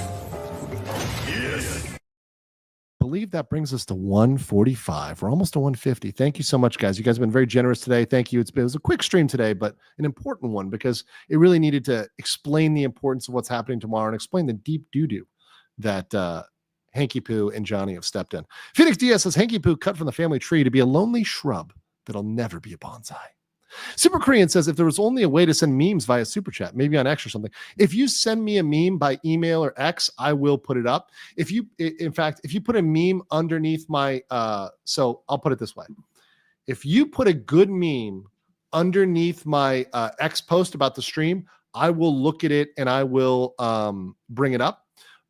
Speaker 3: I believe that brings us to 145. We're almost to 150. Thank you so much, guys. You guys have been very generous today. Thank you. It was a quick stream today, but an important one because it really needed to explain the importance of what's happening tomorrow and explain the deep doo-doo that Hanky Poo and Johnny have stepped in. Phoenix Diaz says, Hanky Poo cut from the family tree to be a lonely shrub that'll never be a bonsai. Super Korean says, if there was only a way to send memes via Super Chat, maybe on X or something, if you send me a meme by email or X, I will put it up. If you put a meme underneath my, so I'll put it this way. If you put a good meme underneath my X post about the stream, I will look at it and I will bring it up.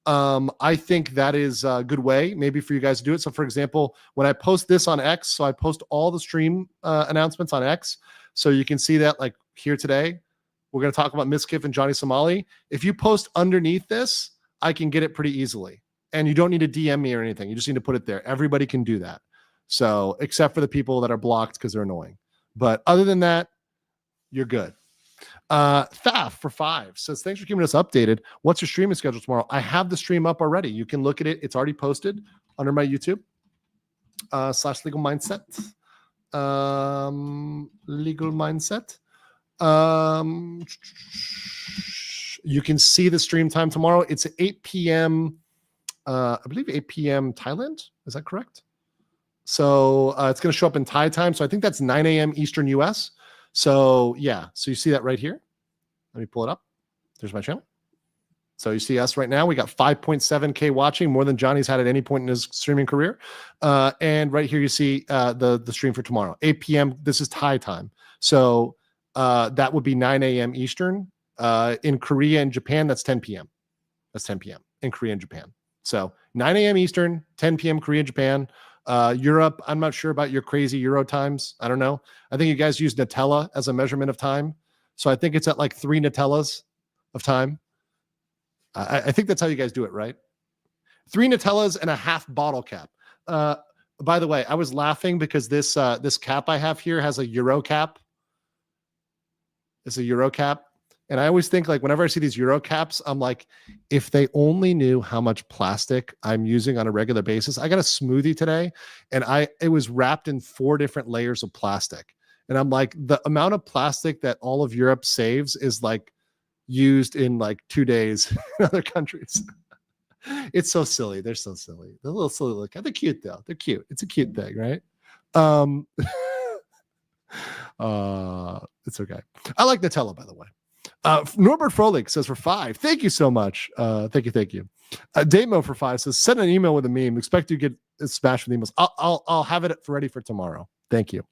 Speaker 3: I think that is a good way maybe for you guys to do it. So for example, when I post this on X, so I post all the stream announcements on X. So you can see that like here today, we're going to talk about Miskif and Johnny Somali. If you post underneath this, I can get it pretty easily. And you don't need to DM me or anything. You just need to put it there. Everybody can do that. So except for the people that are blocked because they're annoying. But other than that, you're good. Thaf for 5 says, thanks for keeping us updated. What's your streaming schedule tomorrow? I have the stream up already. You can look at it. It's already posted under my YouTube /legal mindset. Legal mindset. You can see the stream time tomorrow. It's at 8 p.m. I believe 8 p.m. Thailand. Is that correct? So it's going to show up in Thai time. So I think that's 9 a.m. Eastern US. So yeah, so you see that right here. Let me pull it up. There's my channel. So you see us right now. We got 5.7K watching, more than Johnny's had at any point in his streaming career. And right here you see the stream for tomorrow, 8 p.m. This is Thai time. So that would be 9 a.m. Eastern. In Korea and Japan, that's 10 p.m. That's 10 p.m. in Korea and Japan. So 9 a.m. Eastern, 10 p.m. Korea, Japan. Europe, I'm not sure about your crazy Euro times. I don't know. I think you guys use Nutella as a measurement of time. So I think it's at like 3 Nutellas of time. I think that's how you guys do it, right? 3 Nutellas and a half bottle cap. By the way, I was laughing because this cap I have here has a Euro cap. It's a Euro cap. And I always think, like, whenever I see these Euro caps, I'm like, if they only knew how much plastic I'm using on a regular basis. I got a smoothie today, and it was wrapped in 4 different layers of plastic. And I'm like, the amount of plastic that all of Europe saves is like used in like 2 days in other countries. It's so silly. They're so silly. They're a little silly looking. They're cute though. They're cute. It's a cute thing, right? It's okay. I like Nutella, by the way. Norbert Frolik says for 5. Thank you so much. Thank you. Damo for 5 says send an email with a meme. Expect to get smashed with emails. I'll have it ready for tomorrow. Thank you.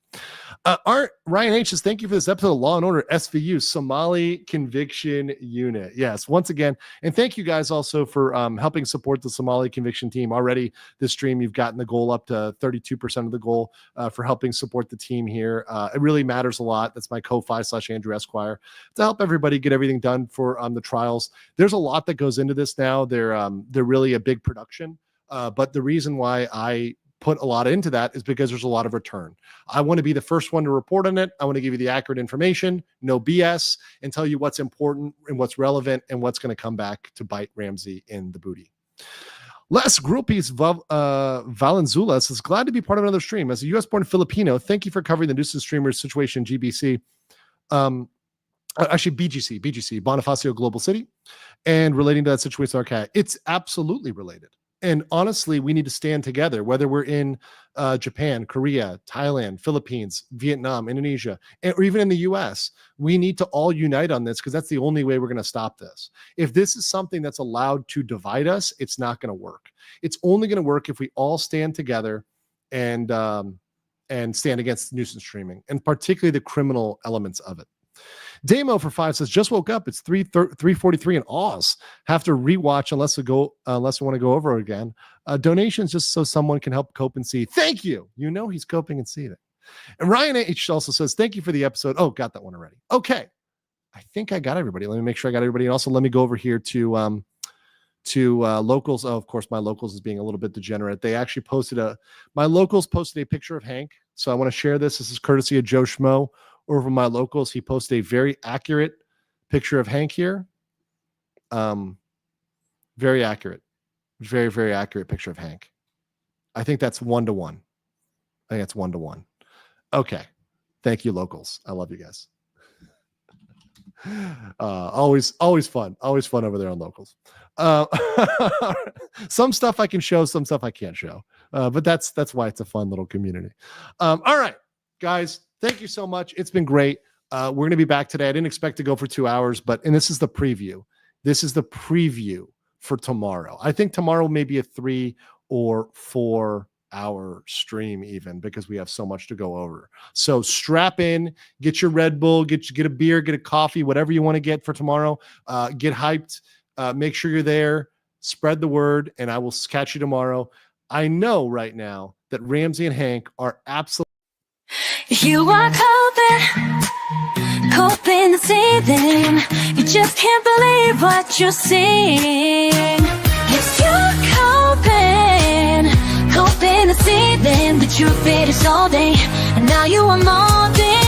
Speaker 3: Ryan H says, thank you for this episode of Law and Order SVU, Somali Conviction Unit. Yes, once again. And thank you guys also for helping support the Somali Conviction team. Already this stream, you've gotten the goal up to 32% of the goal for helping support the team here. It really matters a lot. That's my Ko-Fi/Andrew Esquire to help everybody get everything done for the trials. There's a lot that goes into this now. They're really a big production. But the reason why I put a lot into that is because there's a lot of return. I want to be the first one to report on it. I want to give you the accurate information, no BS, and tell you what's important and what's relevant and what's going to come back to bite Ramsay in the booty. Les Groupies Valenzuela says, glad to be part of another stream. As a US-born Filipino, thank you for covering the nuisance streamers situation GBC. Actually, BGC, Bonifacio Global City, and relating to that situation. Okay, it's absolutely related. And honestly, we need to stand together, whether we're in Japan, Korea, Thailand, Philippines, Vietnam, Indonesia, or even in the US. We need to all unite on this because that's the only way we're going to stop this. If this is something that's allowed to divide us, it's not going to work. It's only going to work if we all stand together and stand against nuisance streaming, and particularly the criminal elements of it. Damo for 5 says, just woke up. It's 3:43 in Oz. Have to rewatch unless we want to go over again. Donations just so someone can help cope and see. Thank you. You know he's coping and seeing it. And Ryan H also says, thank you for the episode. Oh, got that one already. Okay. I think I got everybody. Let me make sure I got everybody. And also let me go over here to locals. Oh, of course, my locals is being a little bit degenerate. They actually my locals posted a picture of Hank. So I want to share this. This is courtesy of Joe Schmo. Over my locals, he posted a very accurate picture of Hank here. Very accurate. Very, very accurate picture of Hank. I think that's 1-to-1. I think that's 1-to-1. Okay. Thank you, locals. I love you guys. Always fun. Always fun over there on locals. Some stuff I can show, some stuff I can't show. But that's why it's a fun little community. All right, guys. Thank you so much. It's been great. We're going to be back today. I didn't expect to go for 2 hours, and this is the preview. This is the preview for tomorrow. I think tomorrow may be a 3 or 4 hour stream even because we have so much to go over. So strap in, get your Red Bull, get a beer, get a coffee, whatever you want to get for tomorrow. Get hyped. Make sure you're there. Spread the word, and I will catch you tomorrow. I know right now that Ramsay and Hank are absolutely.
Speaker 5: You are coping the seething. You just can't believe what you're seeing. Yes, you're coping the seething. The truth it is all day, and now you are more than